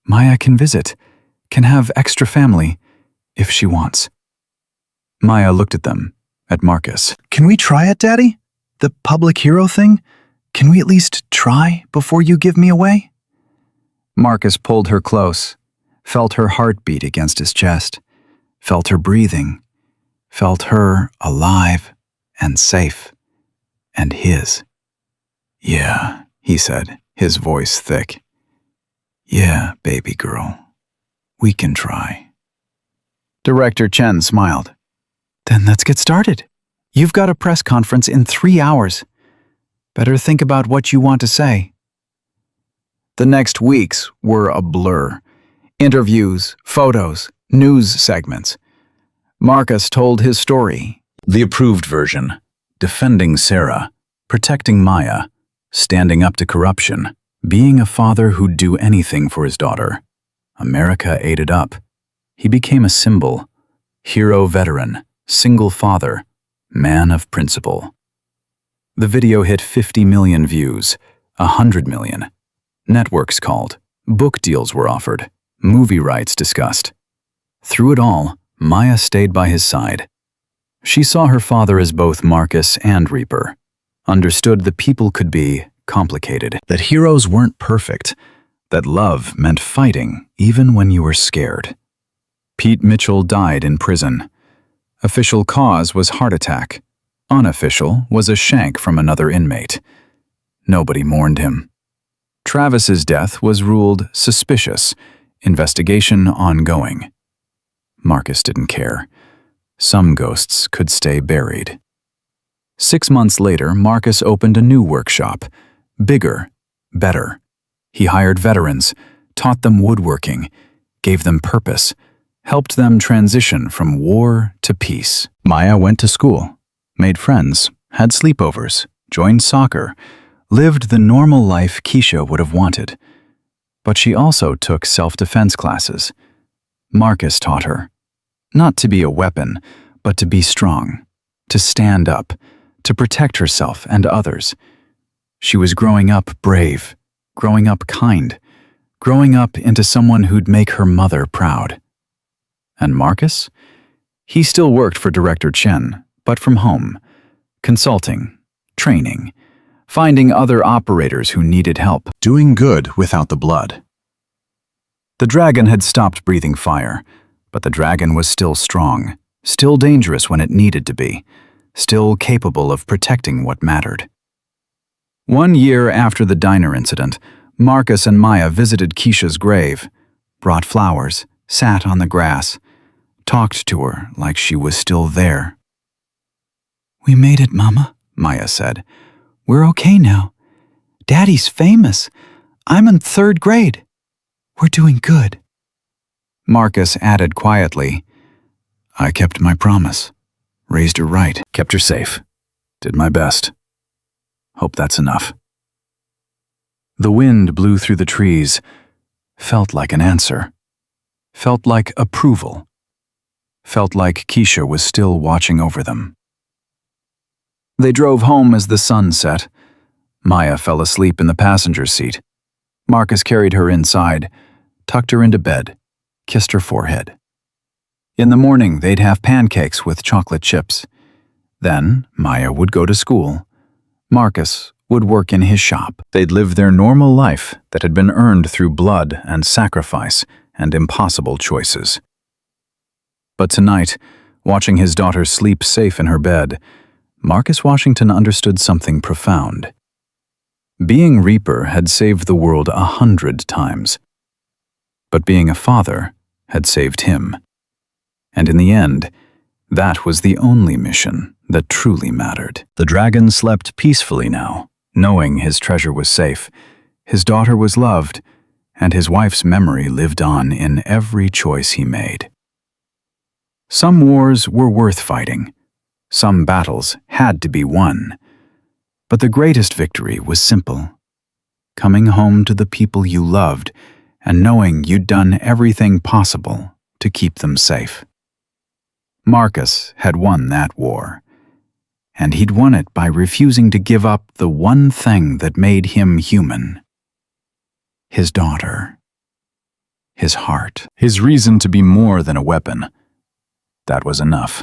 Maya can visit, can have extra family, if she wants. Maya looked at them, at Marcus. Can we try it, Daddy? The public hero thing? Can we at least try before you give me away? Marcus pulled her close, felt her heartbeat against his chest, felt her breathing, felt her alive and safe, and his. Yeah, he said, his voice thick. Yeah, baby girl, we can try. Director Chen smiled. Then let's get started. You've got a press conference in 3 hours. Better think about what you want to say. The next weeks were a blur. Interviews, photos, news segments. Marcus told his story. The approved version. Defending Sarah. Protecting Maya. Standing up to corruption. Being a father who'd do anything for his daughter. America ate it up. He became a symbol. Hero veteran. Single father. Man of principle. The video hit 50 million views. 100 million. Networks called. Book deals were offered. Movie rights discussed. Through it all, Maya stayed by his side. She saw her father as both Marcus and Reaper. Understood the people could be complicated, that heroes weren't perfect, that love meant fighting even when you were scared. Pete Mitchell died in prison. Official cause was heart attack. Unofficial was a shank from another inmate. Nobody mourned him. Travis's death was ruled suspicious, investigation ongoing. Marcus didn't care. Some ghosts could stay buried. 6 months later, Marcus opened a new workshop. Bigger, better. He hired veterans, taught them woodworking, gave them purpose, helped them transition from war to peace. Maya went to school, made friends, had sleepovers, joined soccer, lived the normal life Keisha would have wanted. But she also took self-defense classes. Marcus taught her, not to be a weapon, but to be strong, to stand up, to protect herself and others. She was growing up brave, growing up kind, growing up into someone who'd make her mother proud. And Marcus? He still worked for Director Chen, but from home, consulting, training, finding other operators who needed help, doing good without the blood. The dragon had stopped breathing fire, but the dragon was still strong, still dangerous when it needed to be, still capable of protecting what mattered. 1 year after the diner incident, Marcus and Maya visited Keisha's grave, brought flowers, sat on the grass, talked to her like she was still there. "We made it, Mama," Maya said. "We're okay now. Daddy's famous. I'm in 3rd grade. We're doing good." Marcus added quietly, "I kept my promise. Raised her right, kept her safe. Did my best. Hope that's enough." The wind blew through the trees, felt like an answer, felt like approval, felt like Keisha was still watching over them. They drove home as the sun set. Maya fell asleep in the passenger seat. Marcus carried her inside, tucked her into bed, kissed her forehead. In the morning, they'd have pancakes with chocolate chips. Then, Maya would go to school. Marcus would work in his shop. They'd live their normal life that had been earned through blood and sacrifice and impossible choices. But tonight, watching his daughter sleep safe in her bed, Marcus Washington understood something profound. Being Reaper had saved the world 100 times. But being a father had saved him. And in the end, that was the only mission that truly mattered. The dragon slept peacefully now, knowing his treasure was safe, his daughter was loved, and his wife's memory lived on in every choice he made. Some wars were worth fighting. Some battles had to be won. But the greatest victory was simple. Coming home to the people you loved and knowing you'd done everything possible to keep them safe. Marcus had won that war. And he'd won it by refusing to give up the one thing that made him human. His daughter. His heart. His reason to be more than a weapon. That was enough.